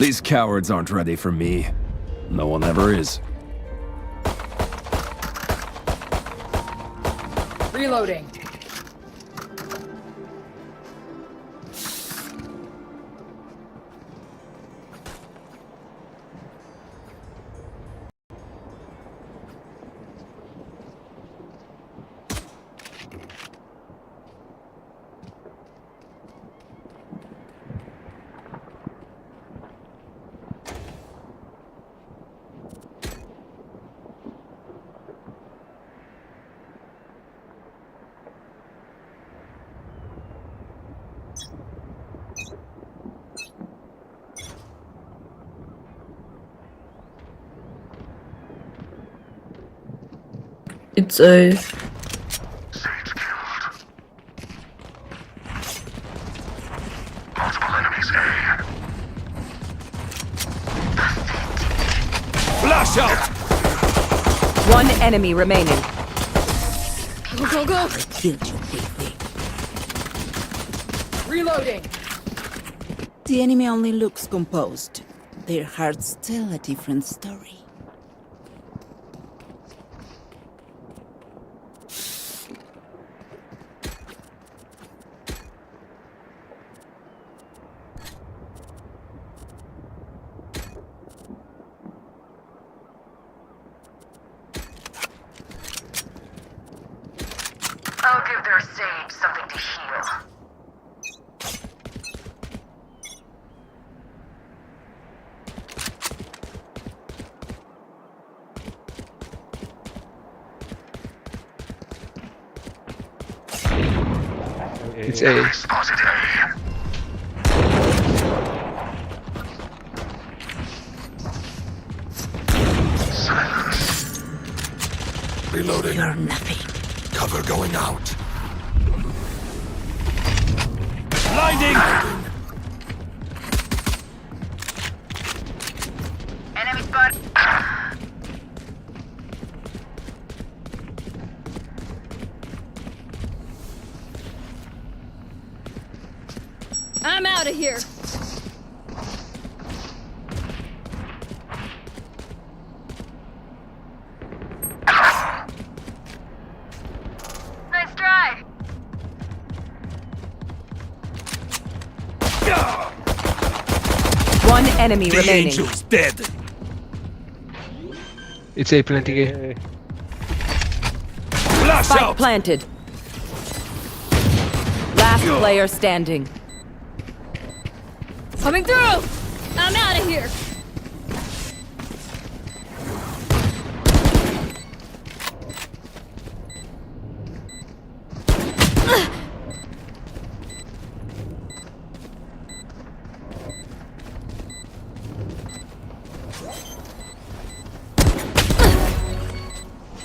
These cowards aren't ready for me. No one ever is. Reloading. It's a... Multiple enemies A. Flash out! One enemy remaining. Go, go, go! Killed you quickly. Reloading. The enemy only looks composed. Their hearts tell a different story. I'll give their sage something to heal. It's A. Spotted A. Silence. Reloading. You're nothing. Cover going out. Blinding! Enemy spot. I'm out of here. Nice try. One enemy The remaining. angel's dead! It's A, planting A. Flash Spike out! planted. Last player standing. Coming through! I'm out of here.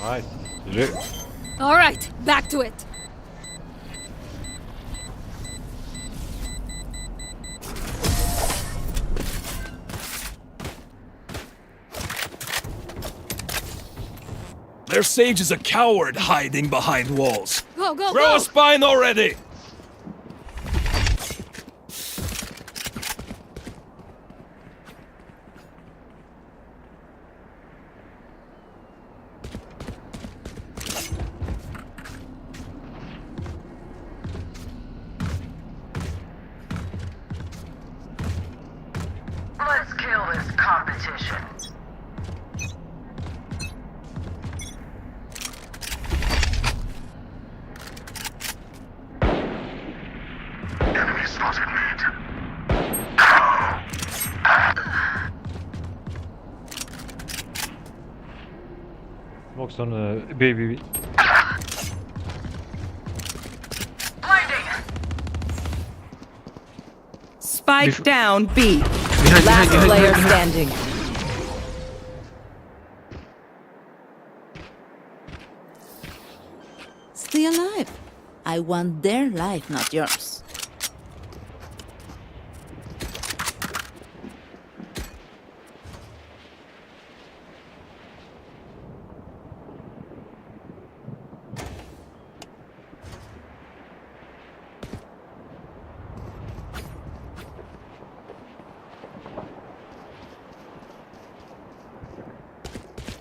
Nice. GG. All right, back to it. Their sage is a coward hiding behind walls. Go, go, Grow go! a spine already! Let's kill this competition. Enemy spotted mid. Smokes on B, B, B. Blinding. Spike down B. Behind, Last behind, player behind. standing. Stay alive. I want their life, not yours.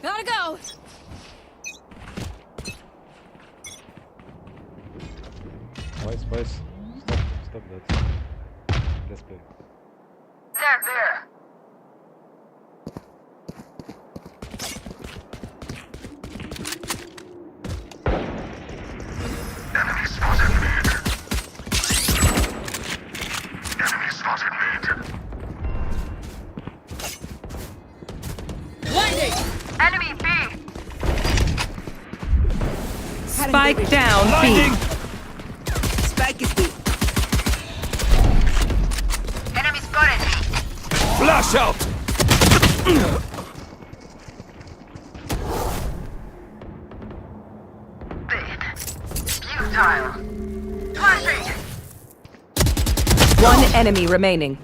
Gotta go. Spice. Stop that. Let's play. There. Enemy spotted mid. Enemy spotted mid. Blinding. Enemy B. Spike down B. Spike is B. Enemy spotted B. Flash out! Futile. Flashing. One enemy remaining.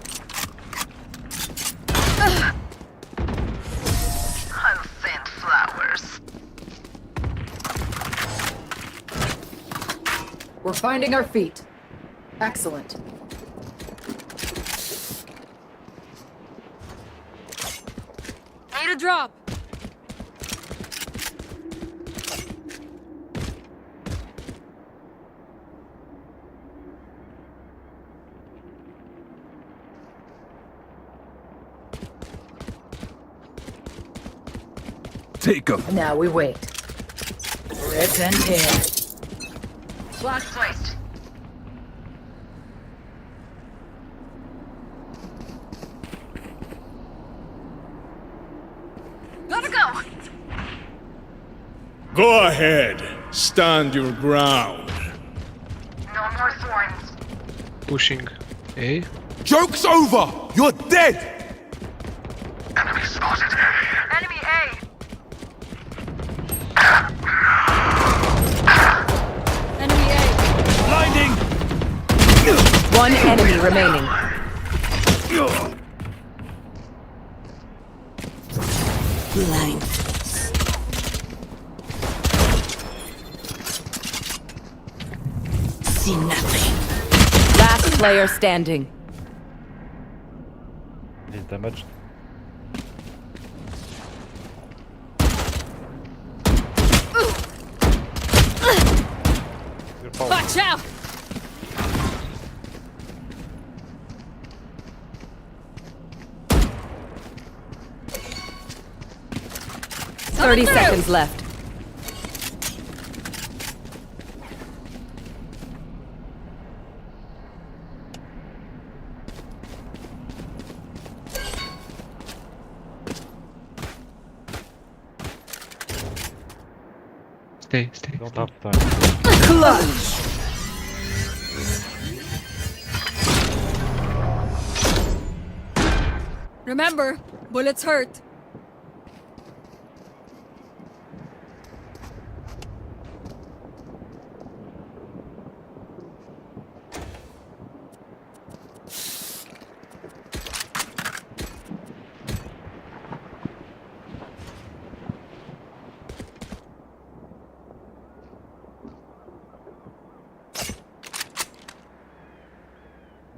I'll send flowers. We're finding our feet. Excellent. Need a drop. Take 'em. Now we wait. Rip and tear. Flash placed. Gotta go. Go ahead. Stand your ground. No more thorns. Pushing A. Joke's over! You're dead! Enemy spotted A. Enemy A. Enemy A. Blinding! One enemy remaining. Blind. See nothing. Last player standing. He's damaged. Your power. Watch out. Coming 30 through. seconds left. Stay. Don't have time. Clutch. Remember, bullets hurt.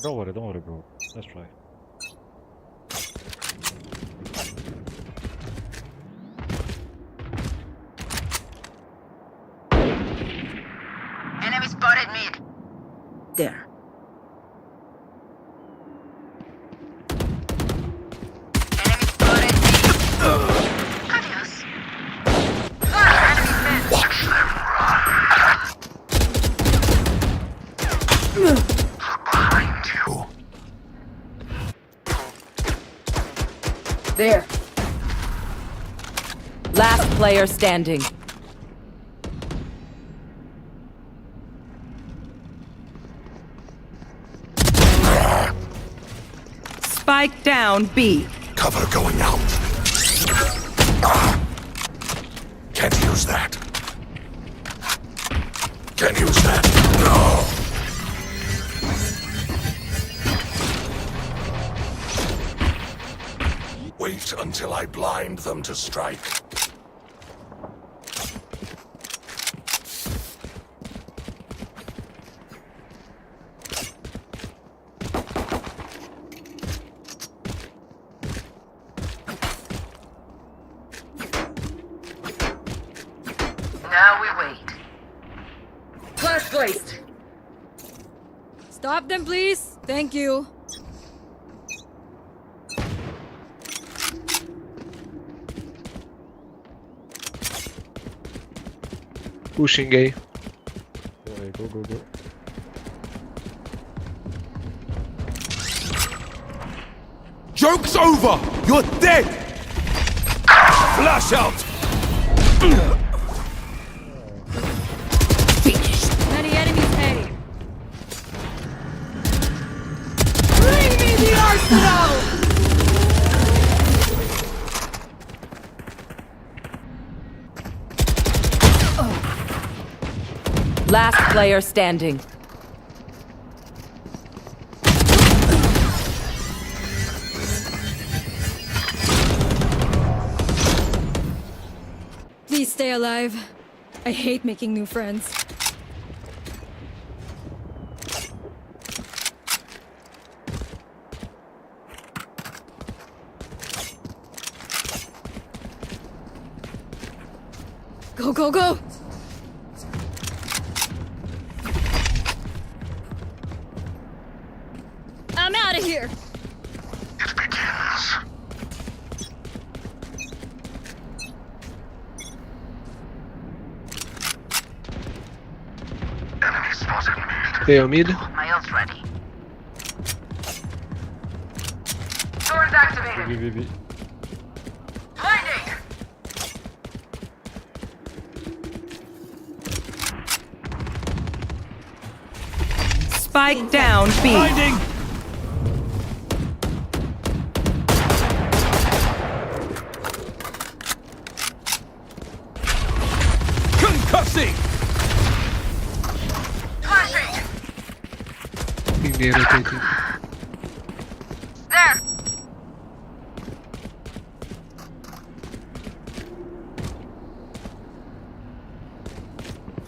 Don't worry, bro. Let's try. Enemy spotted mid. There. Enemy spotted B. Adios. Enemy mid. Watch them run. Behind you. There. Last player standing. Spike down B. Cover going out. Can't use that. Can't use that. No. Wait until I blind them to strike. Now we wait. Flash placed. Stop them, please. Thank you. Pushing A. Go, go, go. Joke's over! You're dead! Flash out! Many enemies A. Bring me the arsenal! Last player standing. Please stay alive. I hate making new friends. Go, go, go! I'm out of here! It begins. Enemy spotted mid. They are mid. My ult's ready. Swords activated. VVV. Blinding. Spike down B. Blinding! Concussing! Flashing. I think they're rotating. There.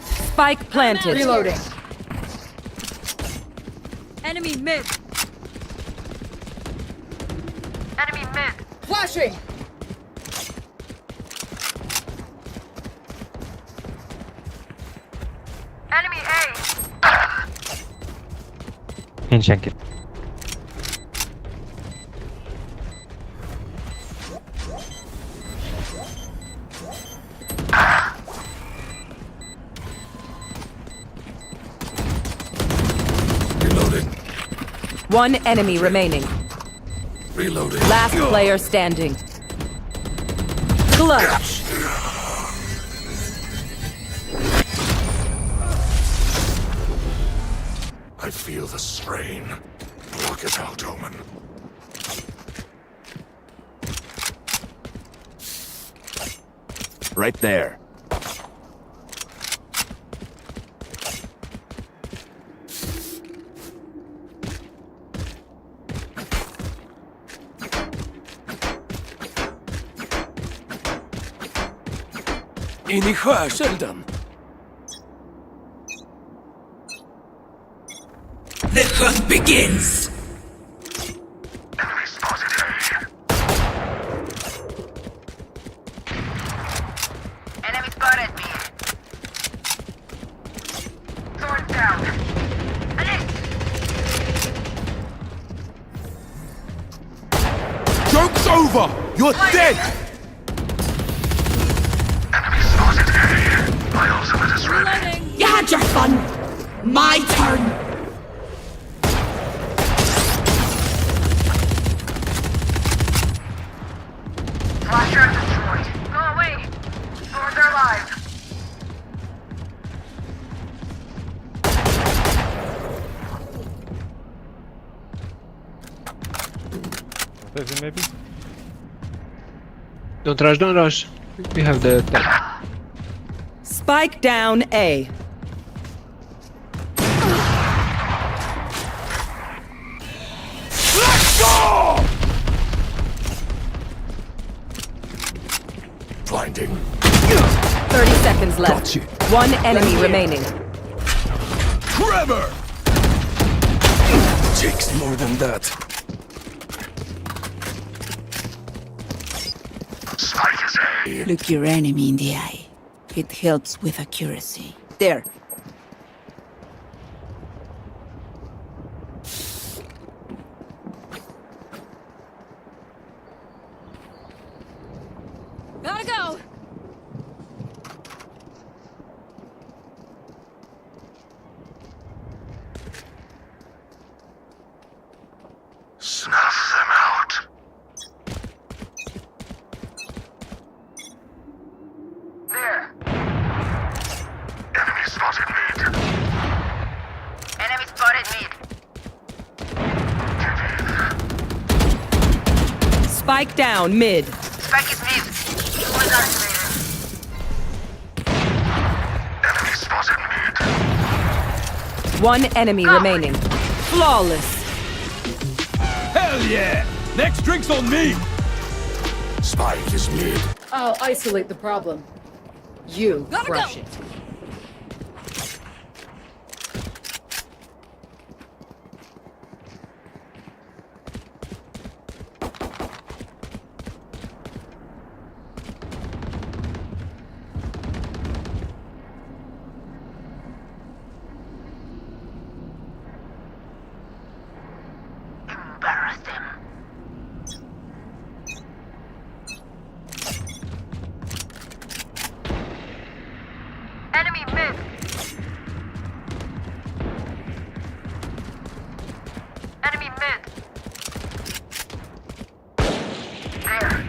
Spike planted. Reloading. Enemy mid. Enemy mid. Flashing! Enemy A. Inchank it. Reloading. One enemy remaining. Reloading. Last player standing. Clutch. I feel the strain. Block it out, Omen. Right there. In i sköldden! The hunt begins! Enemy spotted A. Enemy spotted me. Sword down. An ace. Joke's over! You're dead! Enemy spotted A. My ultimate is ready. Reloading! You had your fun! My turn! Flasher destroyed. Go away. Swords are alive. Rotating maybe? Don't rush, don't rush. We have the tech. Spike down A. Let's go! Blinding. 30 seconds left. Got you. One enemy remaining. Trevor! Takes more than that. Spike is A. Look your enemy in the eye. It helps with accuracy. There. Gotta go! Snuff them out. There. Enemy spotted mid. Enemy spotted mid. Spike down mid. Spike is mid. Was activated. Enemy spotted mid. One enemy remaining. Flawless. Hell yeah! Next drink's on me! Spike is mid. I'll isolate the problem. You Gotta crush go. it. Embarrass them. Enemy mid. Enemy mid. There.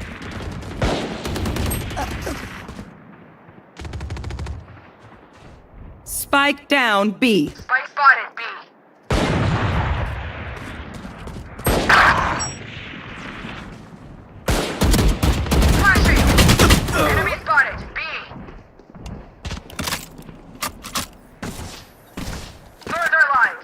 Spike down B. Spike spotted B. Flashing. Enemy spotted B. Further alive.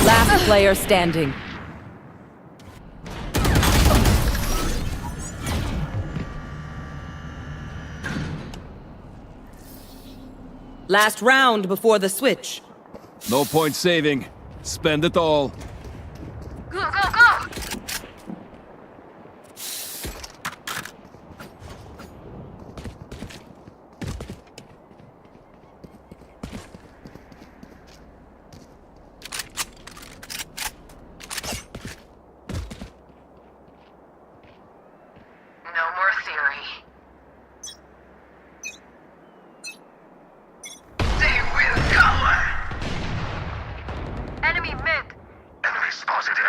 Last player standing. Last round before the switch. No point saving. Spend it all. Go, go, go! No more theory. They will cover! Enemy mid! Enemy spotted A.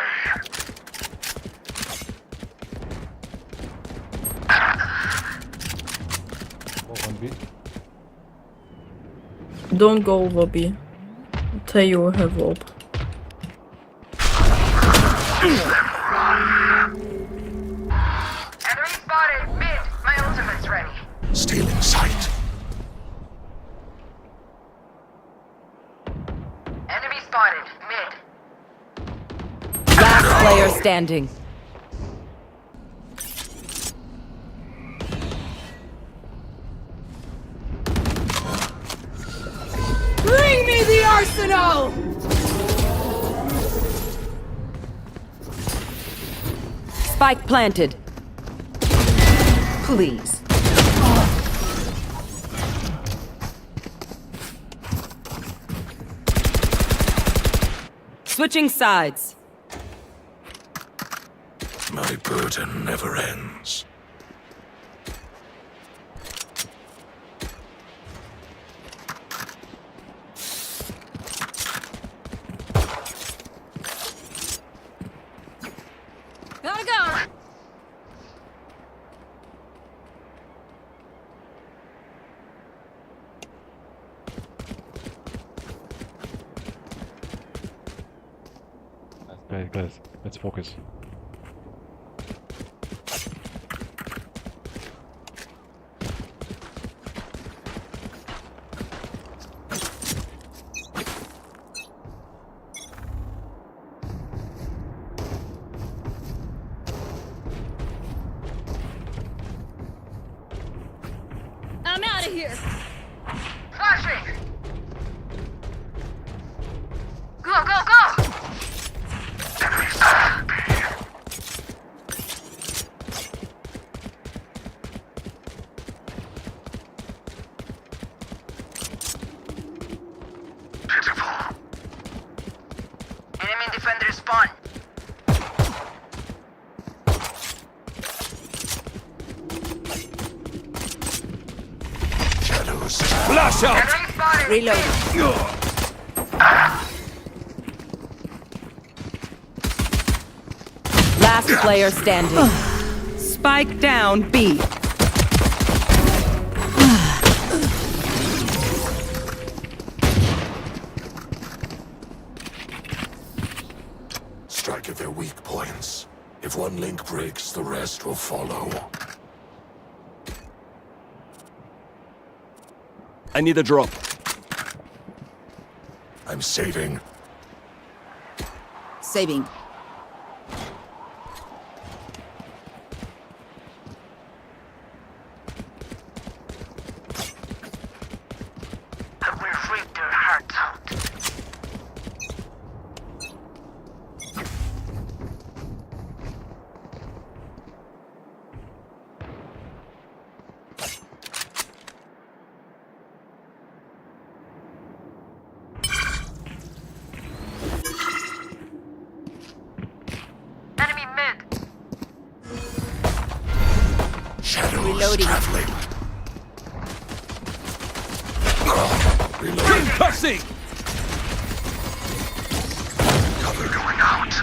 Oh, on B. Don't go over B. Tell you have hope. Enemy spotted mid! My ultimate's ready. Stealing sight. Enemy spotted mid. Last player standing. Bring me the arsenal! Spike planted. Please. Switching sides. My burden never ends. Gotta go! Guys, let's focus. I'm out of here! Flashing! Go, go, go! defender spawn. Shadows. Flash out! Enemy spotted. Reload. Last player standing. Spike down B. Strike at their weak points. If one link breaks, the rest will follow. I need a drop. I'm saving. Saving. I will rip their hearts out. Enemy mid. Shadows Reloading. traveling. Reloading. Concussing! Cover going out.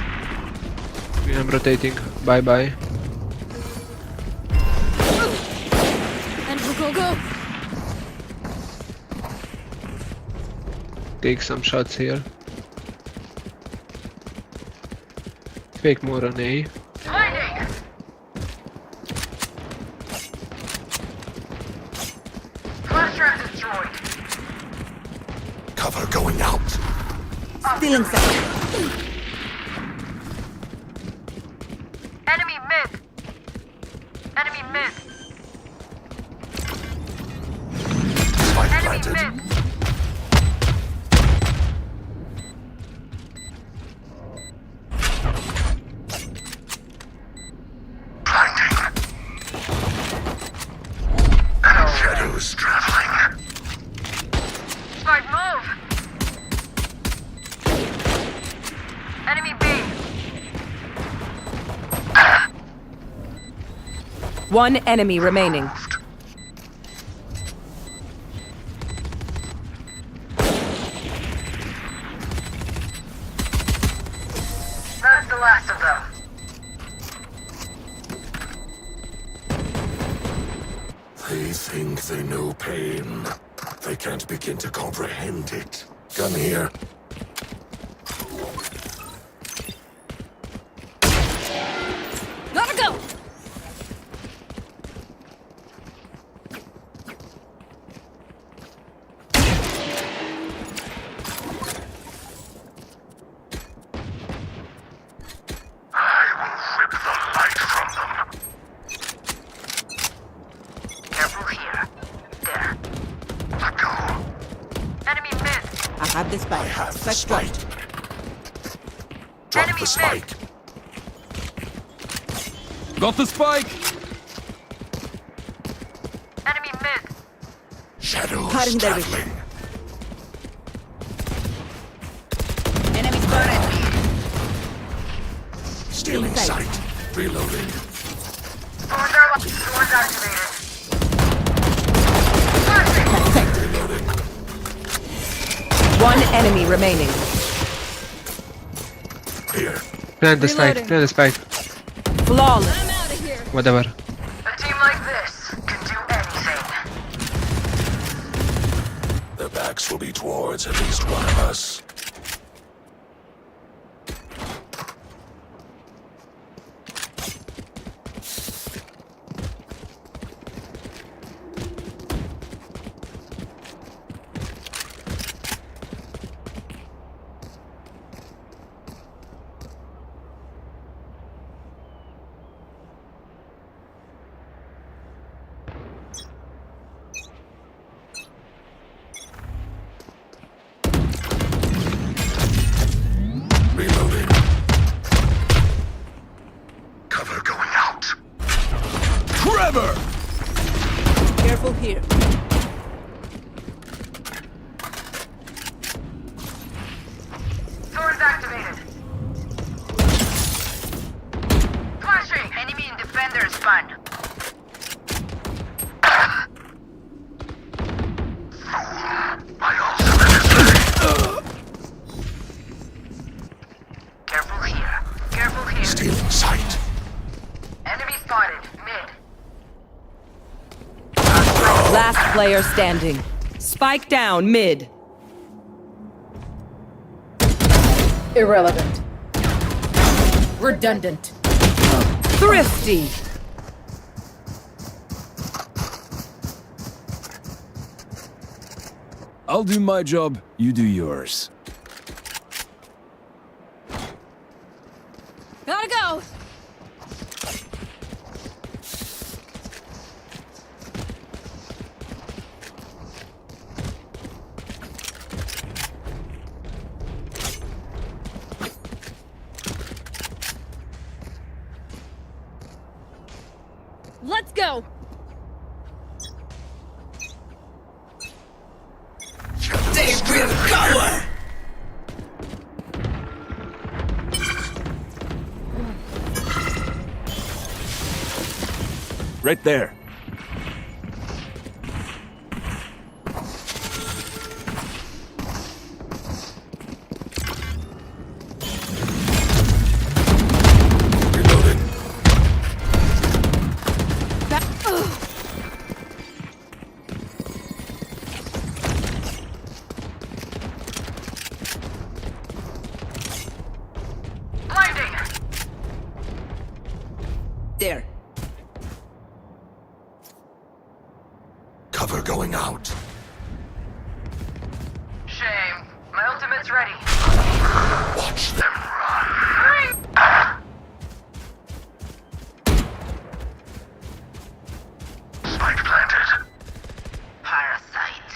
I'm rotating. Bye bye. And go. Take some shots here. Fake more on A. Blinding. Flash trap destroyed. Cover going out. Still inside. Enemy mid. Enemy mid. Spike Enemy planted. mid. Shadows traveling. Smart move. Enemy B. One enemy remaining. That's the last of them. They think they know pain. They can't begin to comprehend it. Gun here. Gotta go! I will rip the light from them. Careful here. There. Let go. Enemy mid. I have the spike. I have the Spike spike. dropped. Drop Enemy the spike. Got the spike! Enemy mid. Shadows Cutting their traveling. Enemy spotted. Stealing Inside. sight. Reloading. Doors activated. Reloading. One enemy remaining. Here. Plant the spike. Reloading. Plant the spike. Flawless. I'm out of here. Whatever. A team like this can do anything. Their backs will be towards at least one of us. Reloading. Cover going out. Trevor! Careful here. Doors activated. fun. My ultimate is ready. Careful here. Careful here. Stealing sight. Enemy spotted. Mid. Last player standing. Spike down mid. Irrelevant. Redundant. Thrifty. I'll do my job, you do yours. Gotta go! Let's go! They will cover. Right there. Reloading. Blinding. There. Cover going out. Shame. My ultimate's ready. Watch them run. Spike planted. Parasite.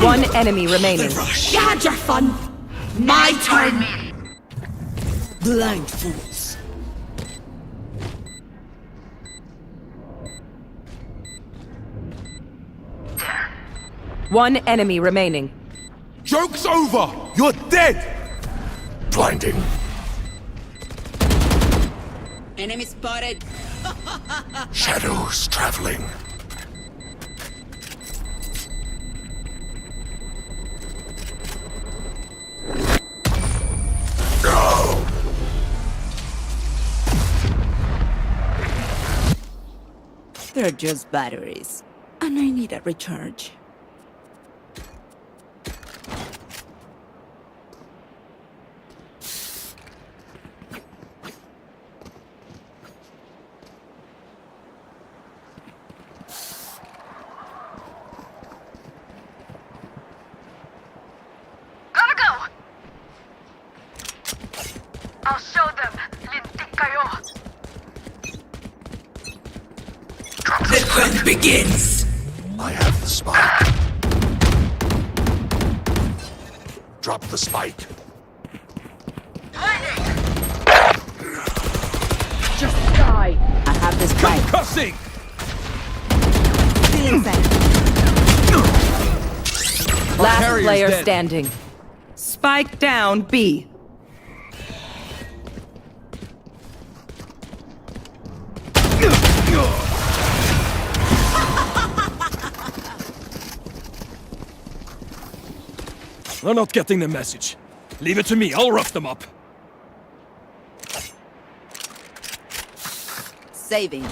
One enemy remaining. You had your fun. My turn. Mid. Blind fools. One enemy remaining. Joke's over! You're dead! Blinding. Enemy spotted. Shadows traveling. No! They're just batteries. And I need a recharge. Gotta go! I'll show them. Lintik kayo. The hunt begins. I have the spike. Drop the spike. Blinding. Just die. I have this bike. Cussing! Feeling better. Last carrier's player dead. standing. Spike down B. They're not getting the message. Leave it to me, I'll rough them up. Saving.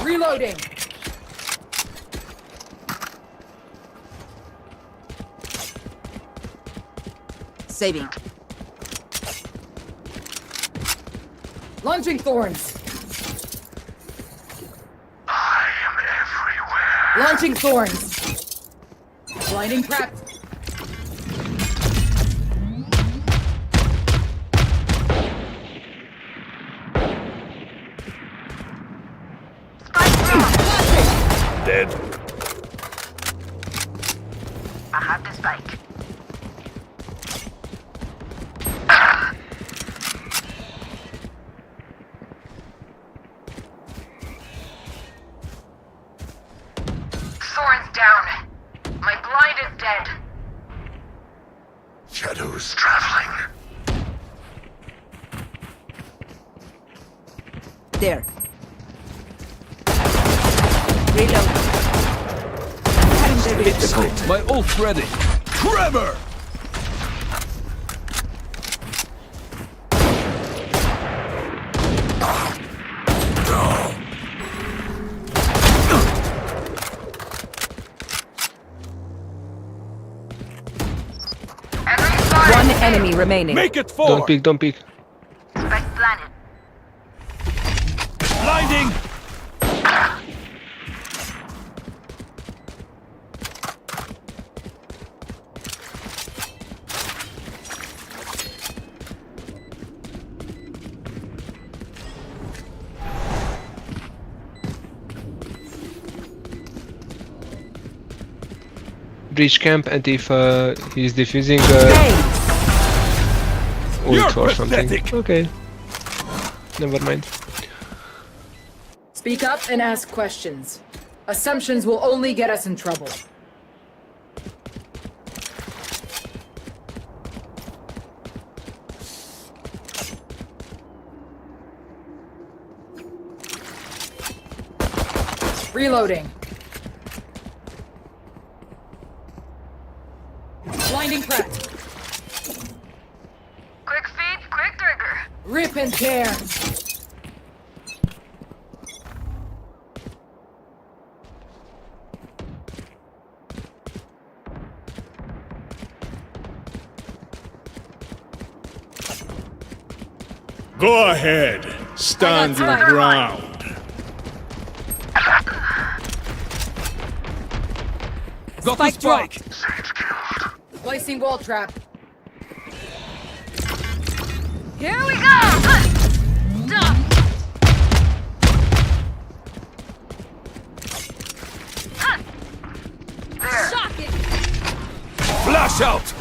Reloading. Saving. Launching thorns. I am everywhere. Launching thorns. Blinding prepped. Dead. I have the spike. Soren's down. My blind is dead. Shadows traveling. There. Reload. Cutting the reach. My ult ready. Trevor! One enemy remaining. Make it four! Don't peek, don't peek. Spike planted. Blinding! Breach camp, and if he's defusing You're ult or something. pathetic. Okay. Never mind. Speak up and ask questions. Assumptions will only get us in trouble. Reloading. Blinding prep. Quick feet, quick trigger. Rip and tear. Go ahead. Stand your ground. Got the spike! Placing wall trap. Here we go! Duh. There. Shocking! Flash out!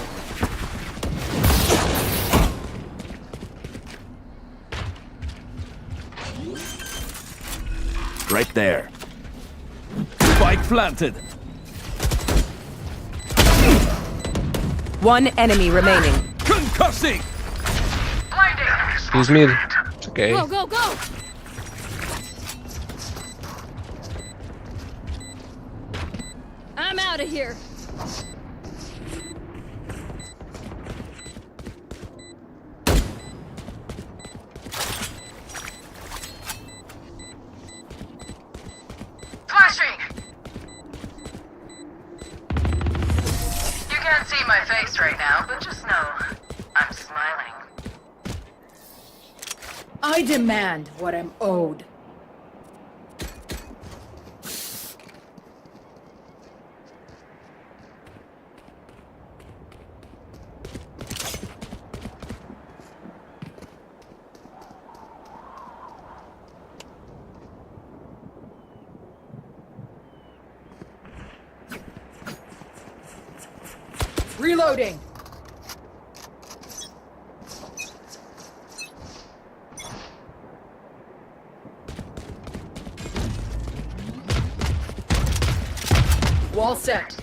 Right there. Spike planted. One enemy remaining. Concussing! Blinding. He's mid. It's okay. Go, go, go! I'm out of here. Flashing. You can't see my face right now, but just know I'm smiling. I demand what I'm owed. Reloading. Wall set.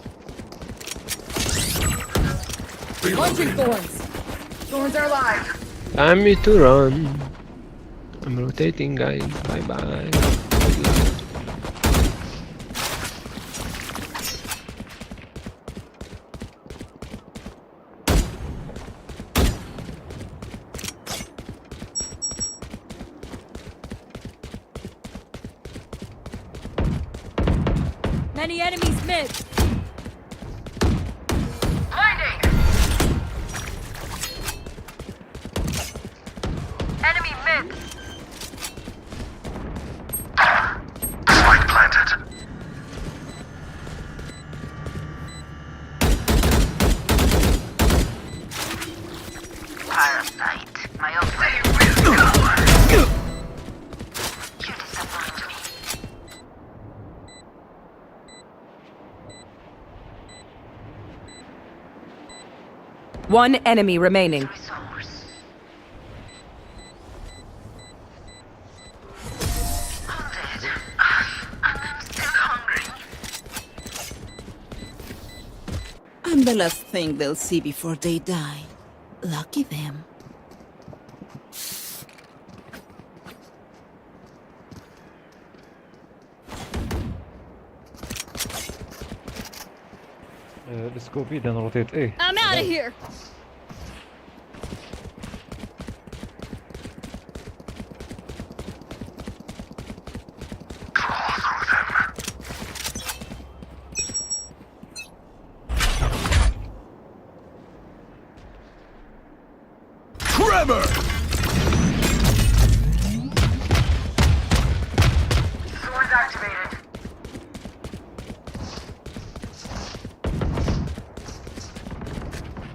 Launching thorns. Thorns are live. Time me to run. I'm rotating, guys. Bye bye. Good luck. Many enemies mid. Blinding. Enemy mid. Spike planted. Parasite. My own way. You disappoint me. One enemy remaining. Resource. Wounded. I'm still hungry. I'm I'm the last thing they'll see before they die. Lucky them. Let's go B, then rotate A. I'm out of here. Trevor! Swords activated.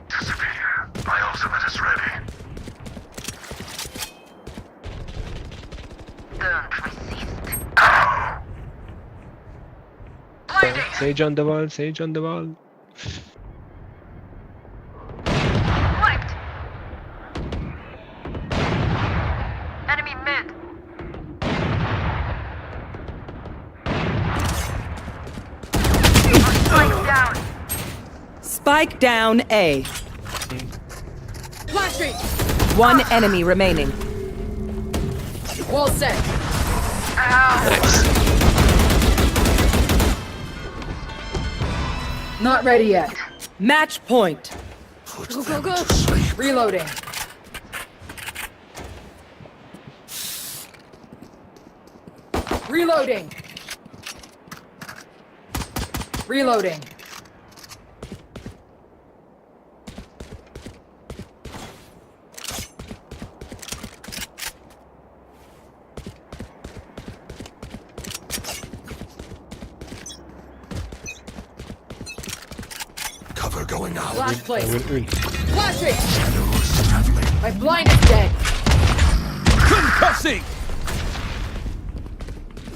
Disappear. My ultimate is ready. Don't resist. Sage on the wall, Sage on the wall. Wiped. Enemy mid. Spike down. Spike down A. Flashing! One enemy remaining. Wall set. Not ready yet. Match point. Put Go, them go. to sleep. Reloading. Reloading. Reloading. Cover going out. Flash I place. will ult. Flashing! Shadows traveling. My blind is dead. Concussing!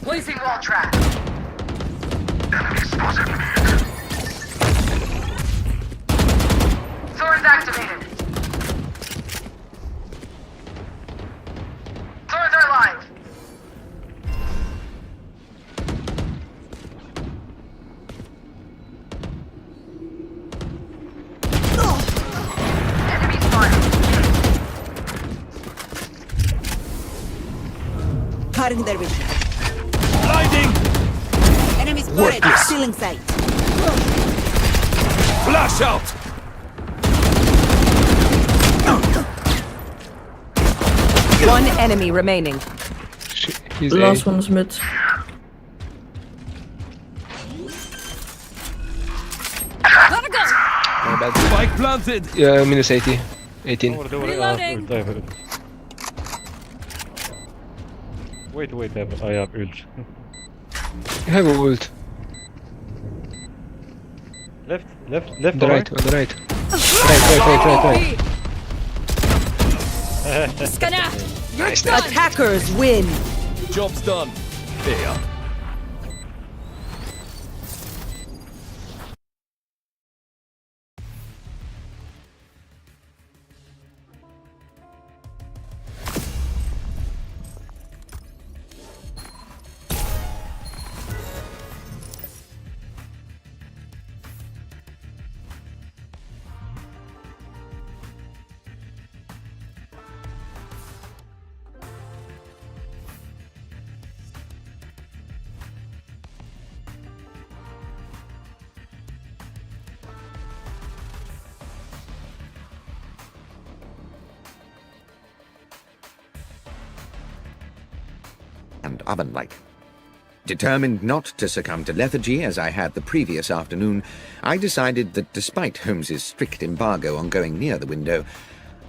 Placing wall trap. Enemy spotted mid. Swords activated. Swords are live. Enemy spotted. Cutting their vision. Blinding! Enemy spotted. Worthless. Still in sight. Flash out! One enemy remaining. He's The A. last one's mid. Gotta go. My bad. Spike planted! Yeah, minus 80. 18. Don't worry, Reloading. I have ult. Wait, I have ult. You have a ult. Left, On the or right, on the right. Right. Scanner. Nice. Attackers win. Job's done. There. And oven-like. Determined not to succumb to lethargy as I had the previous afternoon, I decided that despite Holmes's strict embargo on going near the window,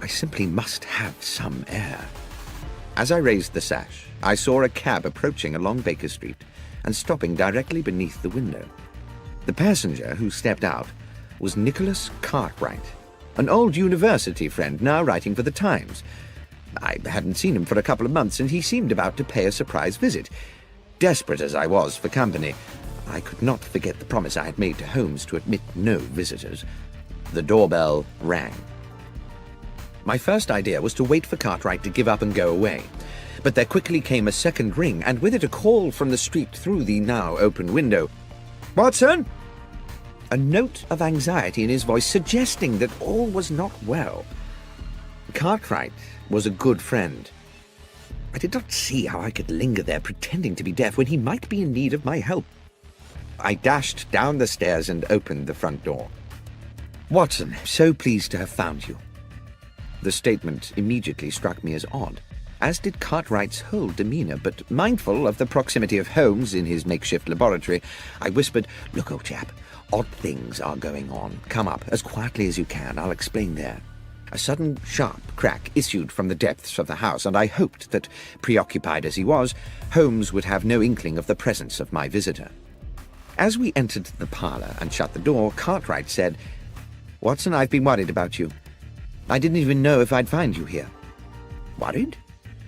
I simply must have some air. As I raised the sash, I saw a cab approaching along Baker Street and stopping directly beneath the window. The passenger who stepped out was Nicholas Cartwright, an old university friend now writing for the Times. I hadn't seen him for a couple of months, and he seemed about to pay a surprise visit. Desperate as I was for company, I could not forget the promise I had made to Holmes to admit no visitors. The doorbell rang. My first idea was to wait for Cartwright to give up and go away. But there quickly came a second ring, and with it a call from the street through the now open window. "Watson?" a note of anxiety in his voice suggesting that all was not well. Cartwright was a good friend. I did not see how I could linger there pretending to be deaf when he might be in need of my help. I dashed down the stairs and opened the front door. "Watson, so pleased to have found you." The statement immediately struck me as odd, as did Cartwright's whole demeanor, but mindful of the proximity of Holmes in his makeshift laboratory, I whispered, "Look, old chap, odd things are going on. Come up, as quietly as you can. I'll explain there." A sudden, sharp crack issued from the depths of the house, and I hoped that, preoccupied as he was, Holmes would have no inkling of the presence of my visitor. As we entered the parlor and shut the door, Cartwright said, "Watson, I've been worried about you. I didn't even know if I'd find you here." "Worried?"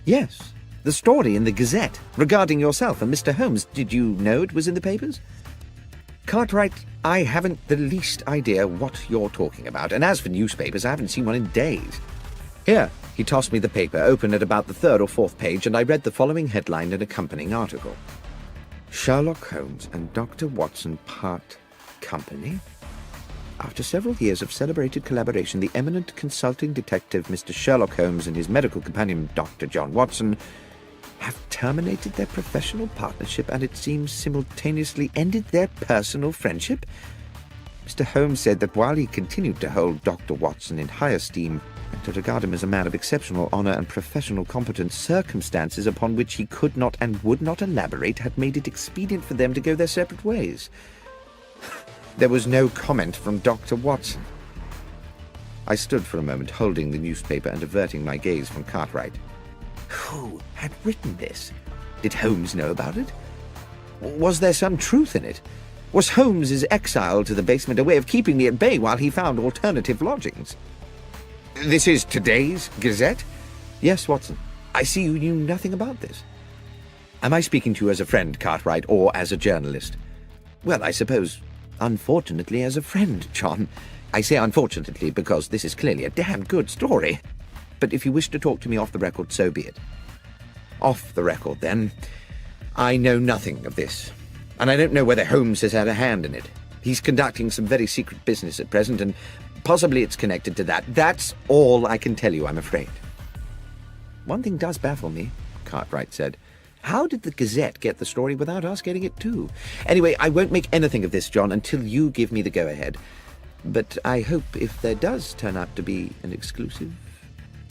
"Yes. The story in the Gazette regarding yourself and Mr. Holmes. Did you know it was in the papers?" "Cartwright, I haven't the least idea what you're talking about, and as for newspapers, I haven't seen one in days. Here." He tossed me the paper, open at about the 3rd or 4th page, and I read the following headline and accompanying article. "Sherlock Holmes and Dr. Watson part company? After several years of celebrated collaboration, the eminent consulting detective Mr. Sherlock Holmes and his medical companion Dr. John Watson have terminated their professional partnership and it seems simultaneously ended their personal friendship. Mr. Holmes said that while he continued to hold Dr. Watson in high esteem and to regard him as a man of exceptional honor and professional competence, circumstances upon which he could not and would not elaborate had made it expedient for them to go their separate ways." There was no comment from Dr. Watson. I stood for a moment, holding the newspaper and averting my gaze from Cartwright. Who had written this? Did Holmes know about it? Was there some truth in it? Was Holmes's exile to the basement a way of keeping me at bay while he found alternative lodgings? "This is today's Gazette?" "Yes, Watson. I see you knew nothing about this." "Am I speaking to you as a friend, Cartwright, or as a journalist?" "Well, I suppose, unfortunately, as a friend, John. I say unfortunately because this is clearly a damn good story. But if you wish to talk to me off the record, so be it." "Off the record, then. I know nothing of this, and I don't know whether Holmes has had a hand in it. He's conducting some very secret business at present, and possibly it's connected to that. That's all I can tell you, I'm afraid." "One thing does baffle me," Cartwright said. "How did the Gazette get the story without us getting it too? Anyway, I won't make anything of this, John, until you give me the go-ahead. But I hope if there does turn out to be an exclusive..."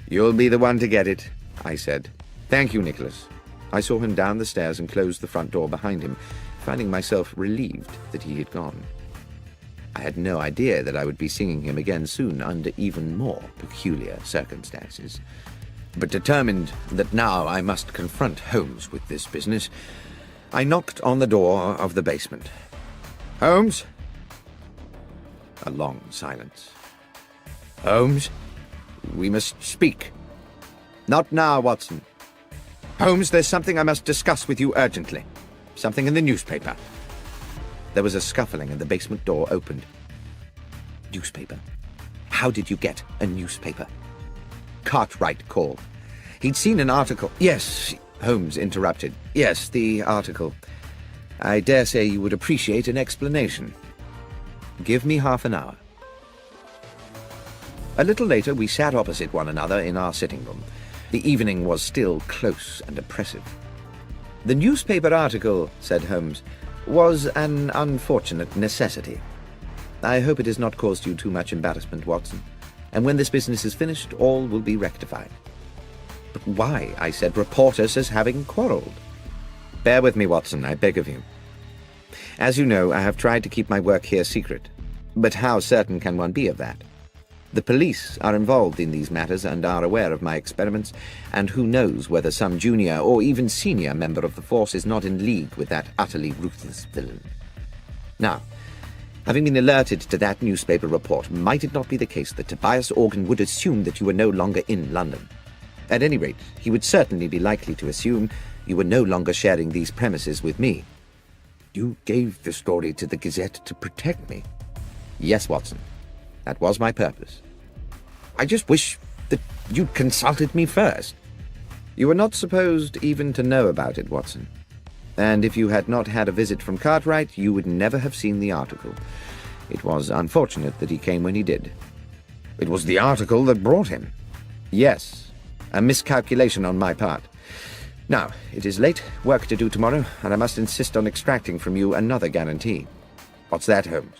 "You'll be the one to get it," I said. "Thank you, Nicholas." I saw him down the stairs and close the front door behind him, finding myself relieved that he had gone. I had no idea that I would be seeing him again soon under even more peculiar circumstances. But determined that now I must confront Holmes with this business, I knocked on the door of the basement. "Holmes?" A long silence. "Holmes? We must speak." "Not now, Watson." "Holmes, there's something I must discuss with you urgently. Something in the newspaper." There was a scuffling and the basement door opened. "Newspaper? How did you get a newspaper?" Cartwright called. He'd seen an article. "Yes," Holmes interrupted. "Yes, the article. I dare say you would appreciate an explanation. Give me half an hour." A little later we sat opposite one another in our sitting room. The evening was still close and oppressive. "The newspaper article," said Holmes, "was an unfortunate necessity. I hope it has not caused you too much embarrassment, Watson, and when this business is finished, all will be rectified." "But why," I said, "report us as having quarrelled?" "Bear with me, Watson, I beg of you. As you know, I have tried to keep my work here secret, but how certain can one be of that? The police are involved in these matters and are aware of my experiments, and who knows whether some junior or even senior member of the force is not in league with that utterly ruthless villain. Now, having been alerted to that newspaper report, might it not be the case that Tobias Organ would assume that you were no longer in London? At any rate, he would certainly be likely to assume you were no longer sharing these premises with me." "You gave the story to the Gazette to protect me?" "Yes, Watson. That was my purpose." "I just wish that you'd consulted me first." "You were not supposed even to know about it, Watson. And if you had not had a visit from Cartwright, you would never have seen the article. It was unfortunate that he came when he did. It was the article that brought him. Yes, a miscalculation on my part. Now, it is late, work to do tomorrow, and I must insist on extracting from you another guarantee. What's that, Holmes?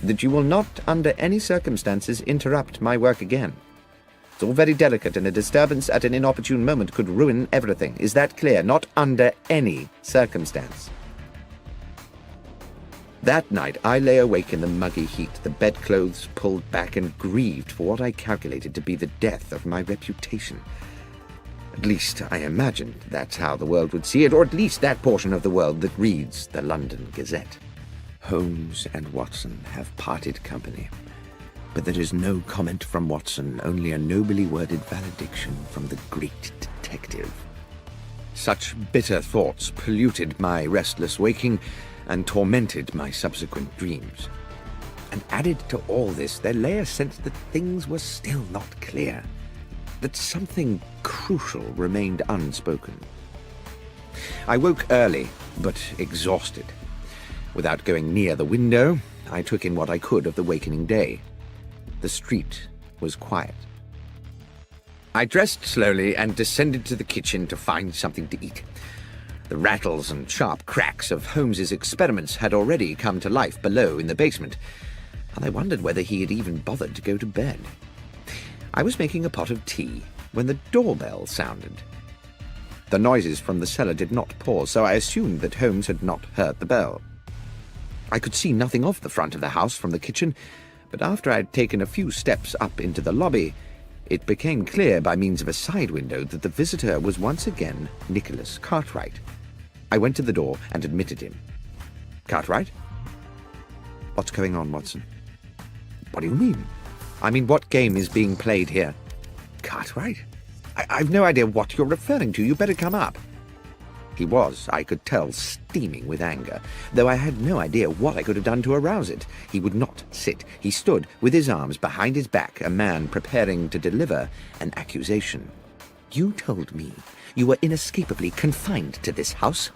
That you will not, under any circumstances, interrupt my work again. It's all very delicate, and a disturbance at an inopportune moment could ruin everything. Is that clear? Not under any circumstance. That night, I lay awake in the muggy heat, the bedclothes pulled back, and grieved for what I calculated to be the death of my reputation. At least, I imagined that's how the world would see it, or at least that portion of the world that reads the London Gazette. Holmes and Watson have parted company. But there is no comment from Watson, only a nobly worded valediction from the great detective. Such bitter thoughts polluted my restless waking and tormented my subsequent dreams. And added to all this, there lay a sense that things were still not clear, that something crucial remained unspoken. I woke early, but exhausted. Without going near the window, I took in what I could of the wakening day. The street was quiet. I dressed slowly and descended to the kitchen to find something to eat. The rattles and sharp cracks of Holmes's experiments had already come to life below in the basement, and I wondered whether he had even bothered to go to bed. I was making a pot of tea when the doorbell sounded. The noises from the cellar did not pause, so I assumed that Holmes had not heard the bell. I could see nothing of the front of the house from the kitchen, but after I had taken a few steps up into the lobby, it became clear by means of a side window that the visitor was once again Nicholas Cartwright. I went to the door and admitted him. Cartwright? What's going on, Watson? What do you mean? I mean, what game is being played here? Cartwright? I've no idea what you're referring to. You better come up. He was, I could tell, steaming with anger, though I had no idea what I could have done to arouse it. He would not sit. He stood with his arms behind his back, a man preparing to deliver an accusation. You told me you were inescapably confined to this house?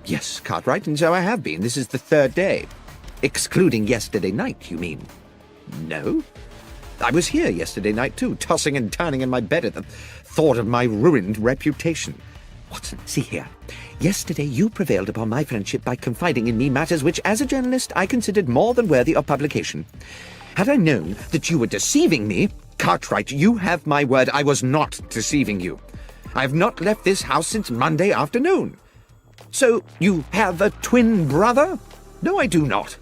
Yes, Cartwright, and so I have been. This is the third day. Excluding yesterday night, you mean? No. I was here yesterday night, too, tossing and turning in my bed at the thought of my ruined reputation. Watson, see here. Yesterday you prevailed upon my friendship by confiding in me matters which, as a journalist, I considered more than worthy of publication. Had I known that you were deceiving me, Cartwright, you have my word, I was not deceiving you. I have not left this house since Monday afternoon. So, you have a twin brother? No, I do not.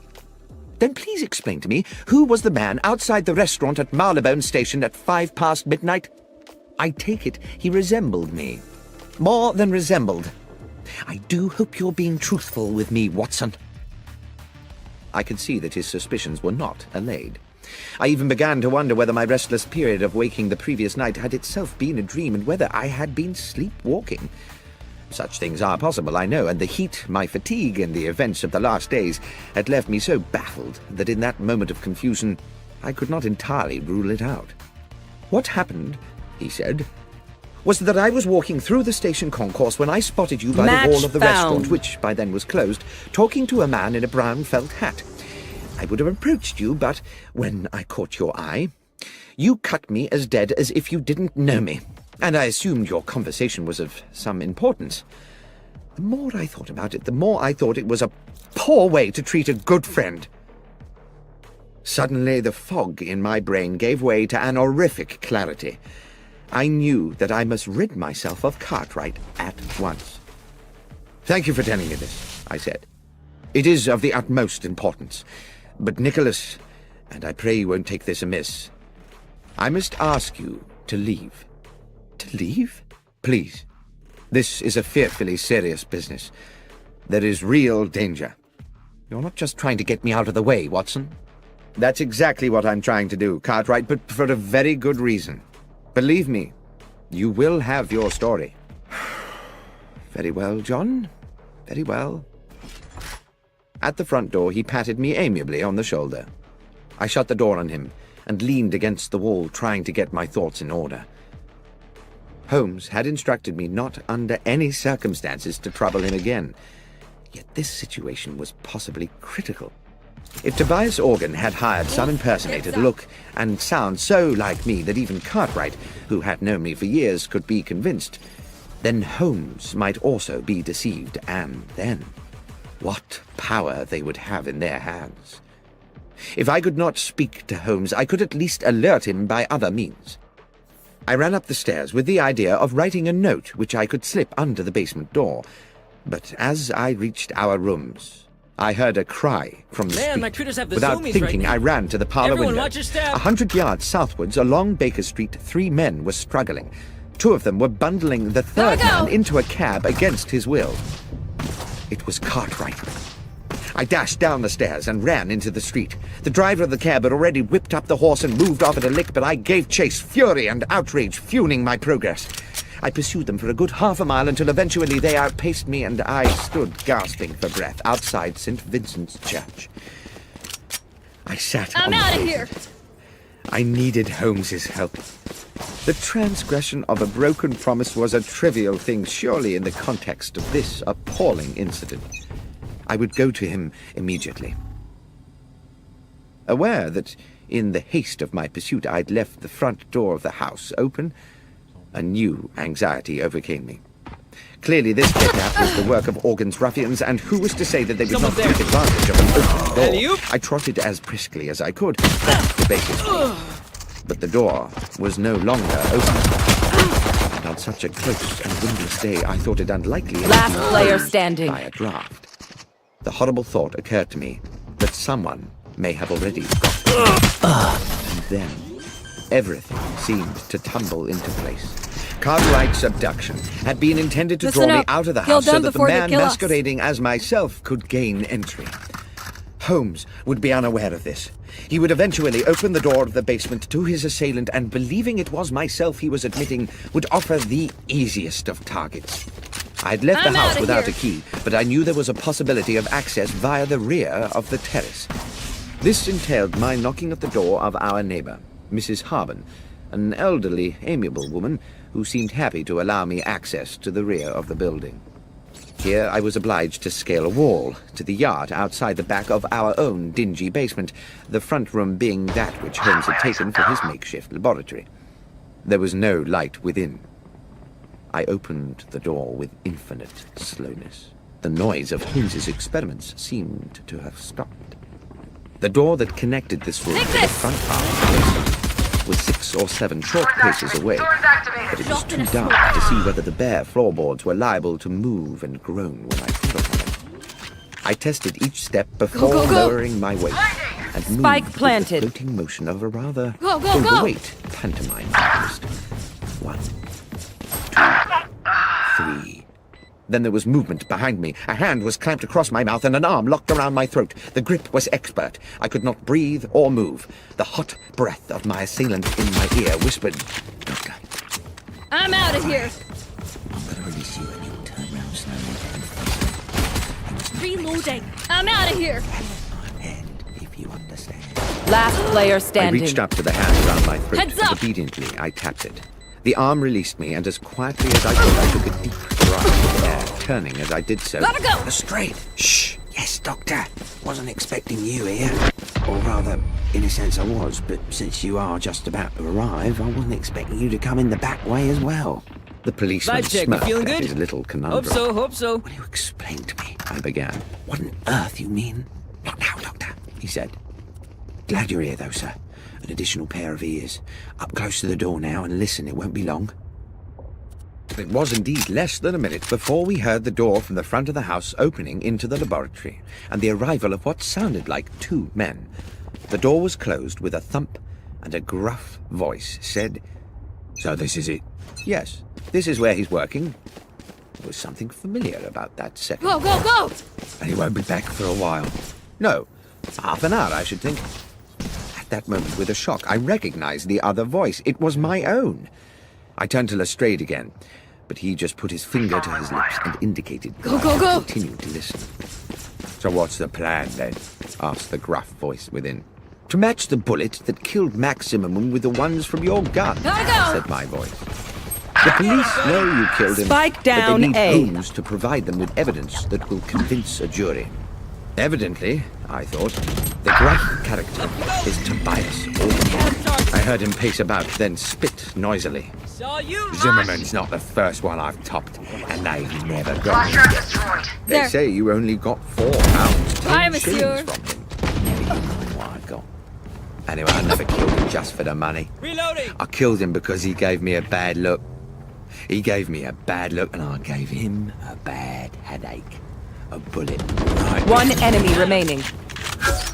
Then please explain to me, who was the man outside the restaurant at Marylebone Station at 5 past midnight? I take it he resembled me. More than resembled. I do hope you're being truthful with me, Watson. I could see that his suspicions were not allayed. I even began to wonder whether my restless period of waking the previous night had itself been a dream, and whether I had been sleepwalking. Such things are possible, I know, and the heat, my fatigue, and the events of the last days had left me so baffled that in that moment of confusion I could not entirely rule it out. What happened, he said, was that I was walking through the station concourse when I spotted you by the wall of the restaurant, which by then was closed, talking to a man in a brown felt hat. I would have approached you, but when I caught your eye, you cut me as dead as if you didn't know me, and I assumed your conversation was of some importance. The more I thought about it, the more I thought it was a poor way to treat a good friend. Suddenly, the fog in my brain gave way to an horrific clarity. I knew that I must rid myself of Cartwright at once. Thank you for telling me this, I said. It is of the utmost importance. But Nicholas, and I pray you won't take this amiss, I must ask you to leave. To leave? Please. This is a fearfully serious business. There is real danger. You're not just trying to get me out of the way, Watson. That's exactly what I'm trying to do, Cartwright, but for a very good reason. Believe me, you will have your story. Very well, John. Very well. At the front door, he patted me amiably on the shoulder. I shut the door on him and leaned against the wall, trying to get my thoughts in order. Holmes had instructed me not under any circumstances to trouble him again. Yet this situation was possibly critical. If Tobias Organ had hired some impersonator to look and sound so like me that even Cartwright, who had known me for years, could be convinced, then Holmes might also be deceived, and then what power they would have in their hands. If I could not speak to Holmes, I could at least alert him by other means. I ran up the stairs with the idea of writing a note which I could slip under the basement door. But as I reached our rooms, I heard a cry from the street. my critters have the Without zoomies thinking, right I ran to the parlor Everyone window. watch your step. 100 yards southwards along Baker Street, 3 men were struggling. 2 of them were bundling the third man into a cab against his will. It was Cartwright. I dashed down the stairs and ran into the street. The driver of the cab had already whipped up the horse and moved off at a lick, but I gave chase, fury and outrage fueling my progress. I pursued them for a good half a mile until eventually they outpaced me and I stood gasping for breath outside St. Vincent's Church. I sat on the pavement. I needed Holmes's help. The transgression of a broken promise was a trivial thing, surely, in the context of this appalling incident. I would go to him immediately. Aware that, in the haste of my pursuit, I'd left the front door of the house open, a new anxiety overcame me. Clearly this kidnap was the work of Organ's ruffians, and who was to say that they would not take advantage of an open door? I trotted as briskly as I could back to Baker Street. But the door was no longer open. And on such a close and windless day, I thought it unlikely Last player standing. by a draft. The horrible thought occurred to me that someone may have already got it. And then everything seemed to tumble into place. Cartwright's abduction had been intended to draw me out of the house so that the man masquerading as myself could gain entry. Holmes would be unaware of this. He would eventually open the door of the basement to his assailant and, believing it was myself he was admitting, would offer the easiest of targets. I'd left the house without a key, but I knew there was a possibility of access via the rear of the terrace. This entailed my knocking at the door of our neighbor, Mrs. Harben, an elderly, amiable woman who seemed happy to allow me access to the rear of the building. Here I was obliged to scale a wall to the yard outside the back of our own dingy basement, the front room being that which Holmes had taken for his makeshift laboratory. There was no light within. I opened the door with infinite slowness. The noise of Holmes's experiments seemed to have stopped. The door that connected this room to the front part of the basement was 6 or 7 short paces away, but it was too dark to see whether the bare floorboards were liable to move and groan when I stood upon them. I tested each step before lowering my weight and moved with the floating motion of a rather overweight pantomime artist. 1, 2, 3. Then there was movement behind me. A hand was clamped across my mouth and an arm locked around my throat. The grip was expert. I could not breathe or move. The hot breath of my assailant in my ear whispered, "Doctor, I'm out of here. I'm going to release you and you'll turn round slowly and Reloading. I'm out of here. end, if you understand." Last player standing. I reached up to the hand around my throat. Heads up. Obediently, I tapped it. The arm released me, and as quietly as I could, I took a deep breath of air, turning as I did so. Gotta go. Straight. Shh. Yes, Doctor. Wasn't expecting you here. Or rather, in a sense I was, but since you are just about to arrive, I wasn't expecting you to come in the back way as well. The policeman Vibe check, smirked feeling at good? his little conundrum. Hope so. Will you explain to me? I began. What on earth you mean? Not now, Doctor, he said. Glad you're here, though, sir. An additional pair of ears. Up close to the door now and listen, it won't be long. It was indeed less than a minute before we heard the door from the front of the house opening into the laboratory, and the arrival of what sounded like 2 men. The door was closed with a thump, and a gruff voice said, "So this is it?" "Yes, this is where he's working." There was something familiar about that second. Go, go, go! "And he won't be back for a while." "No, half an hour, I should think." At that moment, with a shock, I recognized the other voice. It was my own. I turned to Lestrade again, but he just put his finger to his lips and indicated that I should continue to listen. "So what's the plan, then?" asked the gruff voice within. "To match the bullet that killed Max Zimmerman with the ones from your gun," said my voice. "The police know you killed him, Spike down but they need A. Holmes to provide them with evidence that will convince a jury." Evidently, I thought, The gruff character is Tobias Organ. I heard him pace about, then spit noisily. Zimmerman's not the first one I've topped, and they've never got me Flashlight yet. destroyed. They There. say you only got 4 pounds, 10 Hi, monsieur. shillings from him. Never you know what I got. Anyway, I never killed him just for the money. Reloading. I killed him because he gave me a bad look. He gave me a bad look, and I gave him a bad headache. A bullet right. One enemy remaining.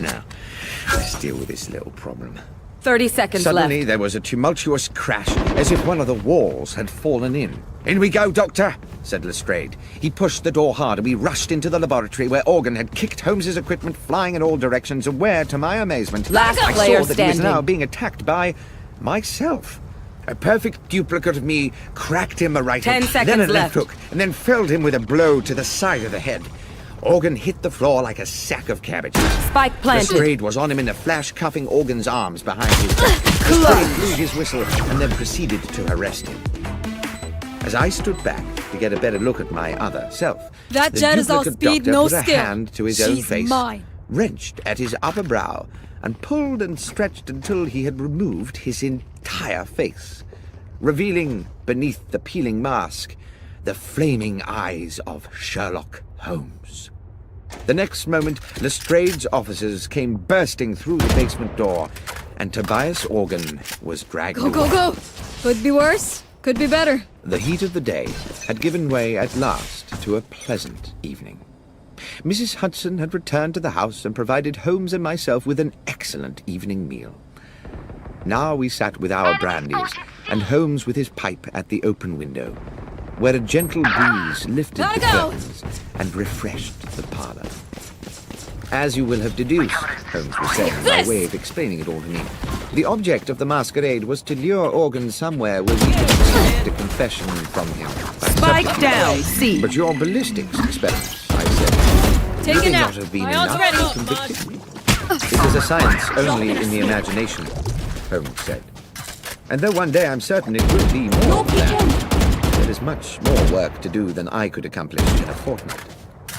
Now, let's deal with this little problem. 30 seconds Suddenly, left. there was a tumultuous crash, as if one of the walls had fallen in. "In we go, Doctor," said Lestrade. He pushed the door hard, and we rushed into the laboratory where Organ had kicked Holmes's equipment flying in all directions, and where, to my amazement, Last I player saw that he was standing. now being attacked by myself. A perfect duplicate of me cracked him a right 10 hook, seconds then a left left. hook, and then felled him with a blow to the side of the head. Organ hit the floor like a sack of cabbages. Spike planted. Lestrade was on him in a flash, cuffing Organ's arms behind his back. Lestrade blew his whistle and then proceeded to arrest him. As I stood back to get a better look at my other self, That the jet is all duplicate speed, doctor no put a skill. hand to his own She's face, mine. wrenched at his upper brow, and pulled and stretched until he had removed his entire face, revealing beneath the peeling mask the flaming eyes of Sherlock Holmes. The next moment, Lestrade's officers came bursting through the basement door, and Tobias Organ was dragged Go, away. go, go. Could be worse. Could be better. The heat of the day had given way at last to a pleasant evening. Mrs. Hudson had returned to the house and provided Holmes and myself with an excellent evening meal. Now we sat with our brandies, and Holmes with his pipe at the open window, where a gentle breeze lifted Gotta the go. curtains and refreshed the parlor. As you will have deduced, Holmes was saying by way of explaining it all to me, the object of the masquerade was to lure Organ somewhere where we could extract a confession from him. by Spike subterfuge. down. C. But your ballistics experiments, I said, Take would it they now. not have been My arm's enough ready. to convict him? It is a science only in the imagination, Holmes said. And though one day I'm certain it will be more than that, there is much more work to do than I could accomplish in a fortnight.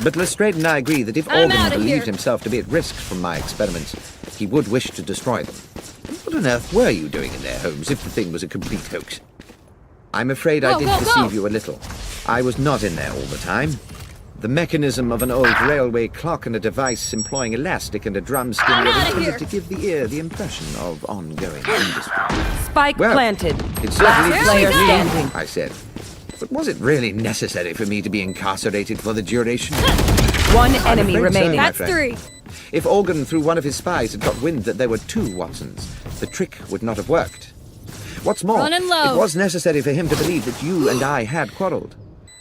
But Lestrade and I agree that if I'm Organ outta believed here. himself to be at risk from my experiments, he would wish to destroy them. What on earth were you doing in there, Holmes, if the thing was a complete hoax? I'm afraid I Go, did go, deceive go. you a little. I was not in there all the time. The mechanism of an old railway clock and a device employing elastic and a drum skin I'm were outta intended here. to give the ear the impression of ongoing industry. Spike Well, planted. It certainly Last player deceived me, standing. I said. But was it really necessary for me to be incarcerated for the duration? One I'm enemy afraid so, remaining. my That's friend. 3. If Organ, through one of his spies, had got wind that there were 2 Watsons, the trick would not have worked. What's more, Running low. it was necessary for him to believe that you and I had quarreled,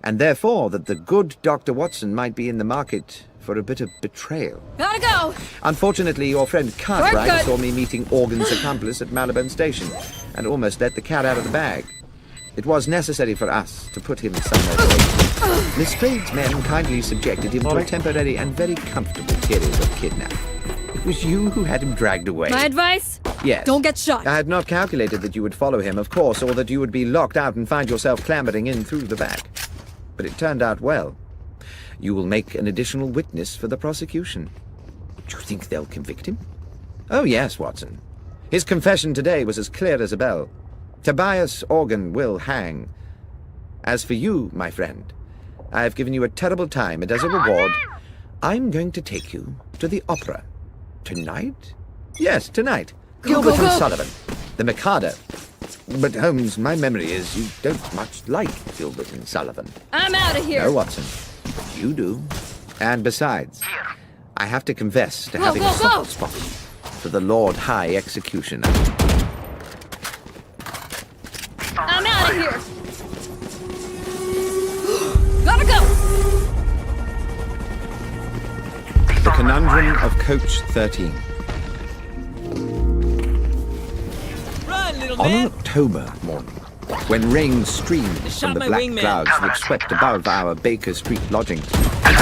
and therefore that the good Dr. Watson might be in the market for a bit of betrayal. Gotta go. Unfortunately, your friend Cartwright Shortcut. saw me meeting Organ's accomplice at Malibone Station, and almost let the cat out of the bag. It was necessary for us to put him somewhere safe. Lestrade's men kindly subjected him to a temporary and very comfortable period of kidnapping. It was you who had him dragged away. My advice? Yes. Don't get shot. I had not calculated that you would follow him, of course, or that you would be locked out and find yourself clambering in through the back. But it turned out well. You will make an additional witness for the prosecution. Do you think they'll convict him? Oh, yes, Watson. His confession today was as clear as a bell. Tobias Organ will hang. As for you, my friend, I have given you a terrible time, and as a reward, I'm going to take you to the opera. Tonight? Yes, tonight. Gilbert go, and go. Sullivan. The Mikado. But, Holmes, my memory is you don't much like Gilbert and Sullivan. I'm out of here. No, Watson. You do. And besides, I have to confess to Go, having go, a soft go. spot for the Lord High Executioner. I'm out of here. Gotta go. The Conundrum of Coach 13. On an October morning, when rain streamed from the black clouds which swept above our Baker Street lodgings, I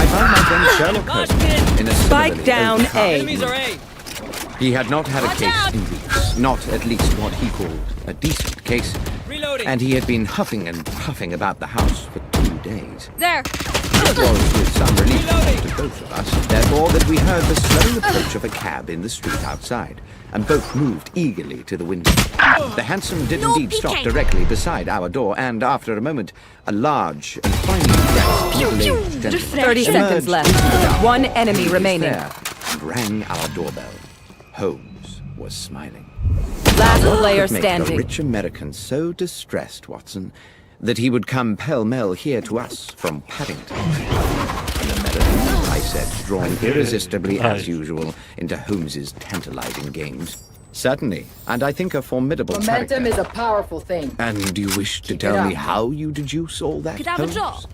found my friend Sherlock Holmes in a Spike similarly down overcast A. mood. He had not had a case in weeks, not at least what he called a decent case, and he had been huffing and puffing about the house for 2 days. There. It was with some relief to both of us, therefore, that we heard the slowing approach of a cab in the street outside, and both moved eagerly to the window. The hansom did indeed stop directly beside our door, and after a moment, a large and finely dressed middle-aged gentleman 30 seconds left. One enemy remaining. there and rang our doorbell. Holmes was smiling. Last player Make the standing. rich American so distressed, Watson, that he would come pell-mell here to us from Paddington. An American, I said, drawn irresistibly as usual into Holmes's tantalizing games. Certainly, and I think a formidable Momentum character. is a powerful thing. And do you wish to Keep it tell me up. how you deduce all that, Could have a Holmes? job.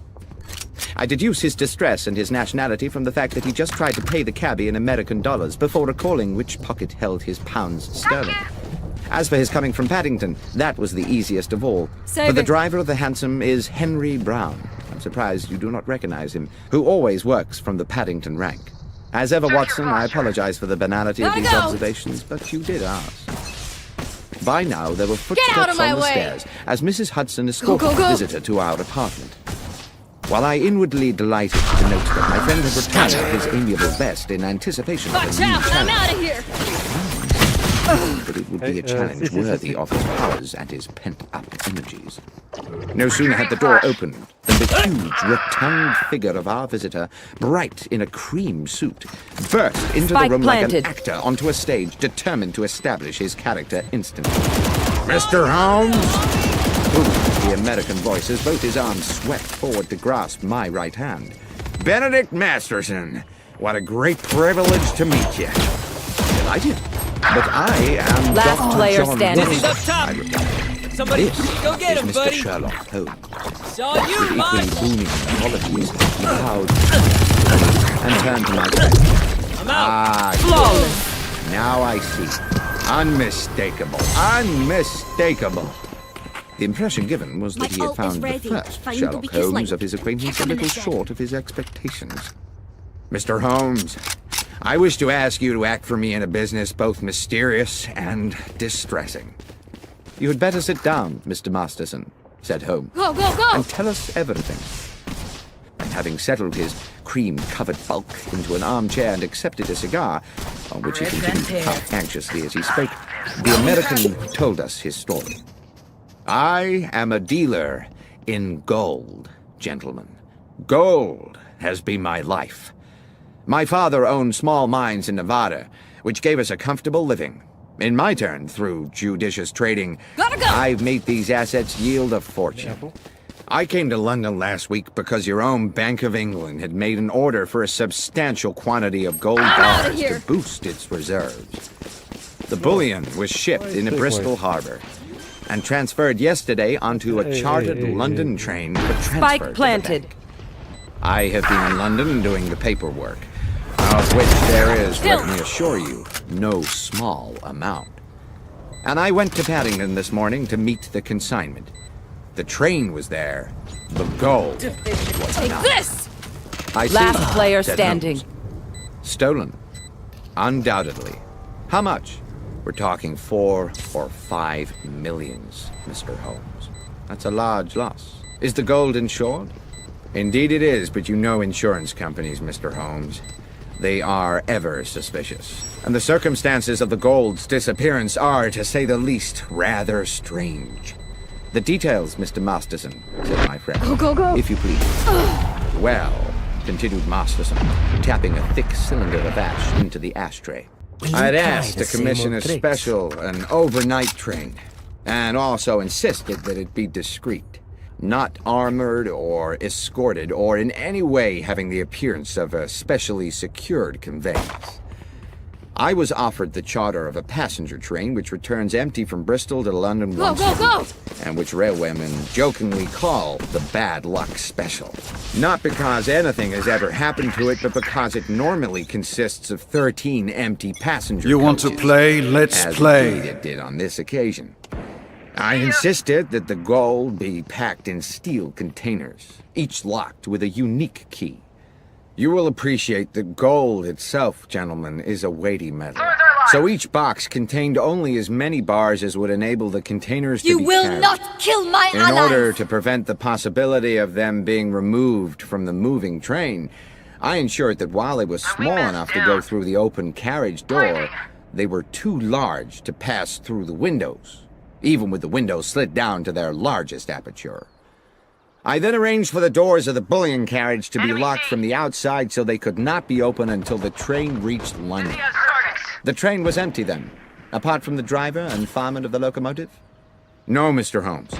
I deduce his distress and his nationality from the fact that he just tried to pay the cabbie in American dollars before recalling which pocket held his pounds sterling. As for his coming from Paddington, that was the easiest of all. Save For the it. driver of the hansom is Henry Brown. I'm surprised you do not recognize him, who always works from the Paddington rank. As ever, Watson, I apologize for the banality of Gotta these go. observations, but you did ask. By now, there were out footsteps of my on the way. stairs as Mrs. Hudson escorted go, go. the visitor to our apartment. While I inwardly delighted to note that my friend had retired his amiable best in anticipation of a Watch new out! I'm challenge, out of here. but it would be a challenge worthy of his powers and his pent-up energies. No sooner had the door opened than the huge, rotund figure of our visitor, bright in a cream suit, burst into Spike the room planted. like an actor onto a stage, determined to establish his character instantly. Mr. Holmes! Ooh, the American voice, as both his arms swept forward to grasp my right hand. Benedict Masterson, what a great privilege to meet you. Delighted. But I am Last Dr. player John standing. Watson, Up top. I replied. Somebody This go get is him, Mr. buddy. Sherlock Holmes. Saw With you, equally boss. booming apologies, he bowed and turned to my friend. I'm out. Ah, Flawless. now I see. Unmistakable. Unmistakable. The impression given was that he had found the first Sherlock Holmes of his acquaintance a little short of his expectations. Mr. Holmes, I wish to ask you to act for me in a business both mysterious and distressing. You had better sit down, Mr. Masterson, said Holmes, Go, go, go! and tell us everything. And having settled his cream-covered bulk into an armchair and accepted a cigar, on which he continued to puff anxiously as he spoke, the American told us his story. I am a dealer in gold, gentlemen. Gold has been my life. My father owned small mines in Nevada, which gave us a comfortable living. In my turn, through judicious trading, Gotta go! I've made these assets yield a fortune. I came to London last week because your own Bank of England had made an order for a substantial quantity of gold outta bars here. to boost its reserves. The bullion was shipped in a Bristol harbor and transferred yesterday onto a chartered London train for transfer Spike to the planted. bank. I have been in London doing the paperwork, of which there is, let me assure you, no small amount. And I went to Paddington this morning to meet the consignment. The train was there, the gold was not. This! I see, Last player said standing. Holmes. Stolen. Undoubtedly. How much? We're talking 4 or 5 millions, Mr. Holmes. That's a large loss. Is the gold insured? Indeed it is, but you know insurance companies, Mr. Holmes. They are ever suspicious. And the circumstances of the gold's disappearance are, to say the least, rather strange. The details, Mr. Masterson, said my friend. Go, go, go! If you please. Well, continued Masterson, tapping a thick cylinder of ash into the ashtray. I'd asked to commission a special, an overnight train, and also insisted that it be discreet, not armored or escorted, or in any way having the appearance of a specially secured conveyance. I was offered the charter of a passenger train which returns empty from Bristol to London Go, once go, a go! week, and which railwaymen jokingly call the bad luck special. Not because anything has ever happened to it, but because it normally consists of 13 empty passenger You want to coaches, play? Let's as play. indeed it did on this occasion. I insisted that the gold be packed in steel containers, each locked with a unique key. You will appreciate that gold itself, gentlemen, is a weighty metal. Doors are So each box contained only as many bars as would enable the containers to You be will carried. not kill my In allies! order to prevent the possibility of them being removed from the moving train, I ensured that while they were small enough to go through the open carriage door, they were too large to pass through the windows, even with the windows slid down to their largest aperture. I then arranged for the doors of the bullion carriage to be locked from the outside so they could not be opened until the train reached London. The train was empty then, apart from the driver and fireman of the locomotive? No, Mr. Holmes.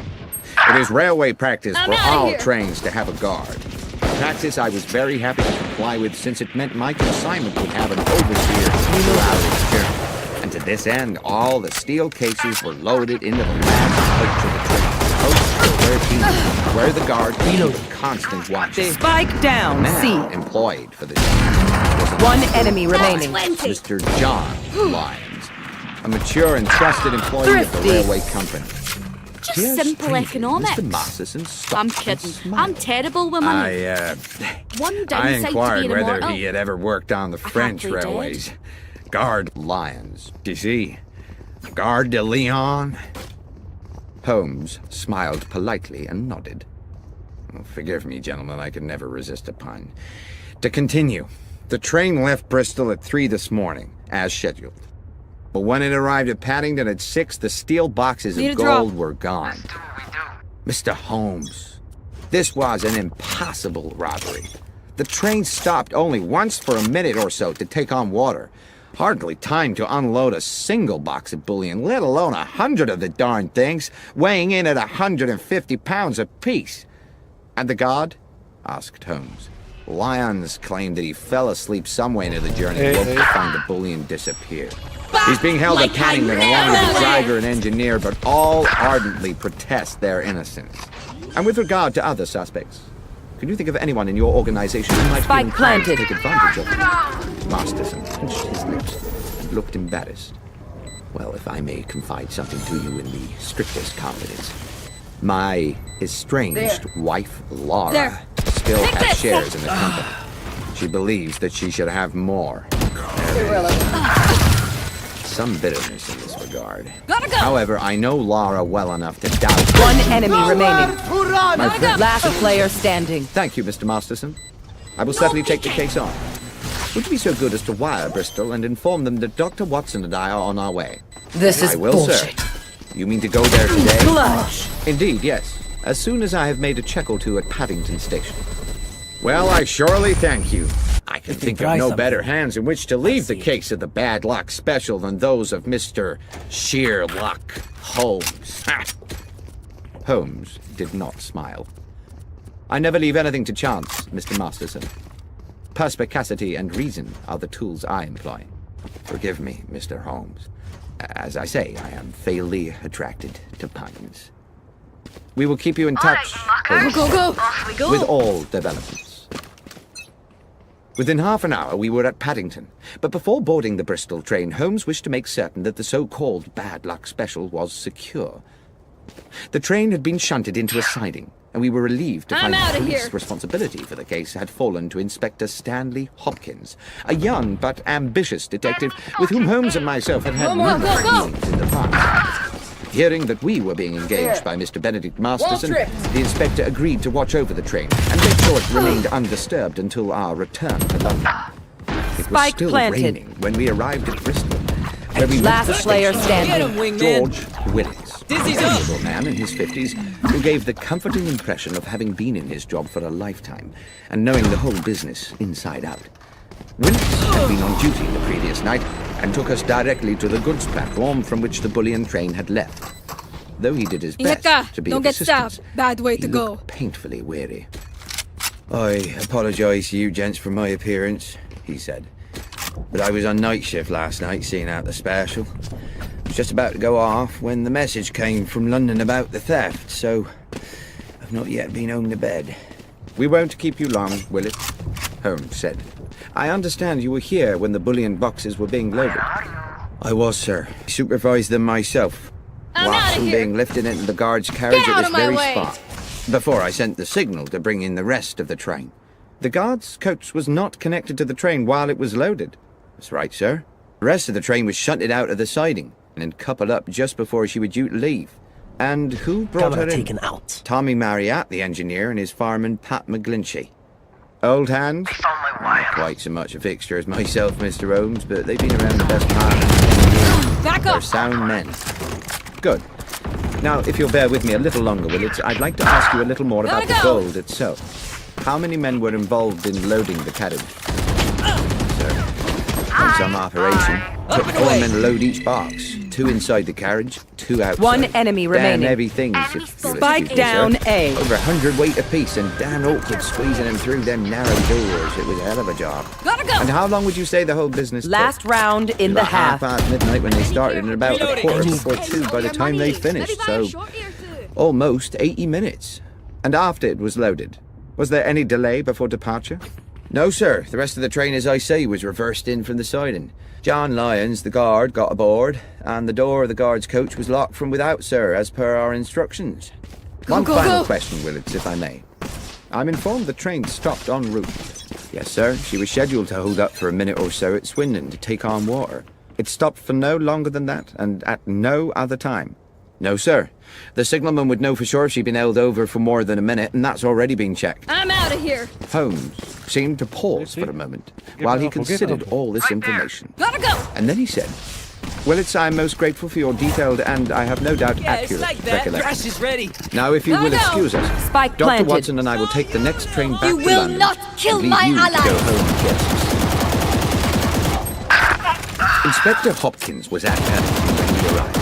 It is railway practice for all trains to have a guard. Practice I was very happy to comply with, since it meant my consignment would have an overseer throughout its journey. And to this end, all the steel cases were loaded into the last coach of the train. Coach 13, where the guard kept constant watch. Spike down, C. Employed for the job. One enemy remaining. Mr. John Lyons, a mature and trusted employee of the railway company. Just simple economics. Mr. Masterson stopped I'm and kidding. smiled. I'm terrible with money. One I downside to inquired being whether immortal. he had ever worked on the French happily did. railways. Guard Lyons, do you see? Guard de Lyon. Holmes smiled politely and nodded. Oh, forgive me, gentlemen, I could never resist a pun. To continue, the train left Bristol at 3 this morning, as scheduled. But when it arrived at Paddington at 6, the steel boxes Need of a drop. gold were gone. Mr. Holmes, this was an impossible robbery. The train stopped only once for a minute or so to take on water. Hardly time to unload a single box of bullion, let alone 100 of the darn things, weighing in at 150 pounds apiece. And the guard? Asked Holmes. Lyons claimed that he fell asleep somewhere into the journey and woke to find the bullion disappear. He's being held at Paddington along with the driver and engineer, but all ardently protest their innocence. And with regard to other suspects, can you think of anyone in your organization who might Spike be inclined to planted. take advantage of it? Masterson pinched his lips and looked embarrassed. Well, if I may confide something to you in the strictest confidence, my estranged wife, Laura, There. still Take has this. shares in the company. She believes that she should have more. Some bitterness in this regard. Gotta go. However, I know Laura well enough to doubt. One enemy remaining. My friend. Last player standing. Thank you, Mr. Masterson. I will certainly take the case on. Would you be so good as to wire Bristol and inform them that Dr. Watson and I are on our way? This is I will, bullshit. sir. You mean to go there today? Clutch. Indeed, yes. As soon as I have made a check or two at Paddington Station. Well, I surely thank you. I can think of no better hands in which to leave the case of the bad luck special than those of Mr. Sheer Luck Holmes. Ha! Holmes did not smile. I never leave anything to chance, Mr. Masterson. Perspicacity and reason are the tools I employ. Forgive me, Mr. Holmes. As I say, I am fatally attracted to puns. We will keep you in touch, Holmes, Go. with all developments. Within half an hour, we were at Paddington. But before boarding the Bristol train, Holmes wished to make certain that the so-called bad luck special was secure. The train had been shunted into a siding, and we were relieved to I'm find that outta police here. responsibility for the case had fallen to Inspector Stanley Hopkins, a young but ambitious detective with whom Holmes and myself had had numerous dealings in the past. Hearing that we were being engaged by Mr. Benedict Masterson, the inspector agreed to watch over the train and make sure it remained undisturbed until our return to London. It was Spike still planted. raining when we arrived at Bristol, where we met Last the player station standing. George Willis, a venerable man in his 50s, who gave the comforting impression of having been in his job for a lifetime and knowing the whole business inside out. Willis had been on duty the previous night and took us directly to the goods platform from which the bullion train had left. Though he did his best Ineka, to be don't of get assistance, stabbed. Bad way to he go. looked painfully weary. I apologise to you gents for my appearance, he said. But I was on night shift last night, seeing out the special. I was just about to go off when the message came from London about the theft, so I've not yet been home to bed. We won't keep you long, Willis, Holmes said. I understand you were here when the bullion boxes were being loaded. I was, sir. I supervised them myself. I'm Whilst outta them here. being lifted into the guard's carriage Get at out this of my very way. spot, before I sent the signal to bring in the rest of the train. The guard's coach was not connected to the train while it was loaded. That's right, sir. The rest of the train was shunted out of the siding and coupled up just before she was due to leave. And who brought her in? taken out. Tommy Marriott, the engineer, and his fireman, Pat McGlinchey. Old hands? Not quite so much a fixture as myself, Mr. Holmes, but they've been around the best part of 10 years. Back They're up! sound men. Good. Now, if you'll bear with me a little longer, Willits, I'd like to ask you a little more about the gold itself. How many men were involved in loading the carriage? Sir, on some operation, took 4 men to load each box. 2 inside the carriage, 2 outside. 1 enemy Damn remaining. heavy things. If you'll Spike excuse me, down sir. A. Over 100 weight apiece, and damn awkward squeezing them through them narrow doors. It was a hell of a job. Gotta go! And how long would you say the whole business took? Last round in the About half. past midnight when they started, and about a quarter before 2 by the time they finished. So almost 80 minutes. And after it was loaded, was there any delay before departure? No, sir. The rest of the train, as I say, was reversed in from the siding. John Lyons, the guard, got aboard, and the door of the guard's coach was locked from without, sir, as per our instructions. One final question, Willits, if I may. I'm informed the train stopped en route. Yes, sir. She was scheduled to hold up for a minute or so at Swindon to take on water. It stopped for no longer than that, and at no other time. No, sir. The signalman would know for sure if she'd been held over for more than a minute, and that's already been checked. I'm out of here! Holmes seemed to pause for a moment while he considered all this information. Gotta go! And then he said, Willits, I'm most grateful for your detailed and, I have no doubt, accurate recollection. is ready. Now, if you will excuse us, Spike Dr. planted. Watson and I will take the next train back You to will London not kill and leave my you to ally. go home and get us. Inspector Hopkins was at hand when we arrived,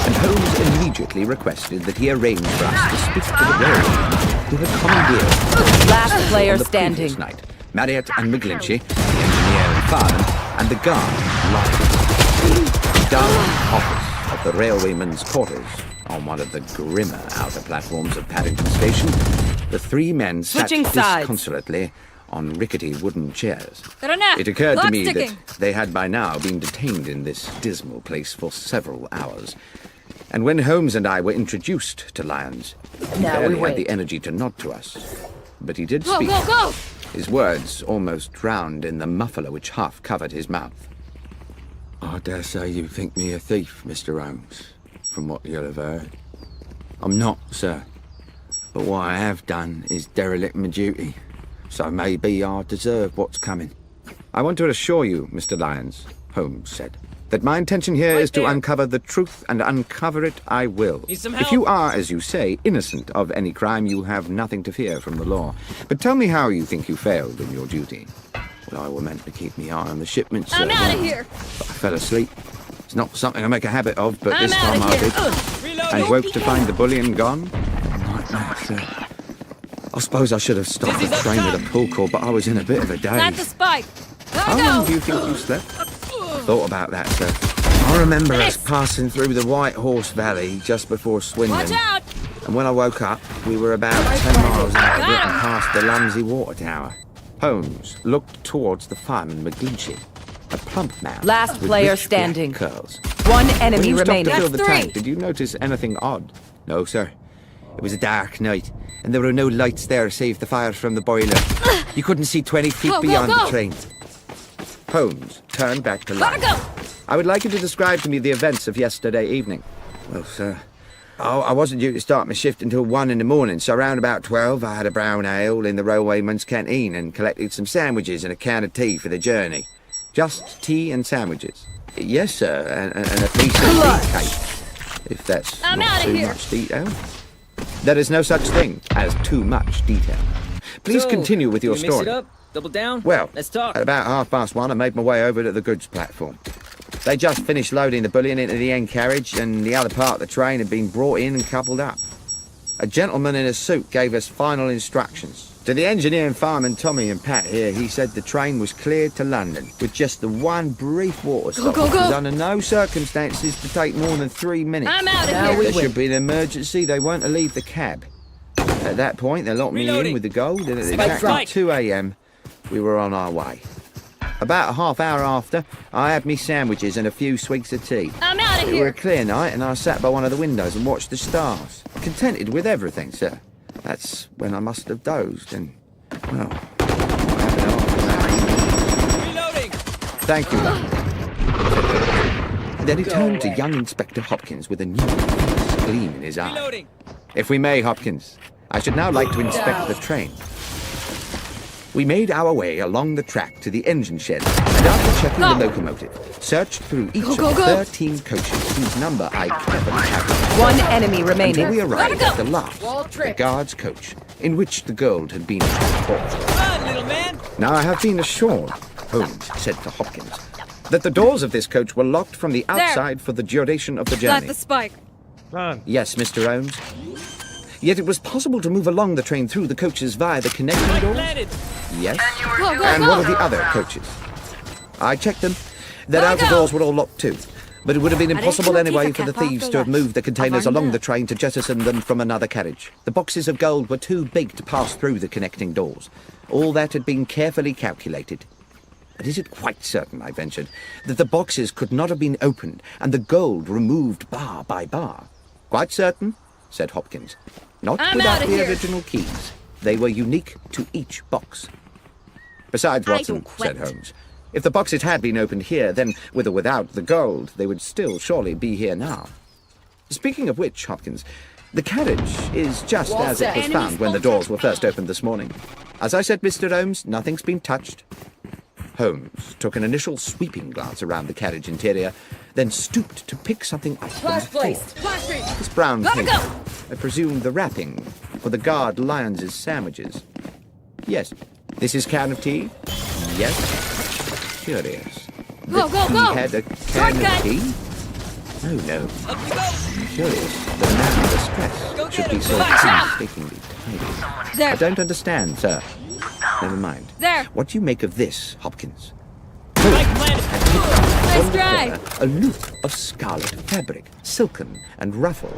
and Holmes immediately requested that he arrange for us to speak to the railway who had commandeered Last player on the standing. previous night. Marriott and McGlinchey, the engineer and fireman, and the guard, Lyons. Down in the office of the railwayman's quarters, on one of the grimmer outer platforms of Paddington Station, the 3 men sat Switching sides. disconsolately on rickety wooden chairs. Grenade! It occurred to Clock me ticking. that they had by now been detained in this dismal place for several hours. And when Holmes and I were introduced to Lyons, he Now we barely had wait. the energy to nod to us. But he did Go, speak. go, go! His words almost drowned in the muffler which half covered his mouth. I dare say you think me a thief, Mr. Holmes, from what you'll have heard. I'm not, sir. But what I have done is derelict my duty, so maybe I deserve what's coming. I want to assure you, Mr. Lyons, Holmes said, that my intention here is to uncover the truth, and uncover it I will. If you are, as you say, innocent of any crime, you have nothing to fear from the law. But tell me how you think you failed in your duty. Well, I were meant to keep my eye on the shipment, sir. I'm out of here! But I fell asleep. It's not something I make a habit of, but I'm this time outta I here. did. And woke to find the bullion gone. Nightmare, sir. I suppose I should have stopped the train with a pull cord, but I was in a bit of a Plant the daze. spike! How Gotta long go! do you think you slept? Thought about that, sir. I remember us passing through the White Horse Valley just before Swindon. Watch out! And when I woke up, we were about 10 miles out of it and past the Lumsey Water Tower. Holmes looked towards the fireman McGlinchey, a plump man. Last with player rich black standing. curls. 1 When enemy you stopped remaining. to fill the That's 3. tank, did you notice anything odd? No, sir. It was a dark night, and there were no lights there save the fire from the boiler. You couldn't see 20 feet Go, go, beyond go. the train. Holmes turned back to Gotta life. go! I would like you to describe to me the events of yesterday evening. Well, sir, I wasn't due to start my shift until 1 in the morning, so around about 12 I had a brown ale in the railwayman's canteen and collected some sandwiches and a can of tea for the journey. Just tea and sandwiches. Yes, sir, and a piece of tea cake, if that's I'm not outta too here. much detail. There is no such thing as too much detail. Please continue with your story. Double down. Well, Let's talk. at about 1:30 I made my way over to the goods platform. They just finished loading the bullion into the end carriage, and the other part of the train had been brought in and coupled up. A gentleman in a suit gave us final instructions. To the engineer and fireman Tommy and Pat here, he said the train was cleared to London, with just the one brief water stop, go, which was go. under no circumstances to take more than 3 minutes. I'm out of Now here! we There wait. should be an emergency, they weren't to leave the cab. At that point, they locked me in Reloading. with the gold, and at Spike exactly strike. 2 a.m., we were on our way. About a half hour after, I had me sandwiches and a few swigs of tea. I'm out of It were a here! clear night, and I sat by one of the windows and watched the stars. Contented with everything, sir. That's when I must have dozed, and, well, what happened after that? Reloading. Thank you, love. Then he turned to young Inspector Hopkins with a new gleam in his eye. If we may, Hopkins, I should now like to inspect the train. We made our way along the track to the engine shed, and after checking the locomotive, searched through each of the 13 coaches whose number I carefully tabulated. One enemy remaining. Until we arrived at the last, the guard's coach, in which the gold had been transported. Now I have been assured, Holmes said to Hopkins, that the doors of this coach were locked from the outside for the duration of the journey. Got the spike. Yes, Mr. Holmes. Yet it was possible to move along the train through the coaches via the connecting doors? Yes. And what are the other coaches? I checked them. Their outer doors were all locked too. But it would have been impossible anyway for the thieves to have moved the containers along the train to jettison them from another carriage. The boxes of gold were too big to pass through the connecting doors. All that had been carefully calculated. But is it quite certain, I ventured, that the boxes could not have been opened and the gold removed bar by bar? Quite certain, said Hopkins. Not without the original keys. They were unique to each box. Besides, Watson, said Holmes, if the boxes had been opened here, then, with or without the gold, they would still surely be here now. Speaking of which, Hopkins, the carriage is just as it was found when the doors were first opened this morning. As I said, Mr. Holmes, nothing's been touched. Holmes took an initial sweeping glance around the carriage interior, then stooped to pick something up from the floor. This brown paper, I presume the wrapping for the guard lions' sandwiches. Yes. This is can of tea? Yes. Curious. Go! He had a can of tea? Oh, no. Curious. The man in distress should be so painstakingly tidy. I don't understand, sir. Never mind. There. What do you make of this, Hopkins? Nice try. A loop of scarlet fabric, silken and ruffled.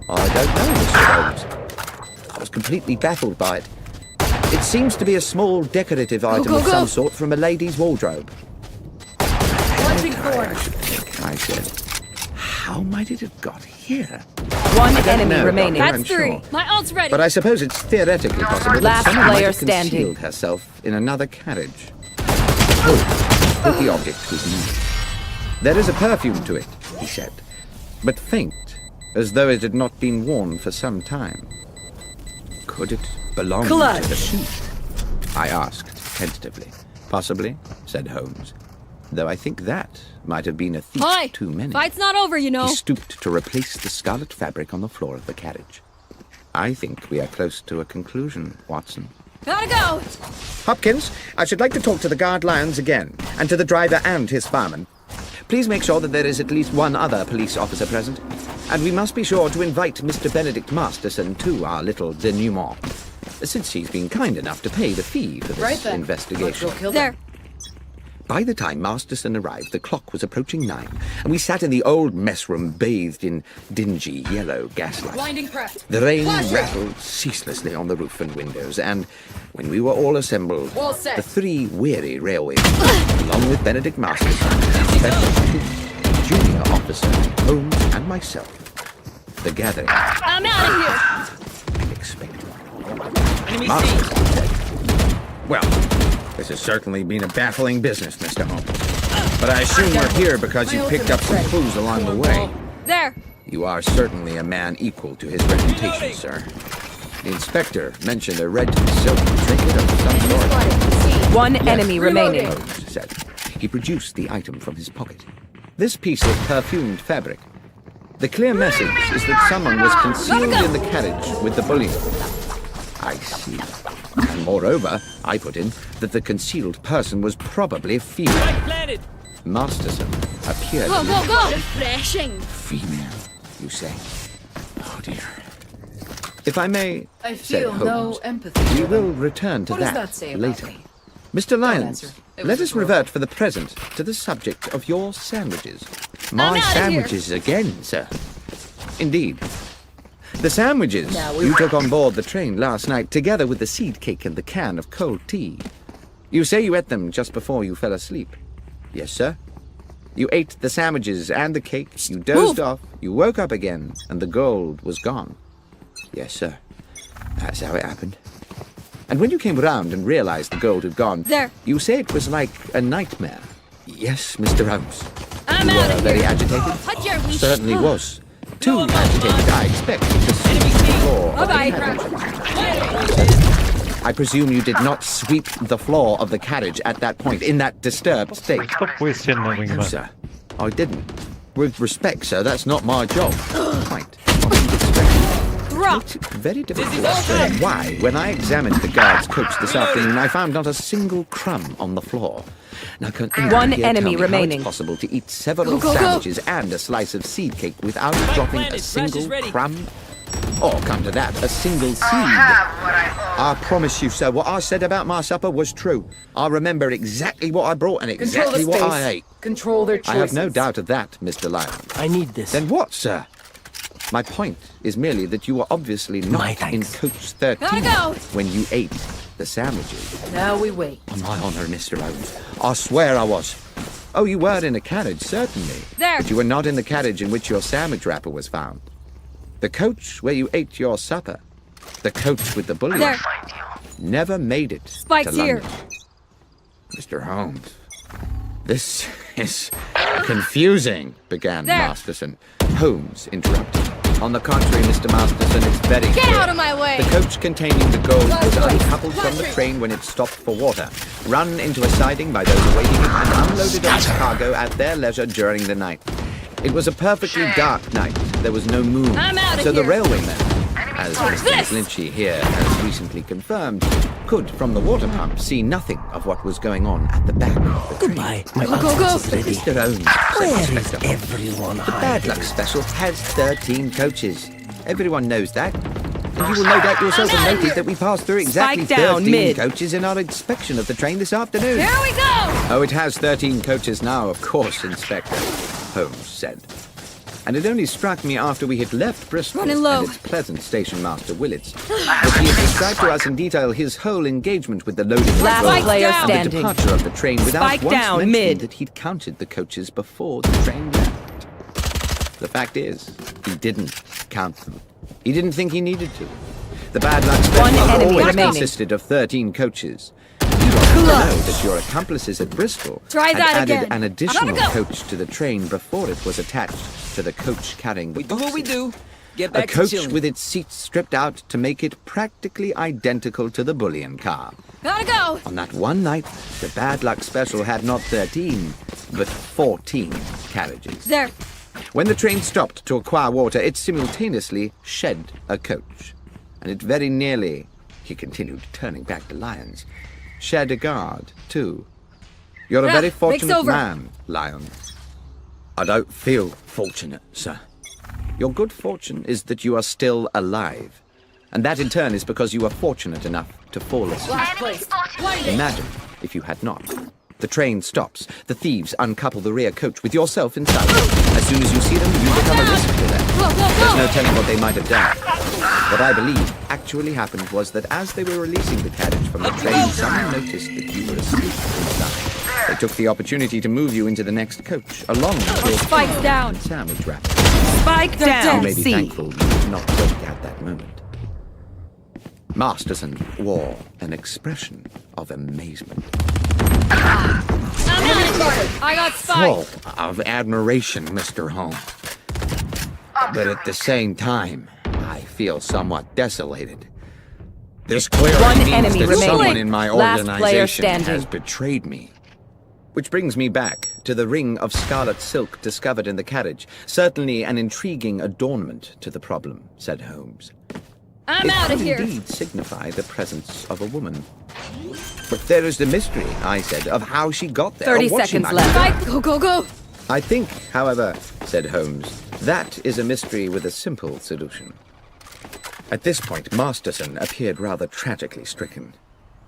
I don't know, Mr. Holmes. I was completely baffled by it. It seems to be a small decorative item of some sort from a lady's wardrobe. I said, how might it have got here? One enemy remaining. That's three. My ult's ready. But I suppose it's theoretically possible Last that someone might player have standing. concealed herself in another carriage. That the object was new. There is a perfume to it, he said, but faint, as though it had not been worn for some time. Could it belong to the suit? I asked tentatively. Possibly, said Holmes, though I think that might have been a thief too many. Fight's not over, you know. He stooped to replace the scarlet fabric on the floor of the carriage. I think we are close to a conclusion, Watson. Gotta go! Hopkins, I should like to talk to the guard lions again, and to the driver and his fireman. Please make sure that there is at least one other police officer present. And we must be sure to invite Mr. Benedict Masterson to our little denouement, since he's been kind enough to pay the fee for this investigation. There. By the time Masterson arrived, the clock was approaching 9, and we sat in the old mess room bathed in dingy yellow gaslight. Blinding prep. The rain rattled ceaselessly on the roof and windows, and when we were all assembled, the three weary railway men, along with Benedict Masterson, Inspector Junior Officer Holmes, and myself, the gathering. I'm out of here! Unexpected. Masterson said, well, this has certainly been a baffling business, Mr. Holmes. But I assume we're here because you picked up some clues along the way. There. You are certainly a man equal to his reputation, sir. The inspector mentioned a red silk trinket of some sort. One enemy remaining. Holmes said. He produced the item from his pocket. This piece of perfumed fabric. The clear message is that someone was concealed in the carriage with the bullion. I see. And moreover, I put in that the concealed person was probably female. Masterson appeared. Go! Refreshing. Female, you say? Oh dear. If I may, I said feel no Holmes, empathy. we will return to What does that that say about later. me? Mr. Lyons, answer. It was let a us girl. revert for the present to the subject of your sandwiches. My outta here. sandwiches again, sir. Indeed. The sandwiches you took on board the train last night, together with the seed cake and the can of cold tea. You say you ate them just before you fell asleep. Yes, sir. You ate the sandwiches and the cake, you dozed off, you woke up again, and the gold was gone. Yes, sir. That's how it happened. And when you came round and realized the gold had gone, There. you say it was like a nightmare. Yes, Mr. Holmes. I'm You out were of very here. agitated? Hut your leash. Certainly was. Too agitated, I expect, to sweep the floor of the Bye-bye. carriage. I presume you did not sweep the floor of the carriage at that point, in that disturbed state. Stop wasting my No, wingman. sir. I didn't. With respect, sir, that's not my job. Quite. What you'd expect. Drop. It's very difficult to explain why, when I examined the guard's coach this afternoon, I found not a single crumb on the floor. Now, can anyone One here enemy tell me how remaining. it's possible to eat several Go, go, go. sandwiches and a slice of seed cake without dropping a single crumb? Or, come to that, a single seed? I promise you, sir, what I said about my supper was true. I remember exactly what I brought and Control the exactly space. what I ate. Control their choices. I have no doubt of that, Mr. Lyon. I need this. Then what, sir? My point is merely that you were obviously My not in thanks. Coach 13 Gotta go. when you ate the sandwiches. Now we wait. On my honor, Mr. Holmes. I swear I was. Oh, you were in a carriage, certainly. There. But you were not in the carriage in which your sandwich wrapper was found. The coach where you ate your supper, the coach with the bullion, There. never made it Spike's to here. London. Mr. Holmes, this is confusing, began There. Masterson. Holmes interrupted. On the contrary, Mr. Masterson, it's very Get clear. out of my way. The coach containing the gold was Close, uncoupled from the close. train when it stopped for water, run into a siding by those awaiting it, and unloaded on its cargo at their leisure during the night. It was a perfectly dark night. There was no moon. I'm outta so the here. railwaymen, as Mr. this? Lynchy here has recently confirmed, could, from the water pump, see nothing of what was going on at the back of the train. Goodbye. My Go, go, go. outfit is ready. Mr. Holmes, Where said is Inspector. everyone The hiding? Bad Luck Special has 13 coaches. Everyone knows that. And you will no doubt yourself I'm have outta noted here. that we passed through exactly Spike down, 13 mid. coaches in our inspection of the train this afternoon. Here we go. Oh, it has 13 coaches now, of course, Inspector, Holmes said. And it only struck me after we had left Bristol Running low. and its pleasant station master Willits that he had described to us in detail his whole engagement with the loading of Last gold player down. and the standing. departure of the train without Spike once down, mentioning mid. that he'd counted the coaches before the train left. The fact is, he didn't count them. He didn't think he needed to. The Bad Luck One Special enemy always remaining. consisted of 13 coaches. You ought to know that your accomplices at Bristol Try had that added again. an additional Gotta go. coach to the train before it was attached to the coach carrying the boxes. do. Get A coach with its seats stripped out to make it practically identical to the bullion car. Gotta go. On that one night, the Bad Luck Special had not 13, but 14 carriages. There. When the train stopped to acquire water, it simultaneously shed a coach. And it very nearly, he continued, turning back to Lyons, shed a guard, too. You're a Ah, very break's fortunate over. man, Lyon. I don't feel fortunate, sir. Your good fortune is that you are still alive. And that in turn is because you were fortunate enough to fall asleep. Last place. Imagine if you had not. The train stops. The thieves uncouple the rear coach with yourself inside. As soon as you see them, you become a risk to them. Whoa, whoa, There's whoa. no telling what they might have done. What I believe actually happened was that as they were releasing the carriage from the train, someone noticed that you were asleep inside. They took the opportunity to move you into the next coach, along with your Spike's down. sandwich wrapper. Spike They're down. You may be C. thankful you did not wake at that moment. Masterson wore an expression of amazement, I'm out of here. I got full spiked. of admiration, Mr. Holmes. But at the same time, I feel somewhat desolated. This clearly One means enemy that remaining. someone in my Last player organization standing. has betrayed me. Which brings me back to the ring of scarlet silk discovered in the carriage. Certainly an intriguing adornment to the problem, said Holmes. I'm It out of could here. indeed signify the presence of a woman. But there is the mystery, I said, of how she got there. 30 or what she seconds might left. have done. Spike. Go, go, go. I think, however, said Holmes, that is a mystery with a simple solution. At this point, Masterson appeared rather tragically stricken.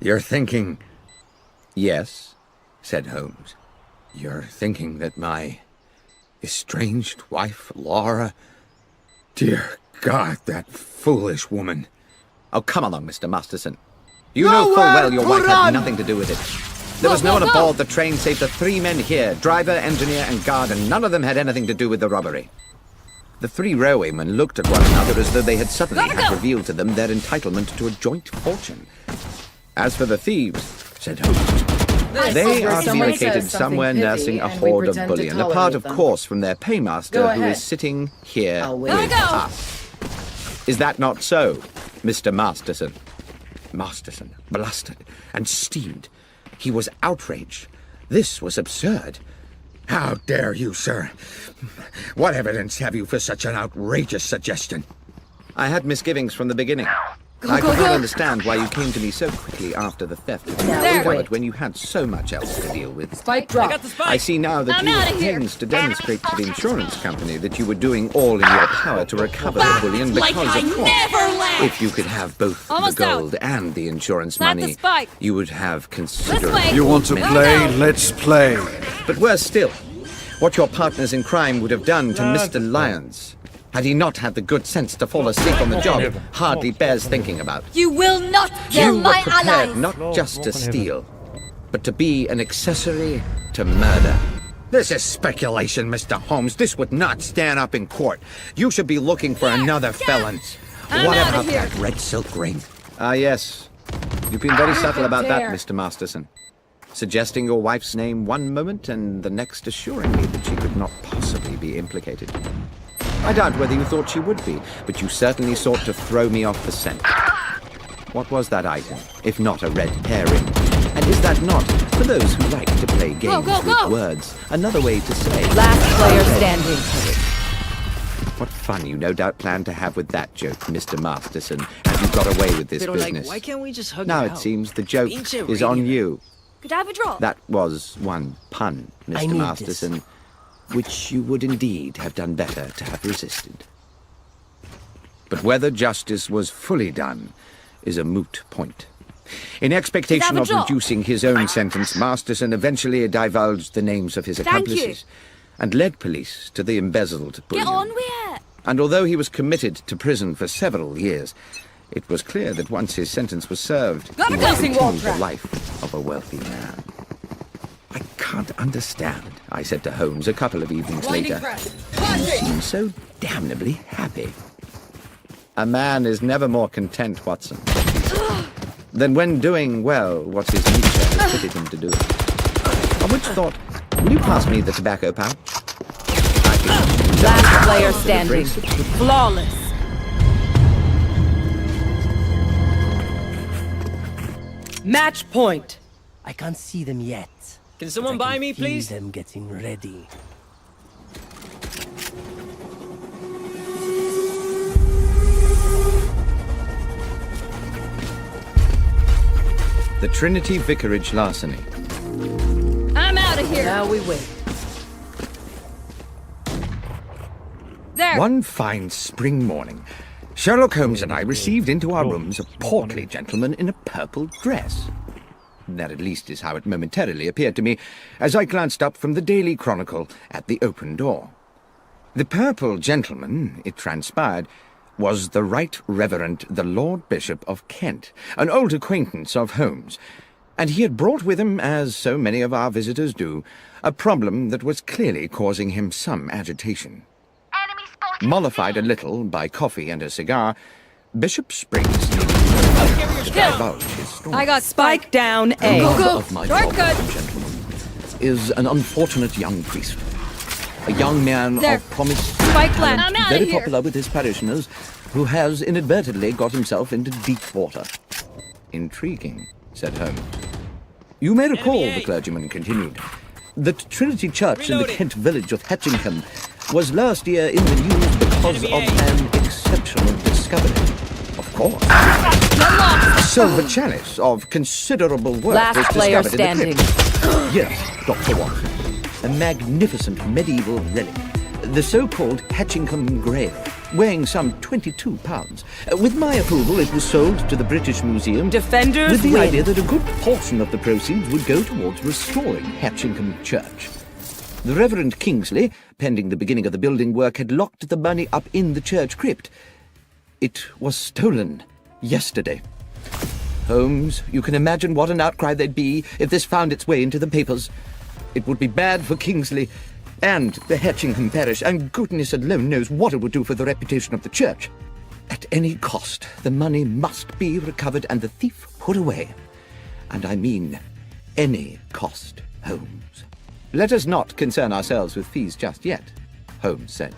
You're thinking... Yes, said Holmes. You're thinking that my estranged wife, Laura... Dear God, that foolish woman. Oh, come along, Mr. Masterson. You know full well your wife had nothing to do with it. There was no one aboard the train save the 3 men here, driver, engineer, and guard, and none of them had anything to do with the robbery. The 3 railwaymen looked at one another as though they had suddenly had revealed to them their entitlement to a joint fortune. As for the thieves, said Holmes, this They is where are someone located says somewhere something nursing pithy a and we horde of pretend to bullion, apart tolerate of them. course from their paymaster Go who ahead. is sitting here I'll wait. with Gotta go. us. Is that not so, Mr. Masterson? Masterson, blustered and steamed. He was outraged. This was absurd. How dare you, sir? What evidence have you for such an outrageous suggestion? I had misgivings from the beginning. I could not understand why you came to me so quickly after the theft of the There. wallet when you had so much else to deal with. Spike drop. I see now that you had things to demonstrate to the insurance company that you were doing all in your power to recover the bullion because, of course, if you could have both Almost the gold and the insurance Plant the money, spike. you would have considerable... way. You want to many- play? Let's play. But worse still, what your partners in crime would have done to No, Mr. Lyons, had he not had the good sense to fall asleep on the job, hardly bears thinking about. You will not You were prepared not just to steal, but to be an accessory to murder. This is speculation, Mr. Holmes. This would not stand up in court. You should be looking for another felon. What outta about here. that red silk ring? Ah, yes. You've been very subtle about that, dare. Mr. Masterson. Suggesting your wife's name one moment and the next assuring me that she could not possibly be implicated. I doubt whether you thought she would be, but you certainly sought to throw me off the scent. What was that item, if not a red herring? And is that not, for those who like to play games with words, another way to say... Last player standing. What fun you no doubt planned to have with that joke, Mr. Masterson, as you got away with this business. why can't we just hug Now it it out? seems the joke Being so is on regular. you. Could I have a draw? That was one pun, Mr. need Masterson, which you would indeed have done better to have resisted. But whether justice was fully done is a moot point. In expectation of reducing his own sentence, Masterson eventually divulged the names of his accomplices and led police to the embezzled bullion. Get on with it. And although he was committed to prison for several years, it was clear that once his sentence was served, he would continue the life of a wealthy man. I can't understand, I said to Holmes a couple of evenings later. You seem so damnably happy. A man is never more content, Watson, than when doing, well, what his nature has fitted him to do. On which thought, will you pass me the tobacco pouch? Last player standing. Flawless. Match point. I can't see them yet. Can someone buy me, please? Them getting ready. The Trinity Vicarage larceny. I'm out of here. Now we wait. There. One fine spring morning, Sherlock Holmes and I received into our rooms a portly gentleman in a purple dress. That at least is how it momentarily appeared to me as I glanced up from the Daily Chronicle at the open door. The purple gentleman, it transpired, was the Right Reverend the Lord Bishop of Kent, an old acquaintance of Holmes, and he had brought with him, as so many of our visitors do, a problem that was clearly causing him some agitation. Mollified a little by coffee and a cigar, Bishop Spriggs needed to divulge his story. I got Spike down A. Of my Shortcut. problem, gentlemen, is an unfortunate young priest. A young man There. of promise, Spike plant. I'm out very of here. popular with his parishioners, who has inadvertently got himself into deep water. Intriguing, said Holmes. You may recall, the clergyman continued, that Trinity Church in the Kent village of Hatchingham was last year in the news because of an exceptional discovery. Of course. A silver chalice of considerable worth Last was player discovered in the standing. crypt. Yes, Dr. Watson. A magnificent medieval relic. The so-called Hatchingham Grail, weighing some 22 pounds. With my approval, it was sold to the British Museum Defenders with the win. idea that a good portion of the proceeds would go towards restoring Hatchingham Church. The Reverend Kingsley, pending the beginning of the building work, had locked the money up in the church crypt. It was stolen yesterday. Holmes, you can imagine what an outcry there'd be if this found its way into the papers. It would be bad for Kingsley and the Hatchingham parish, and goodness alone knows what it would do for the reputation of the church. At any cost, the money must be recovered and the thief put away. And I mean any cost, Holmes. Let us not concern ourselves with fees just yet, Holmes said.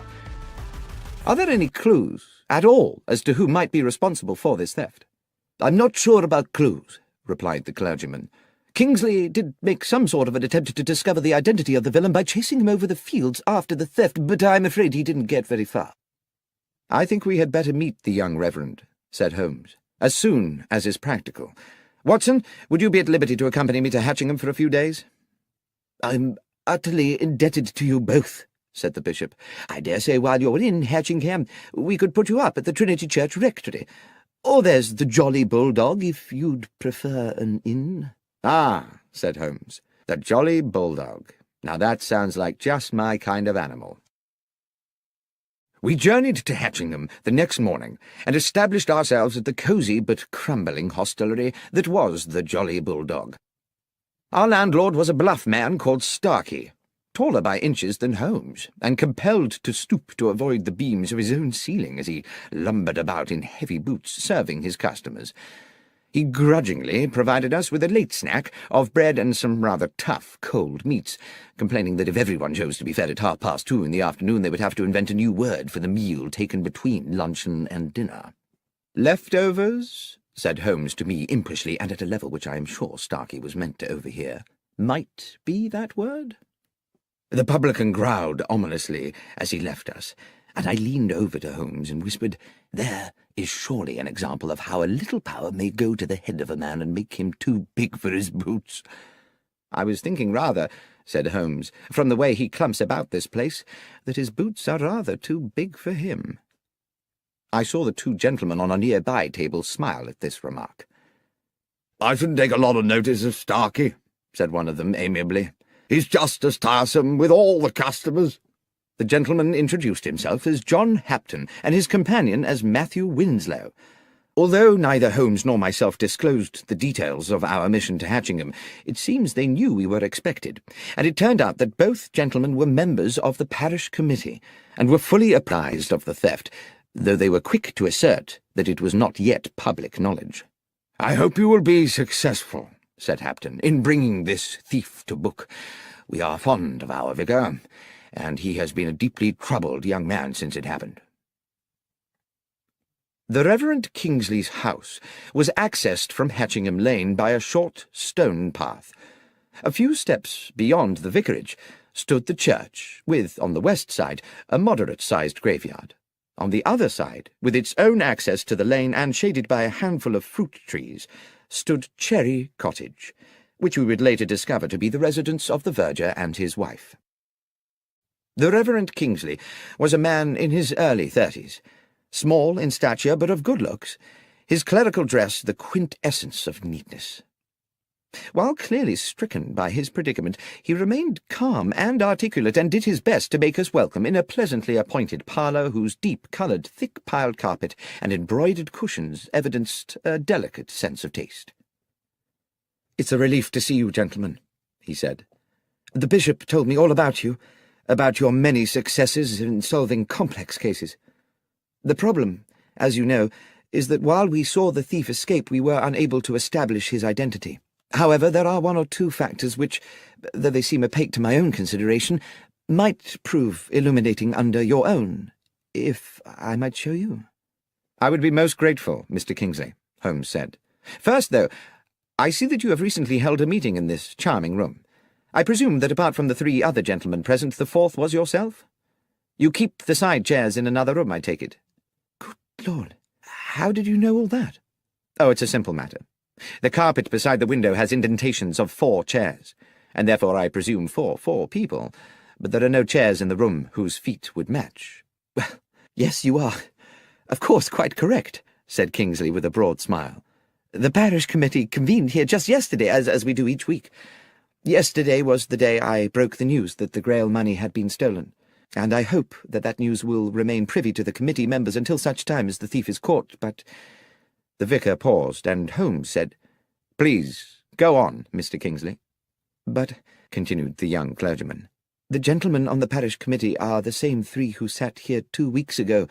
Are there any clues at all as to who might be responsible for this theft? I'm not sure about clues, replied the clergyman. Kingsley did make some sort of an attempt to discover the identity of the villain by chasing him over the fields after the theft, but I'm afraid he didn't get very far. I think we had better meet the young reverend, said Holmes, as soon as is practical. Watson, would you be at liberty to accompany me to Hatchingham for a few days? I'm utterly indebted to you both, said the bishop. I dare say while you're in Hatchingham, we could put you up at the Trinity Church Rectory. Or there's the Jolly Bulldog, if you'd prefer an inn. Ah, said Holmes, the Jolly Bulldog. Now that sounds like just my kind of animal. We journeyed to Hatchingham the next morning and established ourselves at the cosy but crumbling hostelry that was the Jolly Bulldog. Our landlord was a bluff man called Starkey, taller by inches than Holmes, and compelled to stoop to avoid the beams of his own ceiling as he lumbered about in heavy boots serving his customers. He grudgingly provided us with a late snack of bread and some rather tough cold meats, complaining that if everyone chose to be fed at 2:30 in the afternoon, they would have to invent a new word for the meal taken between luncheon and dinner. Leftovers, said Holmes to me impishly, and at a level which I am sure Starkey was meant to overhear, might be that word? The publican growled ominously as he left us, and I leaned over to Holmes and whispered, There is surely an example of how a little power may go to the head of a man and make him too big for his boots. I was thinking rather, said Holmes, from the way he clumps about this place, that his boots are rather too big for him. I saw the two gentlemen on a nearby table smile at this remark. I shouldn't take a lot of notice of Starkey, said one of them amiably. He's just as tiresome with all the customers. The gentleman introduced himself as John Hapton, and his companion as Matthew Winslow. Although neither Holmes nor myself disclosed the details of our mission to Hatchingham, it seems they knew we were expected, and it turned out that both gentlemen were members of the parish committee, and were fully apprised of the theft, though they were quick to assert that it was not yet public knowledge. I hope you will be successful, said Hapton, in bringing this thief to book. We are fond of our vicar, and he has been a deeply troubled young man since it happened. The Reverend Kingsley's house was accessed from Hatchingham Lane by a short stone path. A few steps beyond the vicarage stood the church, with, on the west side, a moderate-sized graveyard. On the other side, with its own access to the lane and shaded by a handful of fruit trees, stood Cherry Cottage, which we would later discover to be the residence of the verger and his wife. The Reverend Kingsley was a man in his early 30s, small in stature but of good looks, his clerical dress the quintessence of neatness. While clearly stricken by his predicament, he remained calm and articulate, and did his best to make us welcome in a pleasantly appointed parlour whose deep-coloured, thick-piled carpet and embroidered cushions evidenced a delicate sense of taste. "It's a relief to see you, gentlemen," he said. "The bishop told me all about you, about your many successes in solving complex cases. The problem, as you know, is that while we saw the thief escape, we were unable to establish his identity. However, there are one or two factors which, though they seem opaque to my own consideration, might prove illuminating under your own, if I might show you." "I would be most grateful, Mr. Kingsley," Holmes said. "First, though, I see that you have recently held a meeting in this charming room. I presume that apart from the three other gentlemen present, the fourth was yourself? You keep the side chairs in another room, I take it." "Good Lord, how did you know all that?" "Oh, it's a simple matter. The carpet beside the window has indentations of 4 chairs, and therefore I presume for 4 people, but there are no chairs in the room whose feet would match." "Well, yes, you are, of course, quite correct," said Kingsley with a broad smile. "The parish committee convened here just yesterday, as we do each week. Yesterday was the day I broke the news that the Grail money had been stolen, and I hope that that news will remain privy to the committee members until such time as the thief is caught, but—" The vicar paused, and Holmes said, "Please, go on, Mr. Kingsley." "But," continued the young clergyman, "the gentlemen on the parish committee are the same 3 who sat here 2 weeks ago,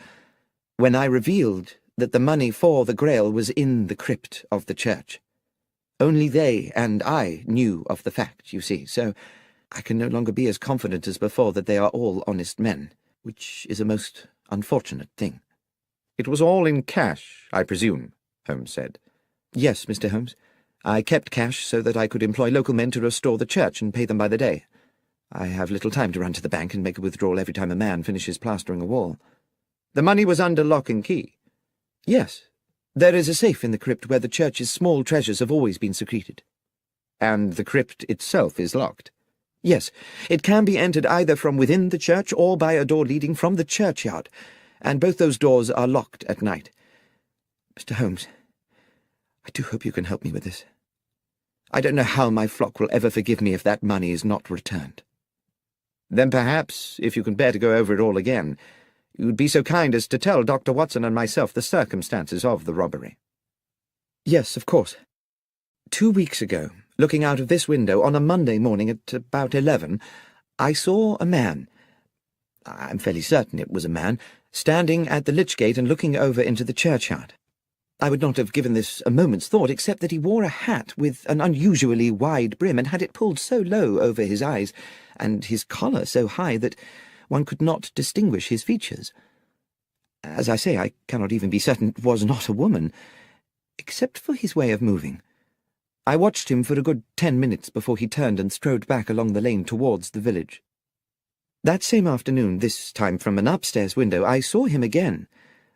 when I revealed that the money for the Grail was in the crypt of the church. Only they and I knew of the fact, you see, so I can no longer be as confident as before that they are all honest men, which is a most unfortunate thing." "It was all in cash, I presume," Holmes said. "Yes, Mr. Holmes. I kept cash so that I could employ local men to restore the church and pay them by the day. I have little time to run to the bank and make a withdrawal every time a man finishes plastering a wall." "The money was under lock and key?" "Yes. There is a safe in the crypt where the church's small treasures have always been secreted." "And the crypt itself is locked?" "Yes. It can be entered either from within the church or by a door leading from the churchyard, and both those doors are locked at night. Mr. Holmes, I do hope you can help me with this. I don't know how my flock will ever forgive me if that money is not returned." "Then perhaps, if you can bear to go over it all again, you would be so kind as to tell Dr. Watson and myself the circumstances of the robbery." "Yes, of course. 2 weeks ago, looking out of this window on a Monday morning at about 11, I saw a man, I'm fairly certain it was a man, standing at the lich gate and looking over into the churchyard. I would not have given this a moment's thought, except that he wore a hat with an unusually wide brim and had it pulled so low over his eyes, and his collar so high that one could not distinguish his features. As I say, I cannot even be certain it was not a woman, except for his way of moving. I watched him for a good 10 minutes before he turned and strode back along the lane towards the village. That same afternoon, this time from an upstairs window, I saw him again,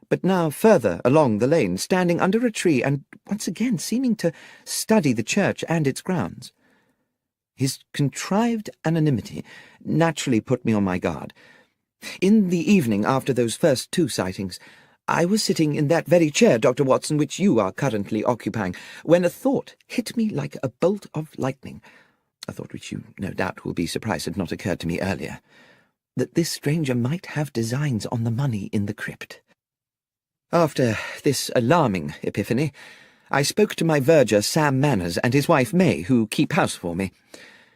but now further along the lane, standing under a tree and once again seeming to study the church and its grounds. His contrived anonymity naturally put me on my guard. In the evening after those first 2 sightings, I was sitting in that very chair, Dr. Watson, which you are currently occupying, when a thought hit me like a bolt of lightning, a thought which you no doubt will be surprised had not occurred to me earlier, that this stranger might have designs on the money in the crypt. After this alarming epiphany, I spoke to my verger, Sam Manners, and his wife, May, who keep house for me.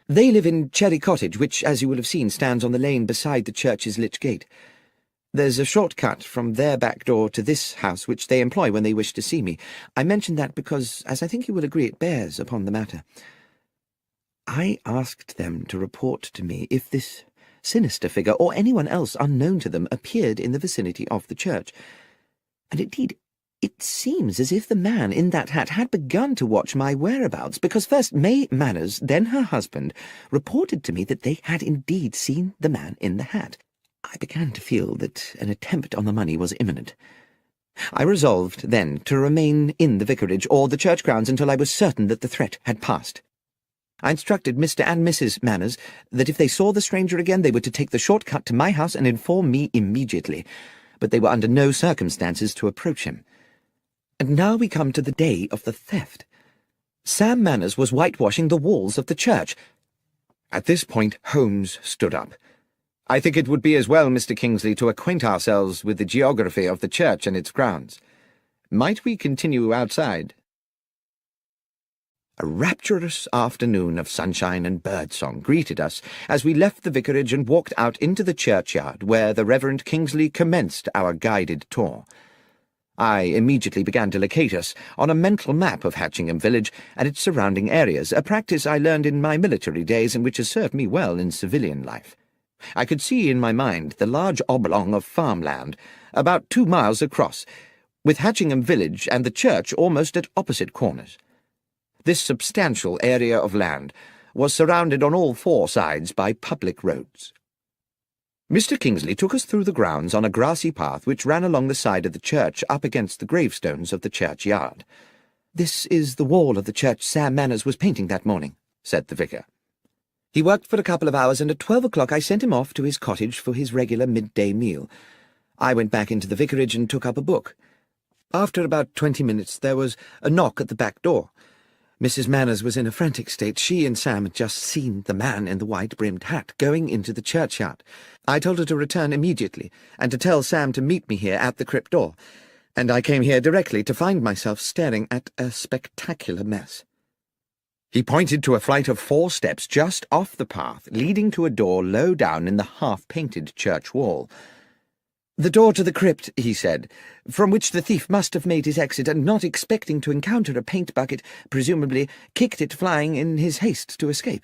They live in Cherry Cottage, which, as you will have seen, stands on the lane beside the church's lich gate. There's a short cut from their back door to this house, which they employ when they wish to see me. I mention that because, as I think you will agree, it bears upon the matter. I asked them to report to me if this sinister figure, or anyone else unknown to them, appeared in the vicinity of the church. And indeed, it seems as if the man in that hat had begun to watch my whereabouts, because first May Manners, then her husband, reported to me that they had indeed seen the man in the hat. I began to feel that an attempt on the money was imminent. I resolved, then, to remain in the vicarage or the church grounds until I was certain that the threat had passed. I instructed Mr. and Mrs. Manners that if they saw the stranger again, they were to take the short cut to my house and inform me immediately, but they were under no circumstances to approach him. And now we come to the day of the theft. Sam Manners was whitewashing the walls of the church. At this point, Holmes stood up. "I think it would be as well, Mr. Kingsley, to acquaint ourselves with the geography of the church and its grounds. Might we continue outside?" A rapturous afternoon of sunshine and birdsong greeted us as we left the vicarage and walked out into the churchyard, where the Reverend Kingsley commenced our guided tour. I immediately began to locate us on a mental map of Hatchingham village and its surrounding areas, a practice I learned in my military days and which has served me well in civilian life. I could see in my mind the large oblong of farmland, about 2 miles across, with Hatchingham village and the church almost at opposite corners. This substantial area of land was surrounded on all 4 sides by public roads. Mr. Kingsley took us through the grounds on a grassy path which ran along the side of the church up against the gravestones of the churchyard. "This is the wall of the church Sam Manners was painting that morning," said the vicar. "He worked for a couple of hours, and at 12 o'clock I sent him off to his cottage for his regular midday meal. I went back into the vicarage and took up a book. After about 20 minutes there was a knock at the back door. Mrs. Manners was in a frantic state. She and Sam had just seen the man in the white-brimmed hat going into the churchyard. I told her to return immediately, and to tell Sam to meet me here at the crypt door, and I came here directly to find myself staring at a spectacular mess." He pointed to a flight of 4 steps just off the path, leading to a door low down in the half-painted church wall. "The door to the crypt," he said, "from which the thief must have made his exit, and not expecting to encounter a paint bucket, presumably kicked it flying in his haste to escape."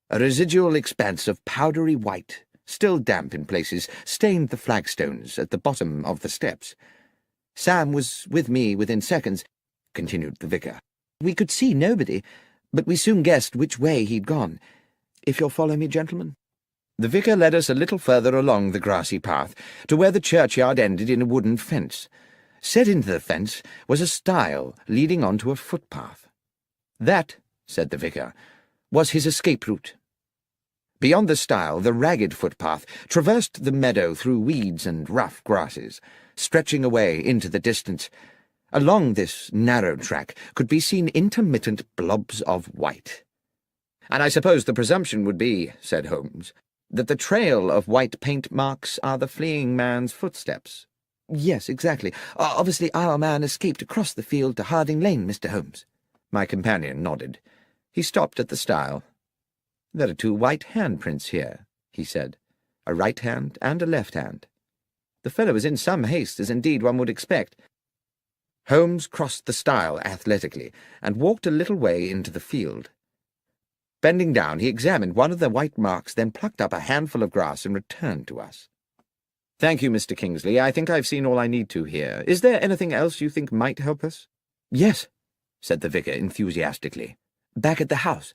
A residual expanse of powdery white, still damp in places, stained the flagstones at the bottom of the steps. "Sam was with me within seconds," continued the vicar. "We could see nobody, but we soon guessed which way he'd gone. If you'll follow me, gentlemen." The vicar led us a little further along the grassy path, to where the churchyard ended in a wooden fence. Set into the fence was a stile leading on to a footpath. "That," said the vicar, "was his escape route." Beyond the stile, the ragged footpath traversed the meadow through weeds and rough grasses, stretching away into the distance. Along this narrow track could be seen intermittent blobs of white. "And I suppose the presumption would be," said Holmes, "that the trail of white paint marks are the fleeing man's footsteps." "Yes, exactly. Obviously our man escaped across the field to Harding Lane, Mr. Holmes." My companion nodded. He stopped at the stile. "There are 2 white handprints here," he said, "a right hand and a left hand. The fellow was in some haste, as indeed one would expect." Holmes crossed the stile athletically and walked a little way into the field. Bending down, he examined one of the white marks, then plucked up a handful of grass and returned to us. "Thank you, Mr. Kingsley. I think I've seen all I need to here. Is there anything else you think might help us?" "Yes," said the vicar enthusiastically. "Back at the house."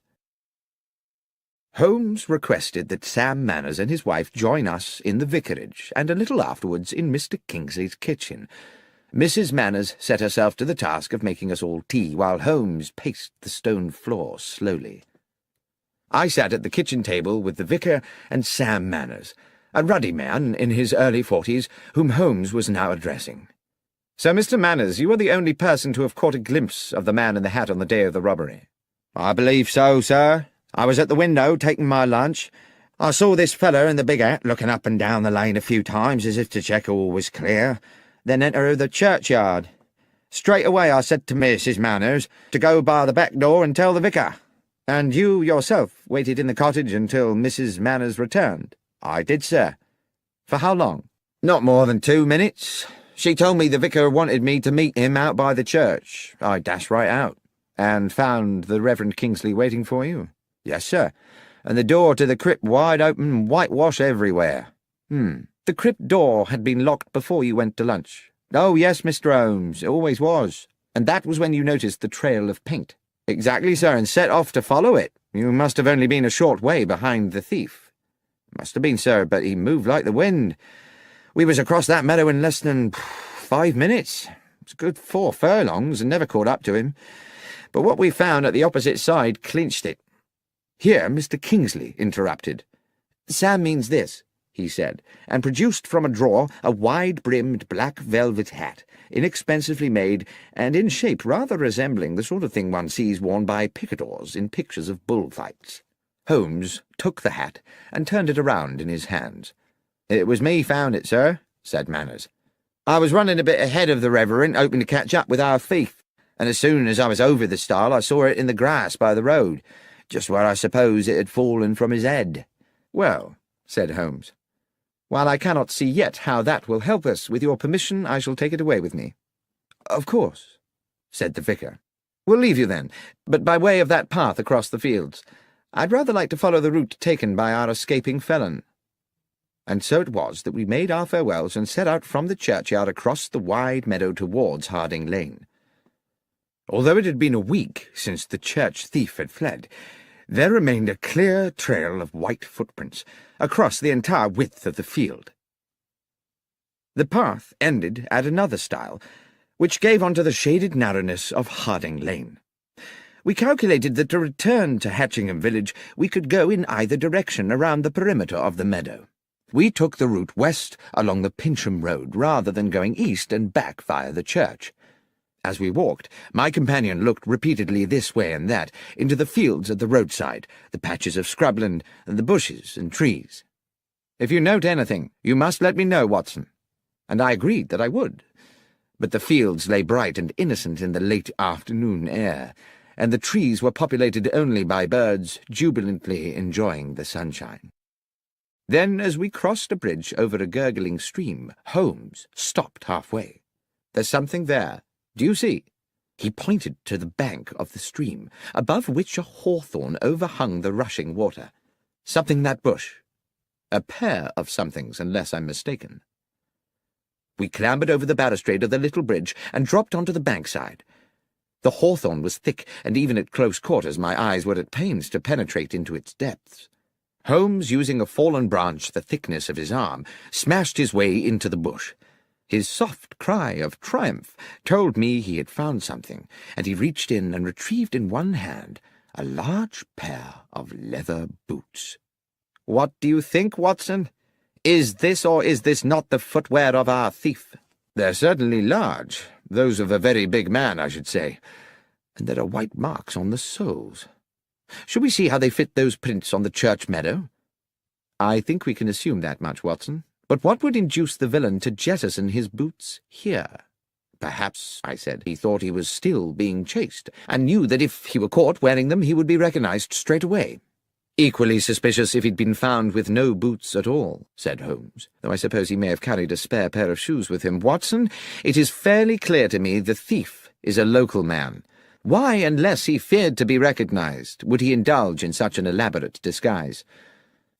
Holmes requested that Sam Manners and his wife join us in the vicarage, and a little afterwards in Mr. Kingsley's kitchen. Mrs. Manners set herself to the task of making us all tea, while Holmes paced the stone floor slowly. I sat at the kitchen table with the vicar and Sam Manners, a ruddy man in his early 40s, whom Holmes was now addressing. "So, Mr. Manners, you are the only person to have caught a glimpse of the man in the hat on the day of the robbery?" "I believe so, sir. I was at the window taking my lunch. I saw this feller in the big hat looking up and down the lane a few times as if to check all was clear, then enter the churchyard. Straight away I said to Mrs. Manners to go by the back door and tell the vicar." "And you yourself waited in the cottage until Mrs. Manners returned?" "I did, sir." "For how long?" "Not more than 2 minutes. She told me the vicar wanted me to meet him out by the church. I dashed right out." "And found the Reverend Kingsley waiting for you?" "Yes, sir. And the door to the crypt wide open, whitewash everywhere." "The crypt door had been locked before you went to lunch?" "Oh, yes, Mr. Holmes, it always was." "And that was when you noticed the trail of paint?" "Exactly, sir, and set off to follow it. You must have only been a short way behind the thief." "Must have been, sir, but he moved like the wind. We was across that meadow in less than 5 minutes. It's a good 4 furlongs, and never caught up to him. But what we found at the opposite side clinched it." Here Mr. Kingsley interrupted. "Sam means this," he said, and produced from a drawer a wide-brimmed black velvet hat, inexpensively made, and in shape rather resembling the sort of thing one sees worn by picadors in pictures of bullfights. Holmes took the hat and turned it around in his hands. "It was me found it, sir," said Manners. "I was running a bit ahead of the Reverend, hoping to catch up with our thief, and as soon as I was over the stile I saw it in the grass by the road, just where I suppose it had fallen from his head." "Well," said Holmes, "while I cannot see yet how that will help us, with your permission I shall take it away with me." "Of course," said the vicar. "We'll leave you then, but by way of that path across the fields. I'd rather like to follow the route taken by our escaping felon." And so it was that we made our farewells and set out from the churchyard across the wide meadow towards Harding Lane. Although it had been a week since the church thief had fled, there remained a clear trail of white footprints across the entire width of the field. The path ended at another stile, which gave onto the shaded narrowness of Harding Lane. We calculated that to return to Hatchingham village we could go in either direction around the perimeter of the meadow. We took the route west along the Pincham Road rather than going east and back via the church. As we walked, my companion looked repeatedly this way and that, into the fields at the roadside, the patches of scrubland, and the bushes and trees. "If you note anything, you must let me know, Watson." And I agreed that I would. But the fields lay bright and innocent in the late afternoon air, and the trees were populated only by birds jubilantly enjoying the sunshine. Then, as we crossed a bridge over a gurgling stream, Holmes stopped halfway. "There's something there. Do you see?" He pointed to the bank of the stream, above which a hawthorn overhung the rushing water. "Something in that bush. A pair of somethings, unless I'm mistaken." We clambered over the balustrade of the little bridge and dropped onto the bankside. The hawthorn was thick, and even at close quarters my eyes were at pains to penetrate into its depths. Holmes, using a fallen branch the thickness of his arm, smashed his way into the bush. His soft cry of triumph told me he had found something, and he reached in and retrieved in one hand a large pair of leather boots. "What do you think, Watson? Is this or is this not the footwear of our thief?" "They're certainly large, those of a very big man, I should say, and there are white marks on the soles. Shall we see how they fit those prints on the church meadow?" "I think we can assume that much, Watson. But what would induce the villain to jettison his boots here?" "Perhaps," I said, "he thought he was still being chased, and knew that if he were caught wearing them he would be recognized straight away." "Equally suspicious if he'd been found with no boots at all," said Holmes, "though I suppose he may have carried a spare pair of shoes with him. Watson, it is fairly clear to me the thief is a local man. Why, unless he feared to be recognized, would he indulge in such an elaborate disguise?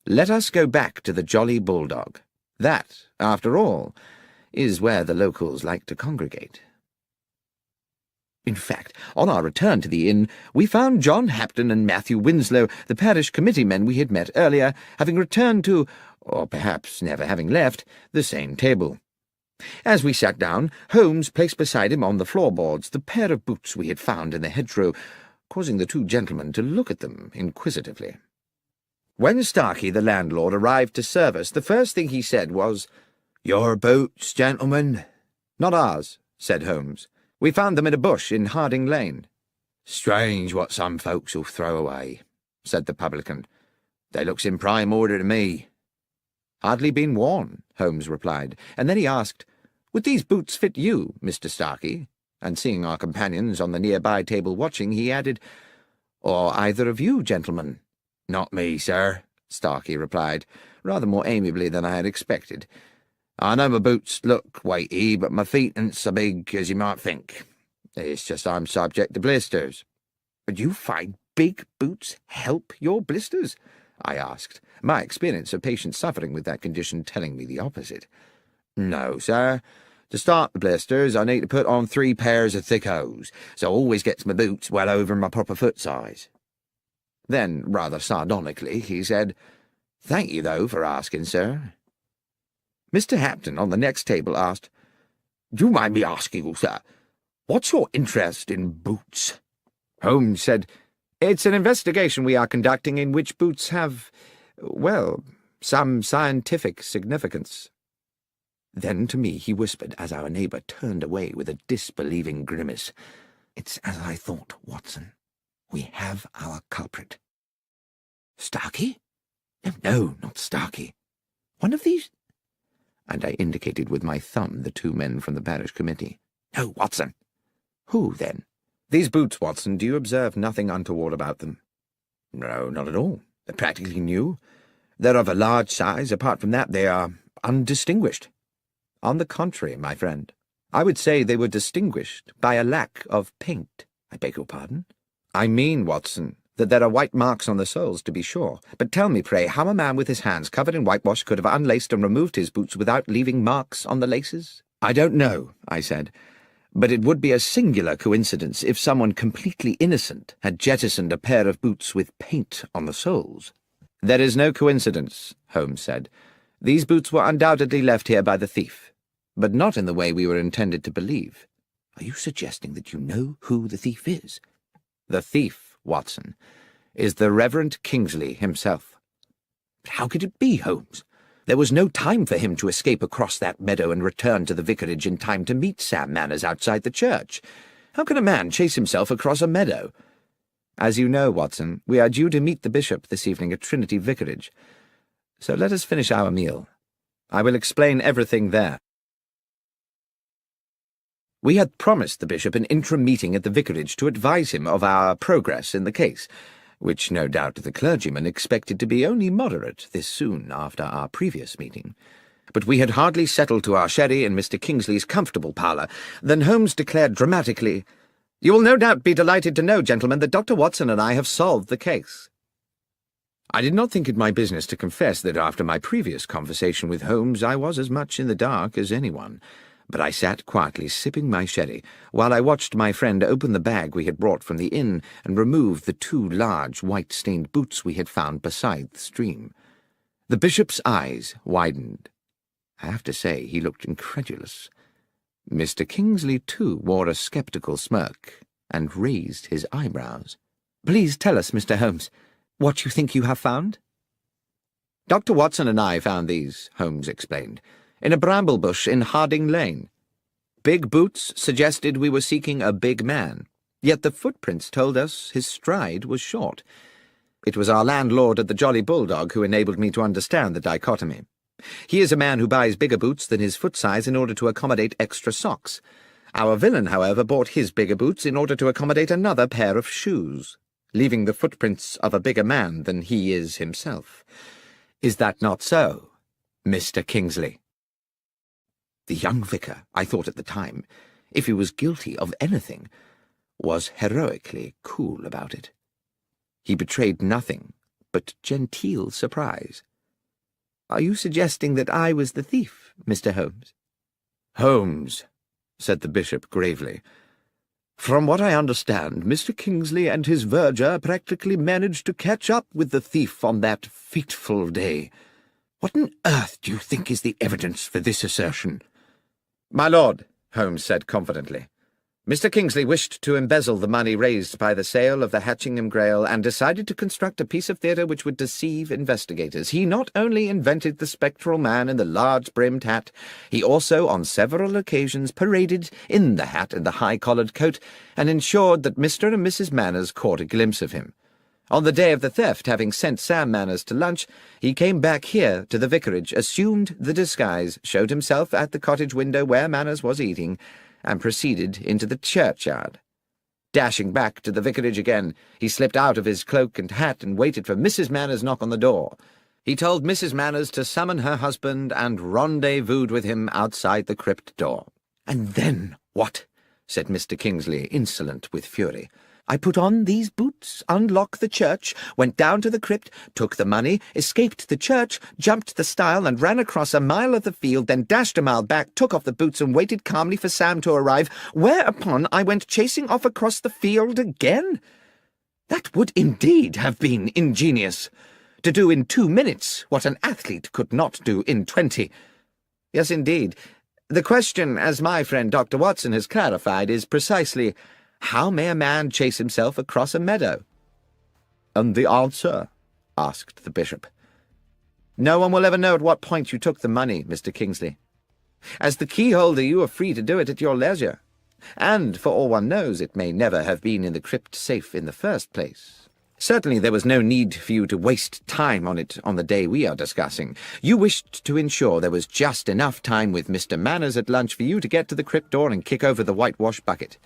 Let us go back to the Jolly Bulldog. That, after all, is where the locals like to congregate." In fact, on our return to the inn, we found John Hapton and Matthew Winslow, the parish committee men we had met earlier, having returned to, or perhaps never having left, the same table. As we sat down, Holmes placed beside him on the floorboards the pair of boots we had found in the hedgerow, causing the two gentlemen to look at them inquisitively. When Starkey, the landlord, arrived to serve us, the first thing he said was, "Your boots, gentlemen?" "Not ours," said Holmes. "We found them in a bush in Harding Lane." "Strange what some folks'll throw away," said the publican. "They looks in prime order to me." "Hardly been worn," Holmes replied, and then he asked, "Would these boots fit you, Mr. Starkey?" And seeing our companions on the nearby table watching, he added, "Or either of you, gentlemen?" "Not me, sir," Starkey replied, rather more amiably than I had expected. "I know my boots look weighty, but my feet ain't so big as you might think. It's just I'm subject to blisters." "But you find big boots help your blisters?" I asked, my experience of patients suffering with that condition telling me the opposite. "No, sir. To start the blisters, I need to put on 3 pairs of thick hose, so I always gets my boots well over my proper foot size." Then, rather sardonically, he said, "Thank you, though, for asking, sir." Mr. Hapton on the next table asked, "Do you mind me asking you, sir, what's your interest in boots?" Holmes said, "It's an investigation we are conducting in which boots have, well, some scientific significance." Then to me he whispered as our neighbour turned away with a disbelieving grimace, "It's as I thought, Watson. We have our culprit." "Starkey? No, not Starkey. One of these—" And I indicated with my thumb the 2 men from the parish committee. "No, Watson." "Who, then?" "These boots, Watson, do you observe nothing untoward about them?" "No, not at all. They're practically new. They're of a large size. Apart from that, they are undistinguished." "On the contrary, my friend, I would say they were distinguished by a lack of paint." "I beg your pardon?" "I mean, Watson, that there are white marks on the soles, to be sure. But tell me, pray, how a man with his hands covered in whitewash could have unlaced and removed his boots without leaving marks on the laces?" "I don't know," I said, "but it would be a singular coincidence if someone completely innocent had jettisoned a pair of boots with paint on the soles." "There is no coincidence," Holmes said. "These boots were undoubtedly left here by the thief, but not in the way we were intended to believe." "Are you suggesting that you know who the thief is?" "The thief, Watson, is the Reverend Kingsley himself." "But how could it be, Holmes? There was no time for him to escape across that meadow and return to the vicarage in time to meet Sam Manners outside the church. How can a man chase himself across a meadow?" "As you know, Watson, we are due to meet the bishop this evening at Trinity Vicarage. So let us finish our meal. I will explain everything there." We had promised the bishop an interim meeting at the vicarage to advise him of our progress in the case, which no doubt the clergyman expected to be only moderate this soon after our previous meeting. But we had hardly settled to our sherry in Mr. Kingsley's comfortable parlour than Holmes declared dramatically, "You will no doubt be delighted to know, gentlemen, that Dr. Watson and I have solved the case." I did not think it my business to confess that after my previous conversation with Holmes I was as much in the dark as anyone, but I sat quietly sipping my sherry while I watched my friend open the bag we had brought from the inn and remove the 2 large white-stained boots we had found beside the stream. The bishop's eyes widened. I have to say he looked incredulous. Mr. Kingsley, too, wore a sceptical smirk and raised his eyebrows. "Please tell us, Mr. Holmes, what you think you have found?" "Dr. Watson and I found these," Holmes explained, "in a bramble bush in Harding Lane. Big boots suggested we were seeking a big man, yet the footprints told us his stride was short. It was our landlord at the Jolly Bulldog who enabled me to understand the dichotomy. He is a man who buys bigger boots than his foot size in order to accommodate extra socks. Our villain, however, bought his bigger boots in order to accommodate another pair of shoes, leaving the footprints of a bigger man than he is himself. Is that not so, Mr. Kingsley?" The young vicar, I thought at the time, if he was guilty of anything, was heroically cool about it. He betrayed nothing but genteel surprise. "Are you suggesting that I was the thief, Mr. Holmes?" "Holmes," said the bishop gravely, "from what I understand, Mr. Kingsley and his verger practically managed to catch up with the thief on that fateful day. What on earth do you think is the evidence for this assertion?" "My lord," Holmes said confidently, "Mr. Kingsley wished to embezzle the money raised by the sale of the Hatchingham Grail and decided to construct a piece of theatre which would deceive investigators. He not only invented the spectral man in the large-brimmed hat, he also on several occasions paraded in the hat and the high-collared coat and ensured that Mr. and Mrs. Manners caught a glimpse of him. On the day of the theft, having sent Sam Manners to lunch, he came back here to the vicarage, assumed the disguise, showed himself at the cottage window where Manners was eating, and proceeded into the churchyard. Dashing back to the vicarage again, he slipped out of his cloak and hat and waited for Mrs. Manners' knock on the door. He told Mrs. Manners to summon her husband and rendezvoused with him outside the crypt door." "And then what?" said Mr. Kingsley, insolent with fury. "I put on these boots, unlocked the church, went down to the crypt, took the money, escaped the church, jumped the stile and ran across a mile of the field, then dashed a mile back, took off the boots and waited calmly for Sam to arrive, whereupon I went chasing off across the field again? That would indeed have been ingenious. To do in 2 minutes what an athlete could not do in 20. Yes, indeed. The question, as my friend Dr. Watson has clarified, is precisely, how may a man chase himself across a meadow?" "And the answer?" asked the bishop. "No one will ever know at what point you took the money, Mr. Kingsley. As the keyholder you are free to do it at your leisure, and, for all one knows, it may never have been in the crypt safe in the first place. Certainly there was no need for you to waste time on it on the day we are discussing. You wished to ensure there was just enough time with Mr. Manners at lunch for you to get to the crypt door and kick over the whitewash bucket.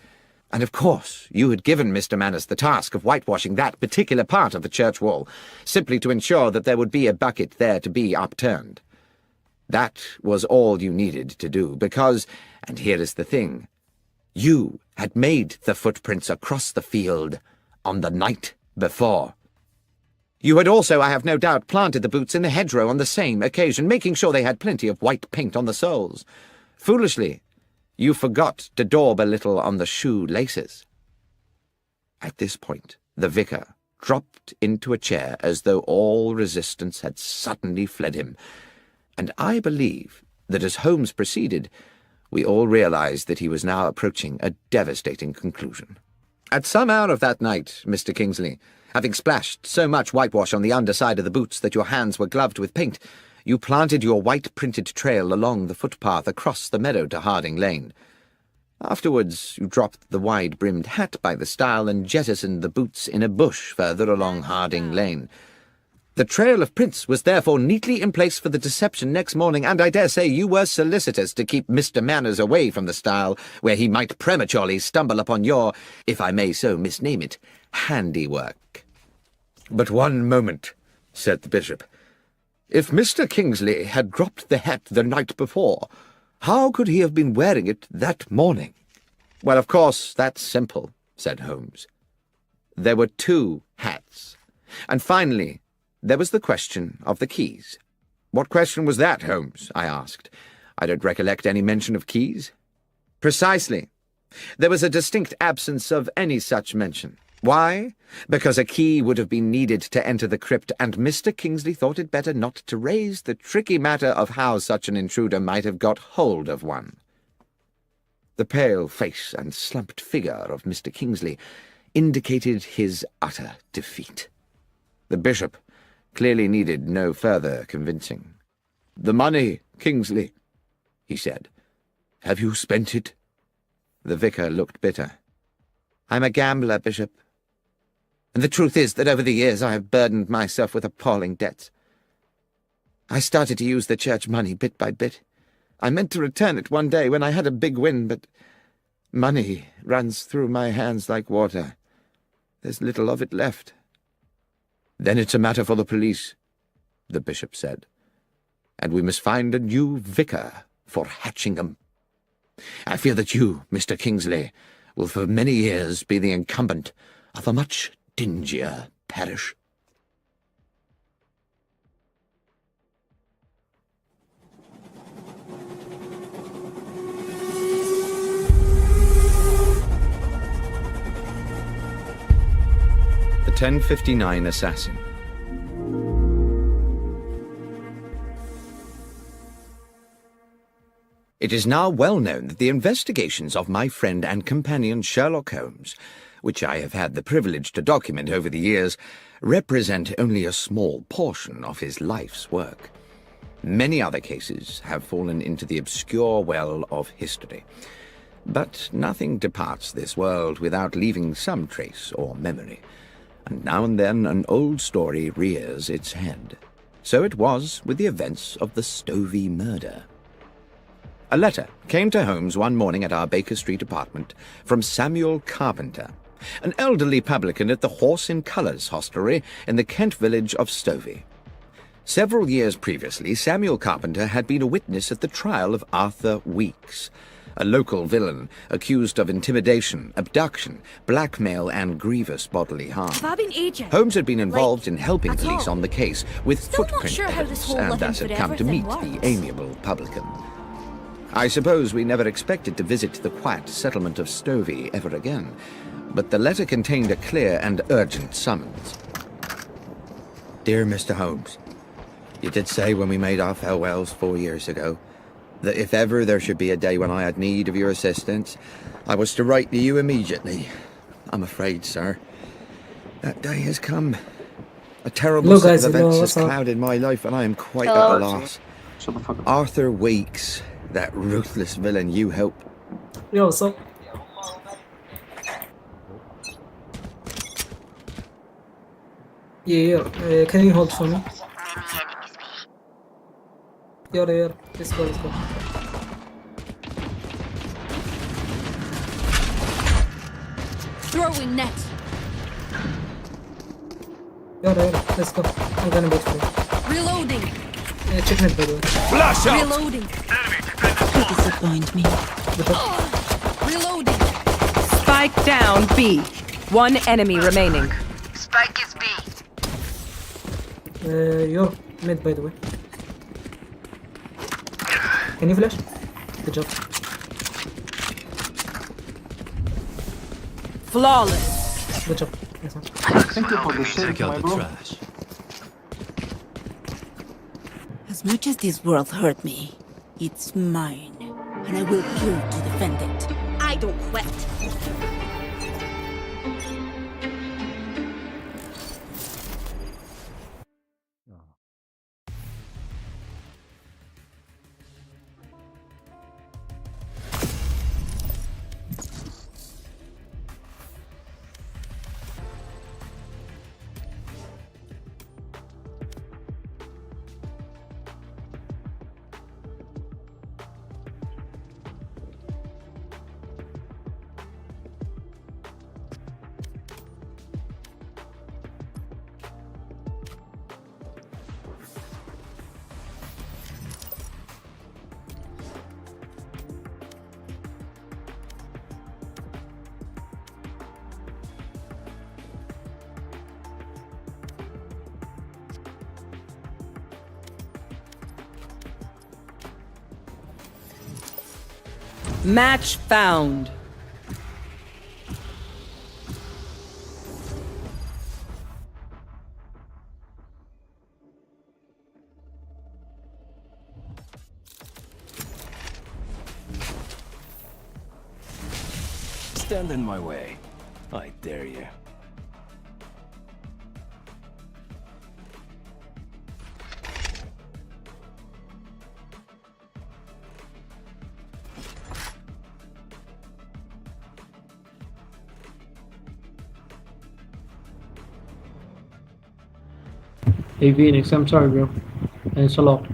And of course you had given Mr. Manners the task of whitewashing that particular part of the church wall, simply to ensure that there would be a bucket there to be upturned. That was all you needed to do, because, and here is the thing, you had made the footprints across the field on the night before. You had also, I have no doubt, planted the boots in the hedgerow on the same occasion, making sure they had plenty of white paint on the soles. Foolishly, you forgot to daub a little on the shoe laces." At this point, the vicar dropped into a chair as though all resistance had suddenly fled him, and I believe that as Holmes proceeded, we all realized that he was now approaching a devastating conclusion. "At some hour of that night, Mr. Kingsley, having splashed so much whitewash on the underside of the boots that your hands were gloved with paint, you planted your white-printed trail along the footpath across the meadow to Harding Lane. Afterwards, you dropped the wide-brimmed hat by the stile and jettisoned the boots in a bush further along Harding Lane. The trail of prints was therefore neatly in place for the deception next morning, and I dare say you were solicitous to keep Mr. Manners away from the stile, where he might prematurely stumble upon your, if I may so misname it, handiwork." But one moment, said the bishop. If Mr. Kingsley had dropped the hat the night before, how could he have been wearing it that morning? Well, of course, that's simple, said Holmes. There were 2 hats. And finally, there was the question of the keys. What question was that, Holmes? I asked. I don't recollect any mention of keys. Precisely. There was a distinct absence of any such mention. Why? Because a key would have been needed to enter the crypt, and Mr. Kingsley thought it better not to raise the tricky matter of how such an intruder might have got hold of one. The pale face and slumped figure of Mr. Kingsley indicated his utter defeat. The bishop clearly needed no further convincing. "The money, Kingsley," he said. "Have you spent it?" The vicar looked bitter. "I'm a gambler, Bishop. And the truth is that over the years I have burdened myself with appalling debts. I started to use the church money bit by bit. I meant to return it one day when I had a big win, but money runs through my hands like water. There's little of it left." "Then it's a matter for the police," the bishop said. "And we must find a new vicar for Hatchingham. I fear that you, Mr. Kingsley, will for many years be the incumbent of a much dingier parish." The 1059 Assassin. It is now well known that the investigations of my friend and companion Sherlock Holmes, which I have had the privilege to document over the years, represent only a small portion of his life's work. Many other cases have fallen into the obscure well of history. But nothing departs this world without leaving some trace or memory, and now and then an old story rears its head. So it was with the events of the Stovey murder. A letter came to Holmes one morning at our Baker Street apartment from Samuel Carpenter, an elderly publican at the Horse in Colours hostelry in the Kent village of Stovey. Several years previously, Samuel Carpenter had been a witness at the trial of Arthur Weeks, a local villain accused of intimidation, abduction, blackmail, and grievous bodily harm. Holmes had been involved in helping police on the case with footprint evidence, and thus had come to meet the amiable publican. I suppose we never expected to visit the quiet settlement of Stovey ever again, but the letter contained a clear and urgent summons. "Dear Mr. Holmes, you did say when we made our farewells 4 years ago that if ever there should be a day when I had need of your assistance, I was to write to you immediately. I'm afraid, sir, that day has come. A terrible set of events has clouded my life, and I am quite at a loss. Arthur Weeks, that ruthless villain you helped." Yo, what's up? Yeah, can you hold for me? Yeah, let's go. Throwing net. Yeah, let's go. I'm gonna wait for you. Reloading. Check net, by the way. Flash out! Reloading. You disappoint me. Reloading. Spike down B. One enemy remaining. Spike is B. You're mid, by the way. Can you flash? Good job. Flawless. Good job. Nice one. Thank you for the shake, my bro. As much as this world hurt me, it's mine, and I will kill to defend it. I don't quit. Match found. Stand in my way. I dare you. Hey Phoenix, I'm sorry, bro. Thanks a lot.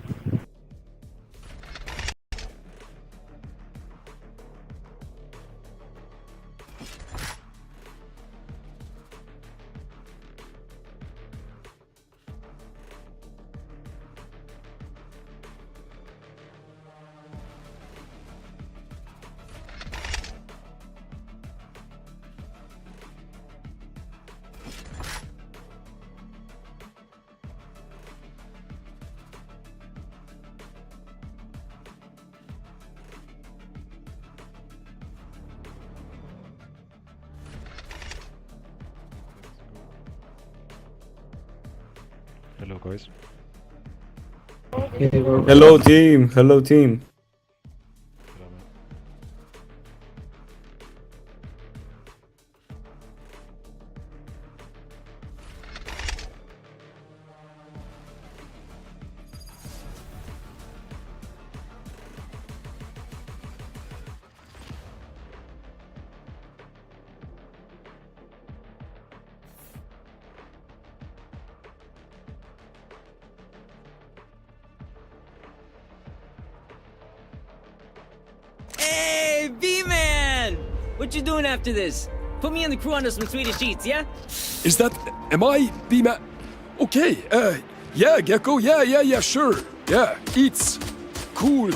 Hello guys. Hey, bro. Hello team. Hello team. Hey, V-Man! What you doing after this? Put me and the crew under some Swedish sheets, yeah? Is that... Am I... Bima... Okay, yeah, Gecko, yeah, sure. Yeah, eats. Cool.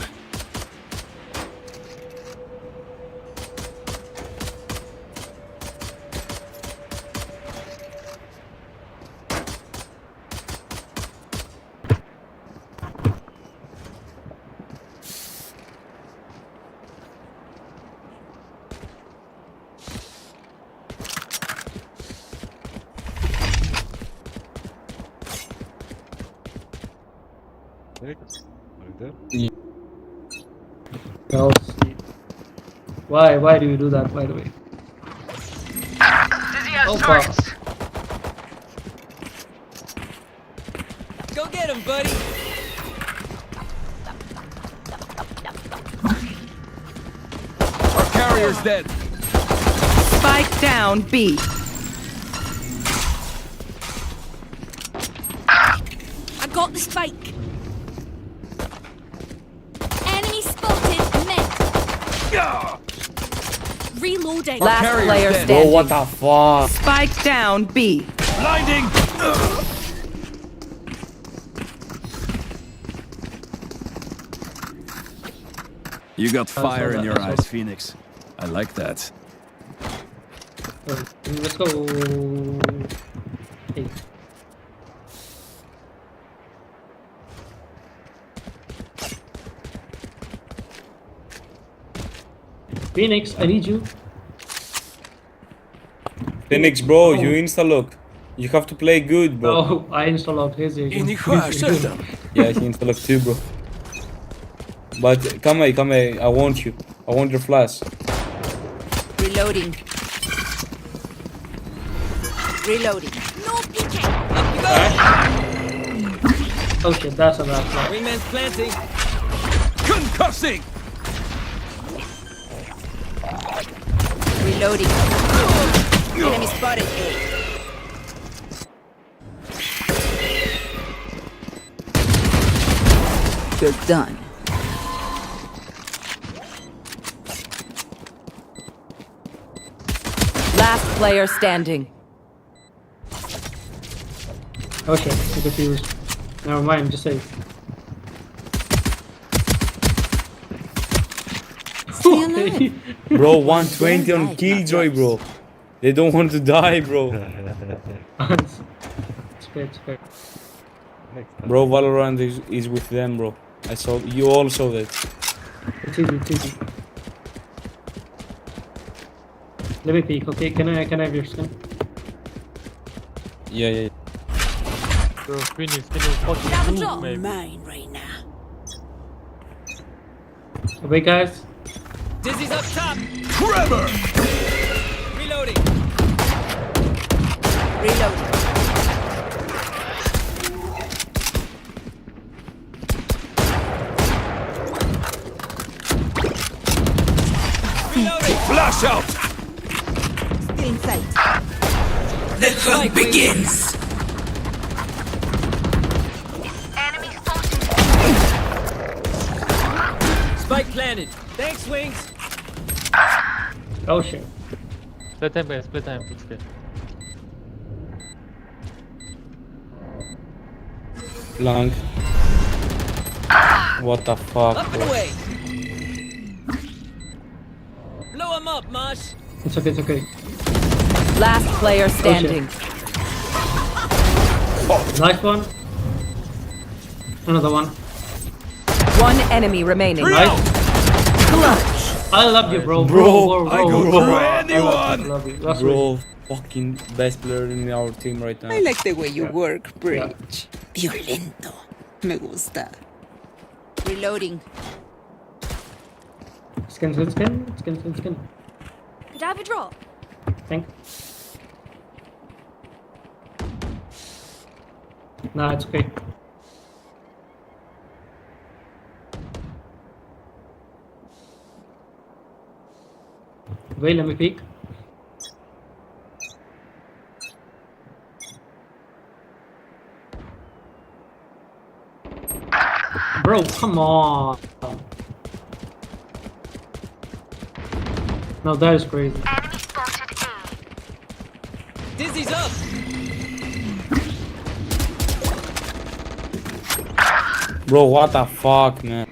Nick, are you there? I'll see. Why do you do that, by the way? Dizzy has Oh, turrets. Go get him, buddy! Our carrier's dead. Spike down, B. I got the spike. Enemy spotted. Mid. Reloading. Last player dead. standing. What the fuck? Spike down, B. Blinding! You got fire in your eyes, Phoenix. I like that. Let's go. Hey. Phoenix, I need you. Phoenix, bro, you insta-lock. You have to play good, bro. Oh, I installed his agent. Yeah, he insta-lock too, bro. But come here, I want you. I want your flash. Reloading. Reloading. No peeking. Up you go! Oh shit, that's a bad plan. Wingman's planting. Concussing! Reloading. Enemy spotted A. You're done. Last player standing. Oh shit, I'm confused. Never mind, just say. Bro, 120 on Killjoy, bro. They don't want to die, bro. It's fair. Next time. Bro, Valorant is with them, bro. I saw, you all saw that. It's easy. Let me peek, okay? Can I have your skin? Yeah. Bro, Phoenix, can you fucking move, maybe? Mine right now. Wait, guys. Dizzy's up top. Trevor! Reloading. Reload. Reloading. Flash out! Still in sight. The hunt begins. Enemy spotted. Spike planted. Thanks, Wings. Oh shit. Split time, guys, split time. Let's get. Long. What the fuck, Up and bro? away. Blow him up, Mosh. It's okay, it's okay. Last player standing. Nice one. Another one. One enemy remaining. Nice. Clutch. I love you, bro. I go through anyone! I love you. That's Bro, fucking best player in our team right now. I like the way you work, Bridge. Violento. Me gusta. Reloading. Skin. Could I have a drop? Thank. Nah, it's okay. Wait, let me peek. Bro, come on. No, that is crazy. Enemy spotted A. Dizzy's up. Bro, what the fuck, man?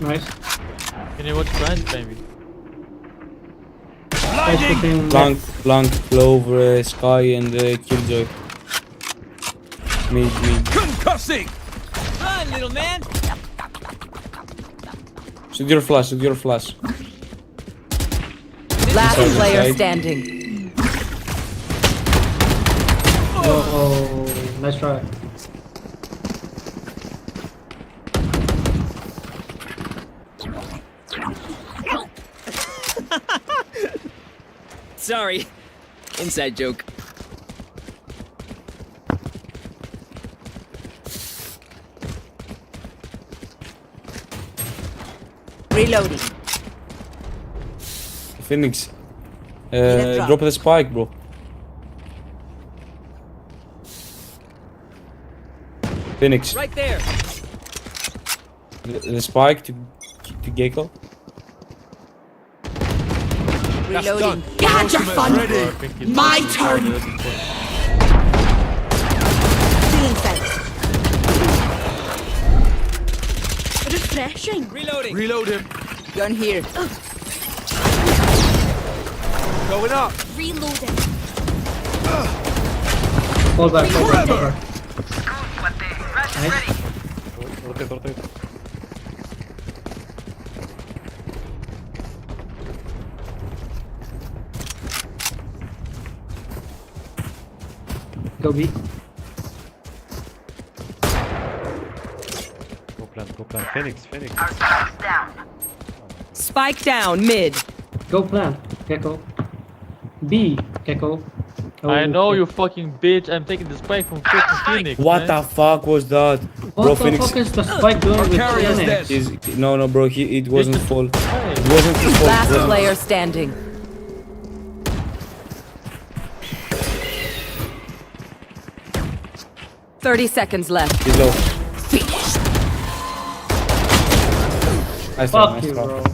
Nice. Can you watch Grind, baby? Blank, Clover, Sky, and Killjoy. Mid. Concussing! Run, little man. Shoot your flash. Last Inside, player inside. standing. Oh, nice try. Sorry. Inside joke. Reloading. Phoenix. drop. Drop the spike, bro. Phoenix. Right there. The spike to Gecko. Reloading. Had your fun. My turn. Still in sight. Refreshing. Reloading. Reload him. Gun here. Going up. Reloading. Fall back. Forever! What the? Rush is ready. Rotate. Go B. Go plan. Phoenix. Our spike's down. Spike down mid. Go plan. Gecko. B. Gecko. Oh, I know okay. you fucking bitch. I'm taking the spike from freaking Phoenix. What man. the fuck was that? What Bro, the Phoenix. fuck is the spike doing with carry is Phoenix? dead. No, bro. It wasn't full. Hey. It wasn't his fault. Last It wasn't- player standing. "30 seconds left. He's low. Finished. Nice try, Fuck nice you, try. bro.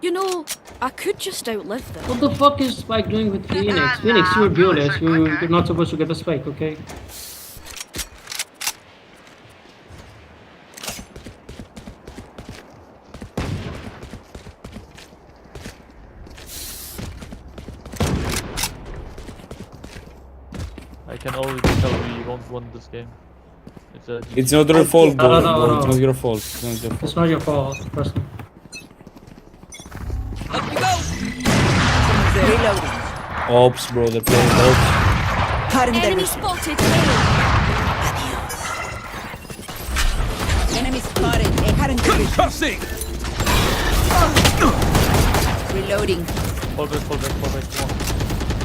You know, I could just outlive them. What the fuck is Spike doing with Phoenix? Phoenix, you were viewless. You're not supposed to get the spike, okay? I can already tell we won't win this game. It's not your fault, bro. No. It's not your fault. It's not your fault. It's not your fault, trust me. Up you go! Reloading. Ops, bro. They're playing ops. Enemy spotted. Enemy spotted. Concussing! Reloading. Fall back, come on.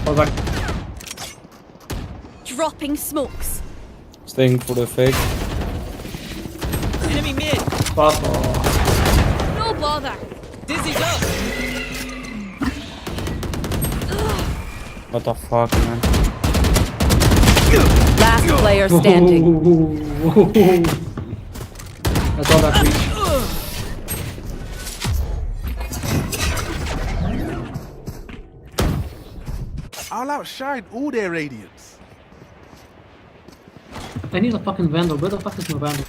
Fall back. Dropping smokes. Staying for the fake. Enemy mid! Fuck off. No bother. Dizzy's up! What the fuck, man? Last player standing. That's all that reach. I'll outshine all their radiance. I need a fucking vandal. Where the fuck is my vandal?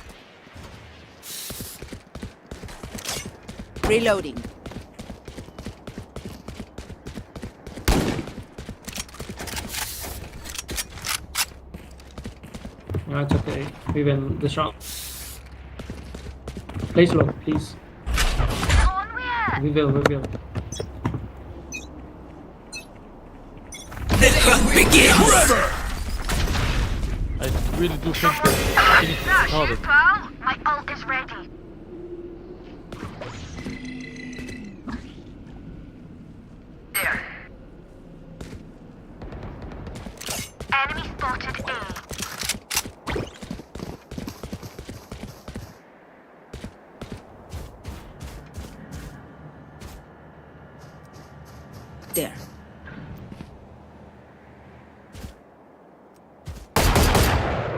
Reloading. No, it's okay. We win this round. Play slow, please. We will. I really do think that Phoenix is retarded. My ult is ready. There. Enemy spotted A. There.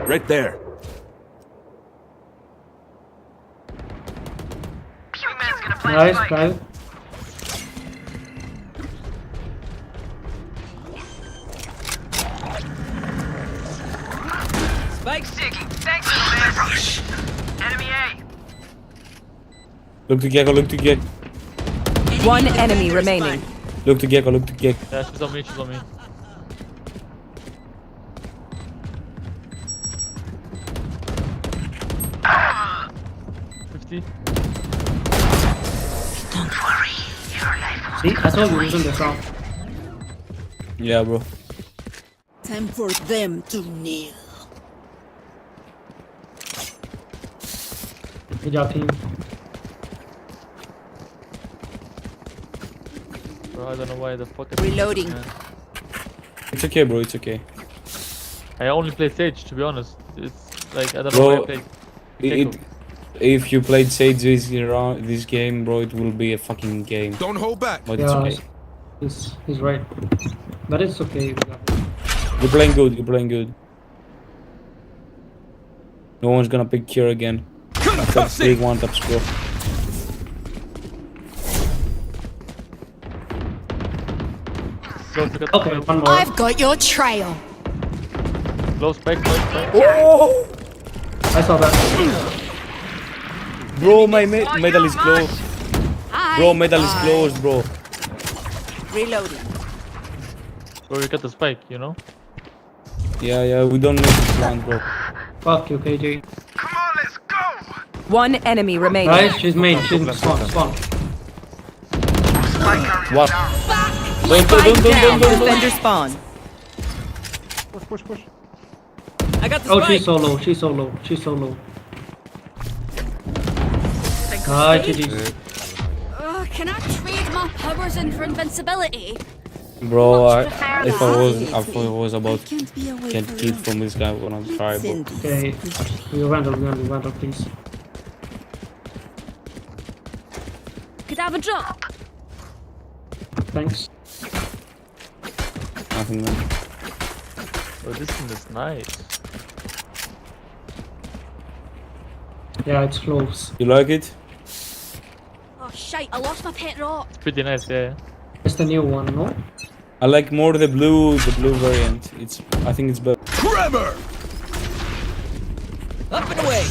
Right there. Man's gonna play Nice, spike. drive. Spike Digging. Thanks for the rush. Enemy A. Look to Gecko, look to Gecko. One enemy remaining. Look to Gecko, look to Gecko. Yeah, she's on me. 50. Don't worry. Your life will See, I told you we win this round. Yeah, bro. Time for them to kneel. Good job, team. Bro, I don't know why the fuck. Reloading. It's okay, bro. It's okay. I only play Sage, to be honest. It's like I don't know why I play. If you played Sage this game, bro, it will be a fucking game. Don't hold back. But it's okay. He's right. But it's okay. You're playing good. You're playing good. No one's gonna pick Cure again. That's big one taps, bro. Okay, one more. I've got your trail. Close back. Oh! I saw that. Bro, my medal is closed. Bro, medal is closed, bro. Reloading. Bro, you got the spike, you know? Yeah, we don't need to plan, bro. Fuck you, KJ. Come on, let's go. One enemy remaining. Guys, she's main. She's spawn. What? Don't. Defender spawn. Push. I got the Oh, spike! she's so low. Ah, GG's. Can I trade my powers in for invincibility? Bro, if I was about to get killed from this guy, I'm gonna try, bro. Okay, we vandal, please. Could I have a drop? Thanks. Nothing, man. Bro, this thing is nice. Yeah, it's close. You like it? Oh shite, I lost my pet rock. It's pretty nice, yeah. It's the new one, no? I like more the blue variant. I think it's better. Trevor! Up and away!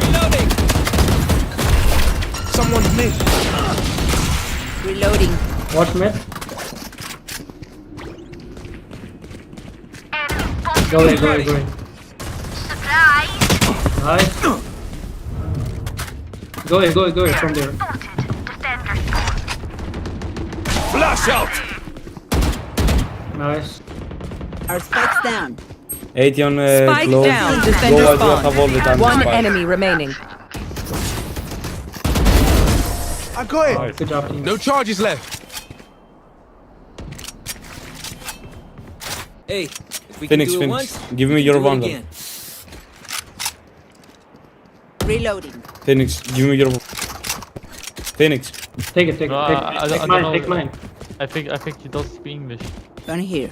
Reloading! Someone's mid. Reloading. Watch mid. Go away, go away, go away. Nice. Go away, go away, go away from there. Flash out! Nice. Our spikes down. 80 on Spike glow. down. Defender Glow, I spawn. have all the time. One Spike. enemy remaining. I got it. Good job, team. No charges left. Hey, if we Phoenix, can do it Phoenix, once, give me we your can do it vandal. again. Reloading. Phoenix, give me your. Phoenix. Take it, take No, it. I Take don't mine, know. take mine. I think he does speak English. Gun here.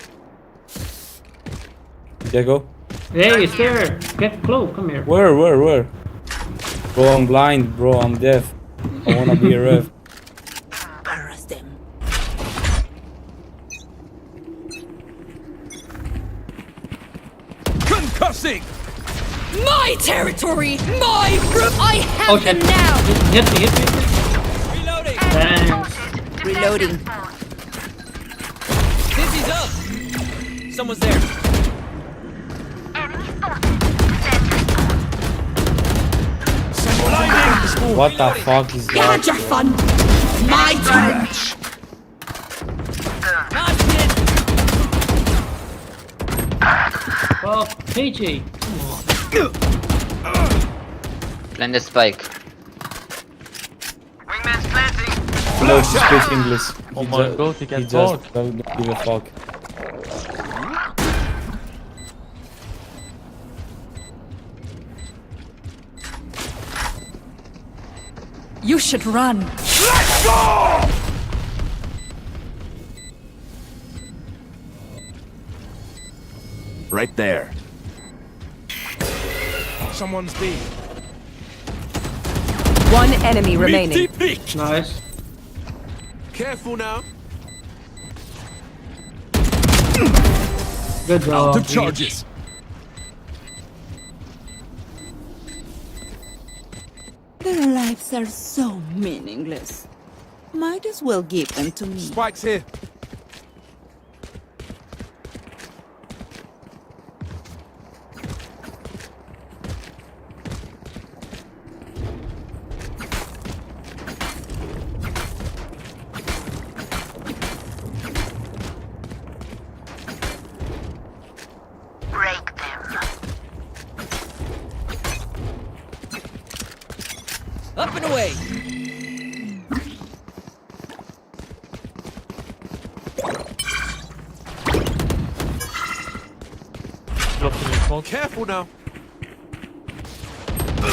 Diego. Hey, it's there. Get close, come here. Where? Bro, I'm blind, bro. I'm deaf. I wanna be a rev. Harass them. Concussing! My territory! My room! I have Oh, them shit. now! Hit me, hit me. Reloading! Thanks. Reloading. Dizzy's up! Someone's there. What the fuck is You had that? your fun! My turn! Well, KJ. Plant the spike. Wingman's planting. No, he speaks English. Oh my god, he can He talk. just don't give a fuck. You should run. Let's go! Right there. Someone's B. One enemy remaining. Peek! Nice. Careful now. Good job. Out of Reach. charges. Their lives are so meaningless. Might as well give them to me. Spike's here. Break them. Up and away! Dropped in the smoke. Careful now.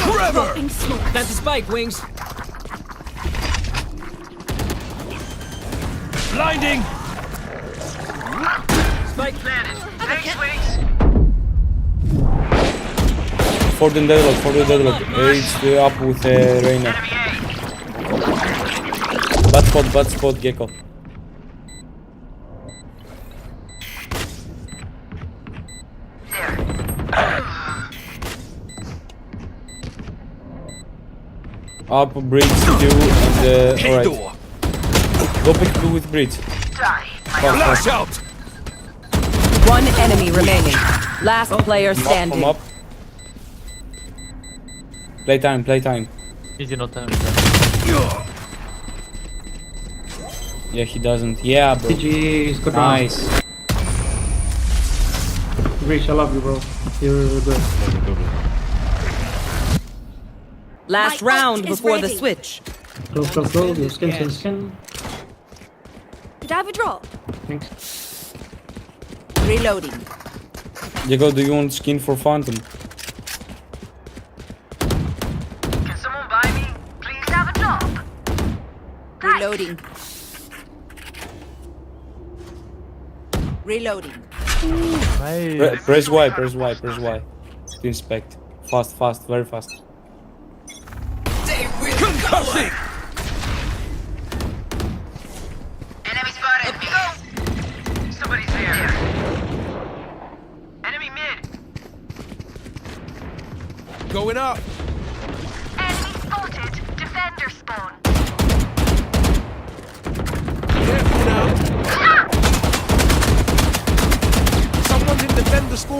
Forever! Plant the spike, Wings! Blinding! Spike Planted. Thanks, Wings. For the deadlock. It's up with Reina. Enemy A. Bad spot, Gecko. Up bridge 2 and Hey alright. door! Go pick 2 with bridge. Die. Flash out! One enemy remaining. Last player Come standing. up. Playtime. Easy, no time. Yeah, he doesn't. Yeah, bro. GG's, good round. Nice. Reach, I love you, bro. You're good. Last My round ult is before the ready. switch. Close. Your skin. Did I have a draw? Thanks. Reloading. Diego, do you want skin for Phantom? Can someone buy me? Please have a job. Reloading. Reloading. Nice. Press Y. To inspect. Fast, very fast. Concussing! Enemy spotted. Go. Somebody's there. Enemy mid. Going up. Enemy spotted. Defender spawn.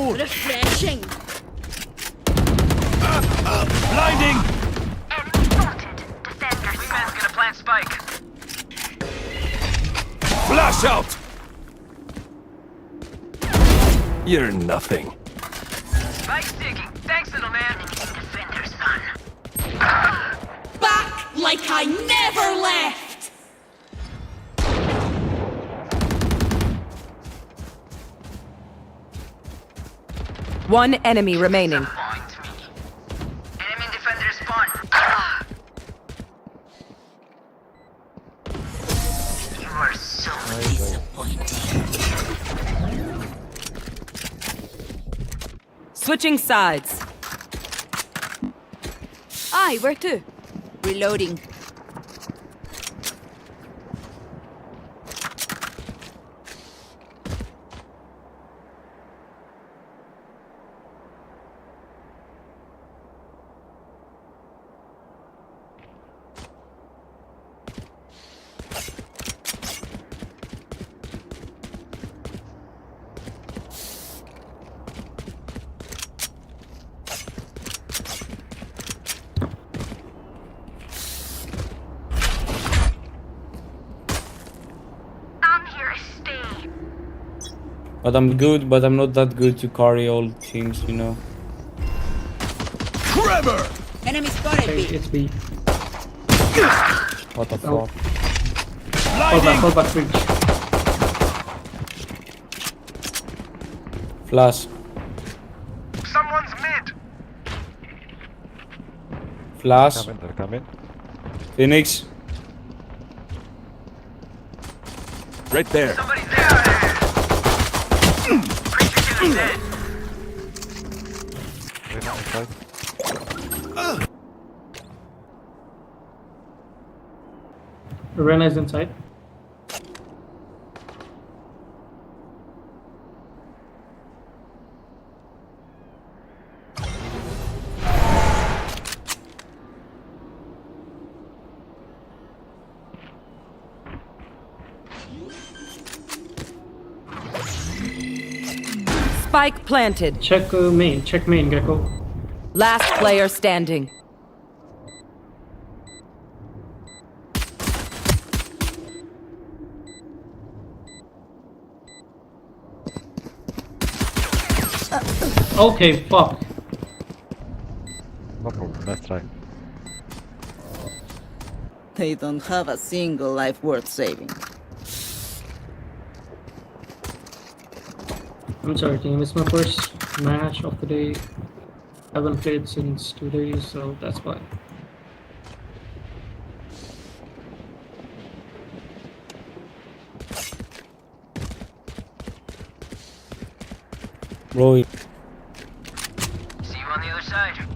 spawn. Refreshing. Blinding! Wingman's gonna plant spike. Flash out! You're nothing. Spike's digging. Thanks, little man. Defender's fun. Back like I never left. One enemy remaining. Enemy defender spawn. You are so Disappointing. Switching sides. Aye, where to? Reloading. But I'm good, but I'm not that good to carry all teams, you know. Trevor! Enemy spotted Okay, me. it's B. What the Oh. fuck? Fall back, bridge. Flash. Someone's mid. Flash. They're coming. Phoenix. Right there. somebody there. Creature killing dead. They're not inside. Rena is inside. Spike planted. Check main, Gecko. Last player standing. Okay, fuck. No problem, let's try. They don't have a single life worth saving. I'm sorry, team. It's my first match of the day. Haven't played since 2 days, so that's why. Bro, See you on the other side.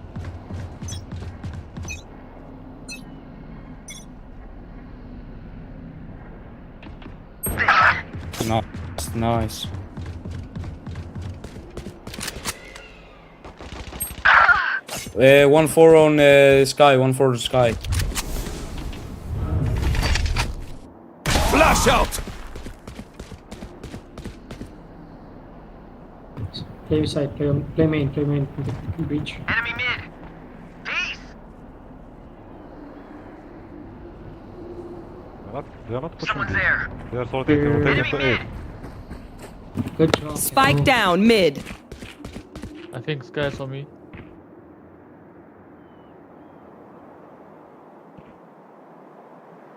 nice. Nice. One four on sky, 1-4 sky. Flash out! Play side, play main, breach. Enemy mid. Peace. They're not pushing Someone's B. there. They are rotating Enemy to A. mid. Good job. Spike down mid. I think Sky saw me.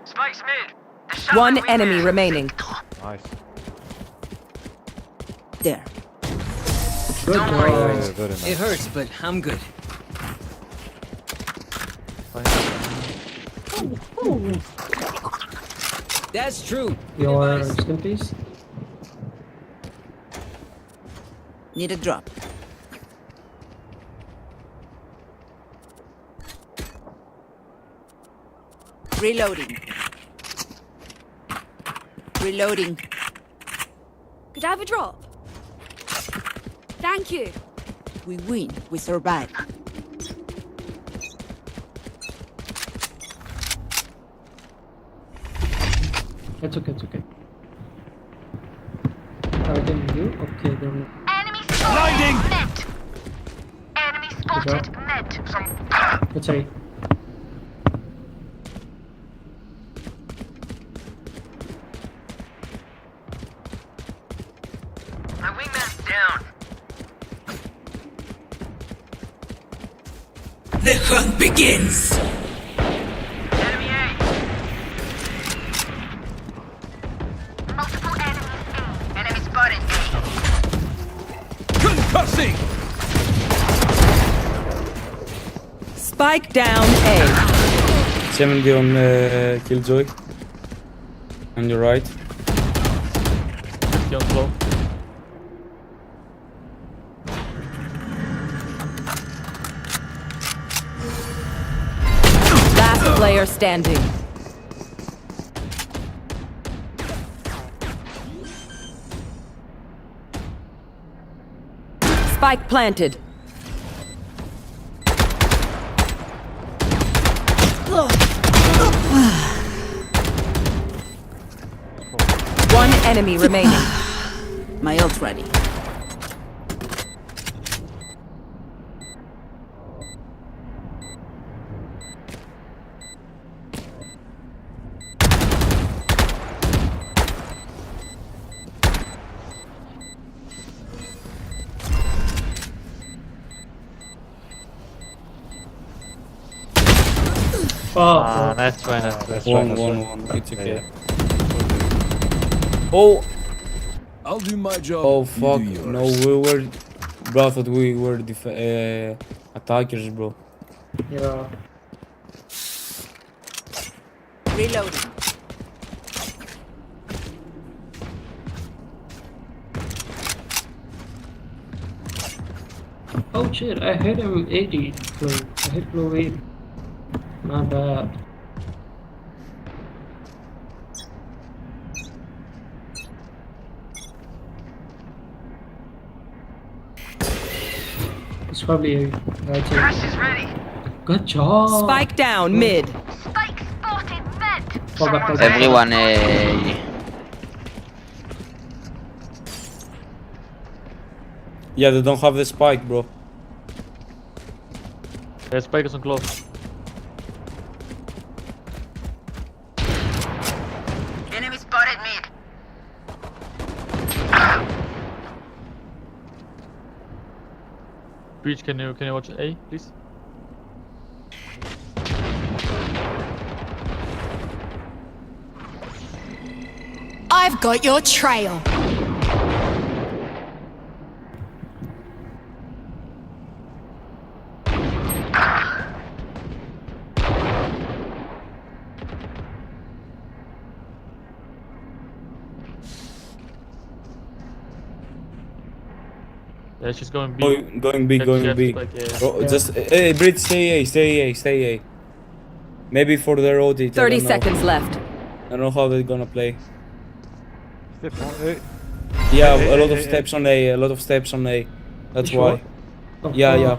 Spike's mid. The shot One that we enemy missed. remaining. Nice. There. Good Don't worry, job. guys. Very nice. It hurts, but I'm good. That's true. Your skin piece. Need a drop. Reloading. Reloading. Could I have a drop? Thank you. We win. We survive. It's okay. I didn't do. Okay, then. Enemy spotted. Blinding! Mid. Enemy spotted. Mid. Let's say. My wingman's down. The hunt begins! Enemy A. Multiple enemies A. Enemy spotted A. Concussing! Spike down A. 70 on Killjoy. On your right. 50 on slow. Last player standing. Spike planted. One enemy remaining. My ult's ready. Oh, Nice try, nice try. One. It's okay. Oh! I'll do my job. Oh you fuck. do yours. No, we were... Bro, I thought we were attackers, bro. yeah. Reloading. Oh shit, I hit him 80. So I hit low 8. Not bad. It's probably a right here. Crash is ready. Good job. Spike down mid. Spike spotted mid. Fall back, fall back. Everyone, Yeah, they don't have the spike, bro. Yeah, spike is on close. Enemy spotted mid. Breach, can you watch A, please? I've got your trail. Yeah, she's going B. Going B, She going has B. spike, yeah. Bro, just... Hey, Brit, stay A. Maybe for their rotate. 30 seconds left. I don't know how they're gonna play. Yeah, a lot of steps on A, That's You why. sure? Oh, Yeah.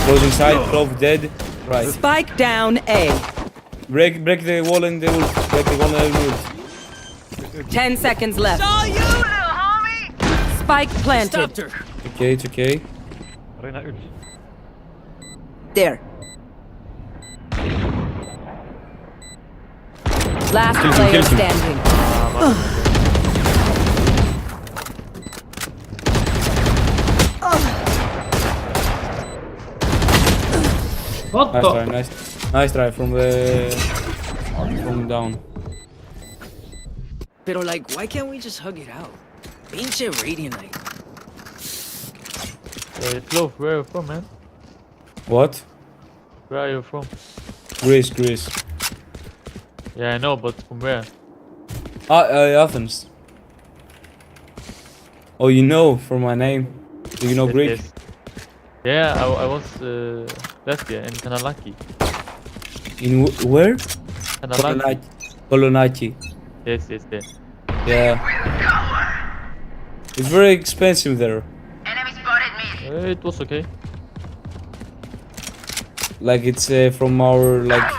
Closing side, Clove dead. Right. Spike down A. Break the wall and the ult. Break the wall and the ult. 10 seconds left. Saw you, little homie. Spike planted. Stopped her. Okay, it's okay. There. Last Kill him, player kill him. standing. What Nice the? try, nice try from down. Pero like, why can't we just hug it out? Pinche Radiant Knight. Clove, where are you from, man? What? Where are you from? Greece. Yeah, I know, but from where? Athens. Oh, you know from my name. Do you know Yes, Greek? yes. Yeah, I was last year in Kanalaki. In where? Kanalaki. Kolonaki. Yes, yeah. Yeah. It's very expensive there. Enemy spotted mid. It was okay. Like it's from our like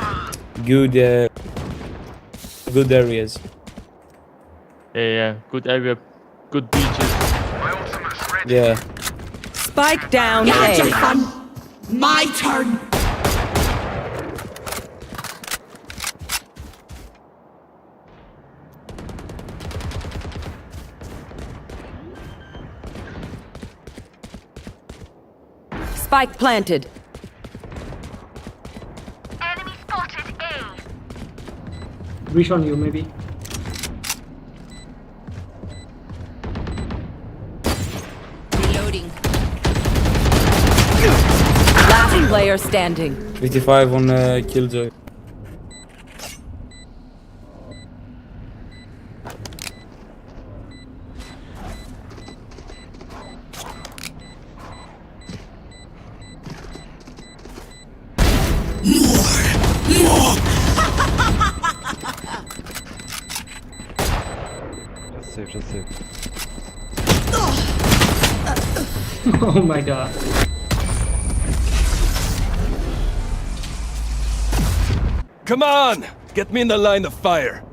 good areas. Yeah, good area, good beaches. My Yeah. Spike down Gotcha, A. fun. My turn. Spike planted. Enemy spotted A. Reach on you, maybe. Reloading. Last player standing. 55 on Killjoy. Just save, just save. Oh my god. Come on! Get me in the line of fire.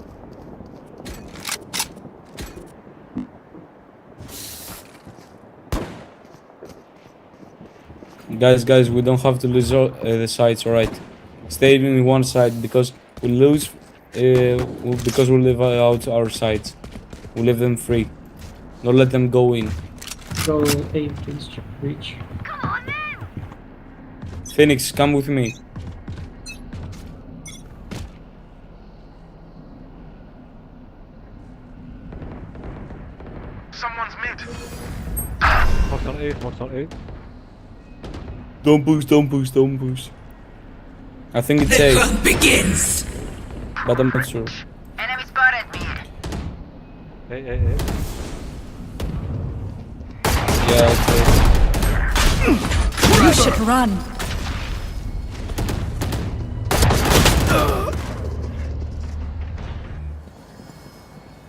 Guys, we don't have to lose the sides, alright? Stay in one side because we lose, because we leave out our sides. We leave them free. Don't let them go in. Go A, please. Reach. Come on then. Phoenix, come with me. Someone's mid. Smoke's on A, smoke's on A. Don't push, don't push, don't push. I think it's A, Hunt begins. but I'm not sure. Enemy spotted me. A. Yeah, it's A. You should run.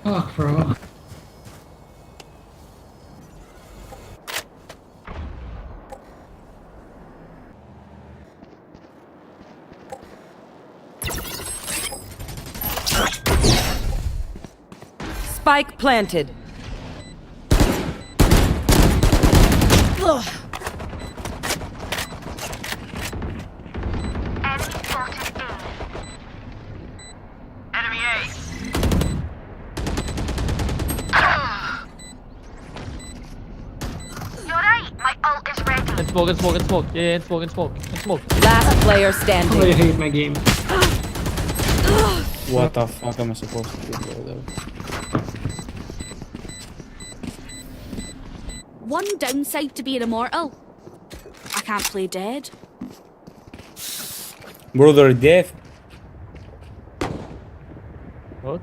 Fuck, bro. Spike planted. Enemy spotted A. Enemy A. You're right. My ult is ready. In smoke, in smoke, in smoke. Yeah, in smoke, in smoke, in smoke. Last player I standing. hate my game. What the fuck am I supposed to do, bro? One downside to being immortal. I can't play dead. Bro, they're deaf. What?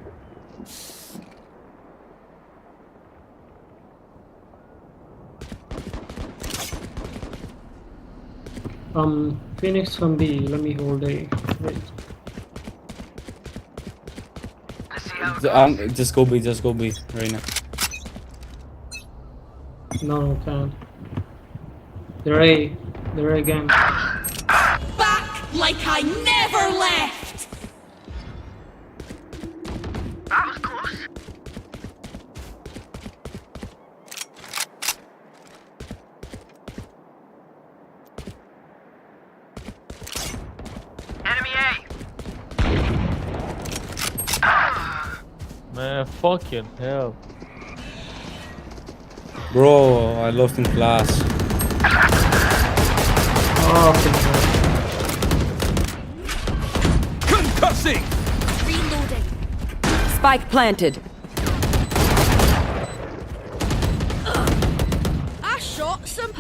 Phoenix from B. Let me hold A. Wait. Just go B right now. No, can't. They're A. They're A again. Back like I never left. That was close. Enemy A. Man, fucking hell. Bro, I lost in class. Oh, Concussing! Reloading. Spike planted. I shot some.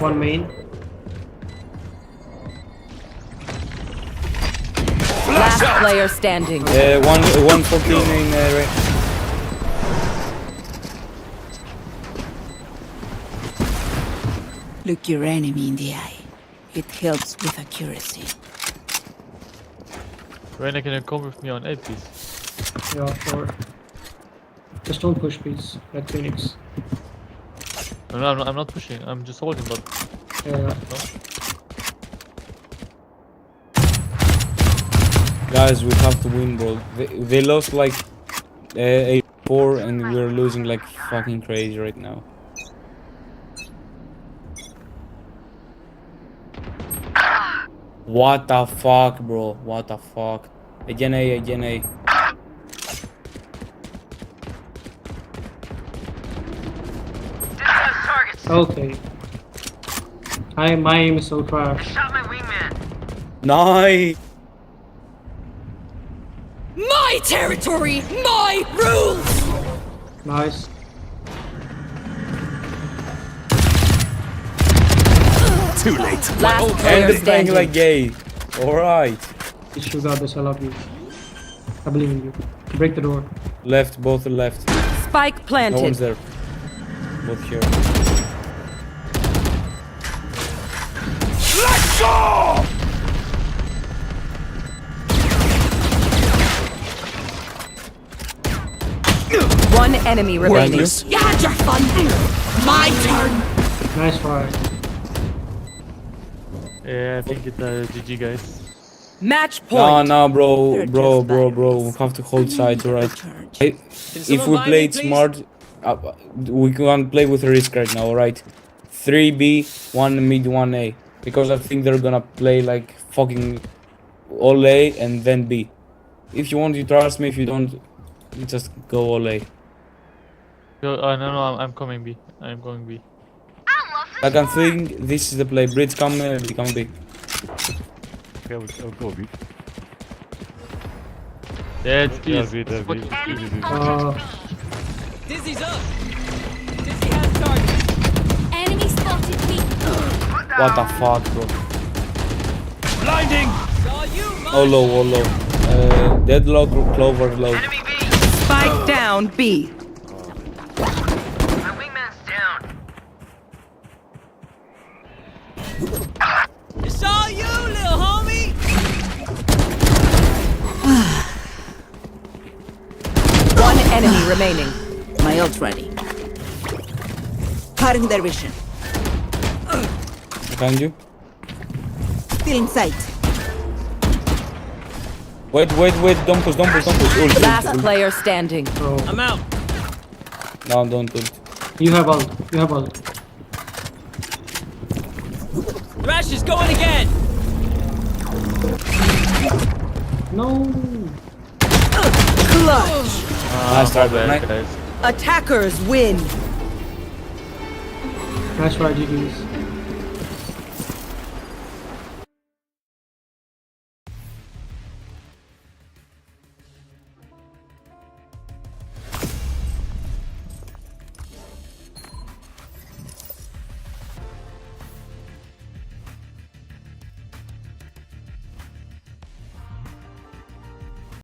one main. Last player standing. 114 in right. Look your enemy in the eye. It helps with accuracy. Reina, can you come with me on A, please? Yeah, sure. Just don't push, please. Like Phoenix. No, I'm not pushing. I'm just holding, but... Yeah. Guys, we have to win, bro. They lost like 8-4 and we're losing like fucking crazy right now. What the fuck, bro? What the fuck? Again A, again A. Okay. My aim is so trash. Shot my wingman. Nice! My territory, my rules! Nice. Too late. Last player And the playing standing. like gay. Alright. You got this. I love you. I believe in you. Break the door. Left, both are left. Spike No planted. one's there. Both here. Let's go! One enemy remaining. You had your fun. My turn. Nice try. Yeah, I think it's GG, guys. Match No, point. no, bro. We have to hold sides, alright? If we someone buy played me, please? smart, we can't play with a risk right now, alright? 3B, 1 mid, 1 A. Because I think they're gonna play like fucking all A and then B. If you want, you trust me. If you don't, you just go all A. Yo, no, I'm coming B. I'm going B. Like I think this is the play. Bridge come A, B come B. Okay, I'll go B. Yeah, it's B. It's fucking easy. Dizzy's up. Dizzy has target. Enemy spotted me. What the fuck, bro? Blinding! Saw you, man. Oh low. Deadlock or Clover low. Enemy B. Spike down B. My wingman's down. It's all you, little homie. One enemy remaining. My ult ready. Cutting their vision. Behind you. Still in sight. Wait. Don't push. Ult. Last player standing. Oh, I'm out. No, don't ult. you have ult. Thrash is going again. No. Clutch. Nice try, bad, nice. guys. Attackers win. Nice try, GG's.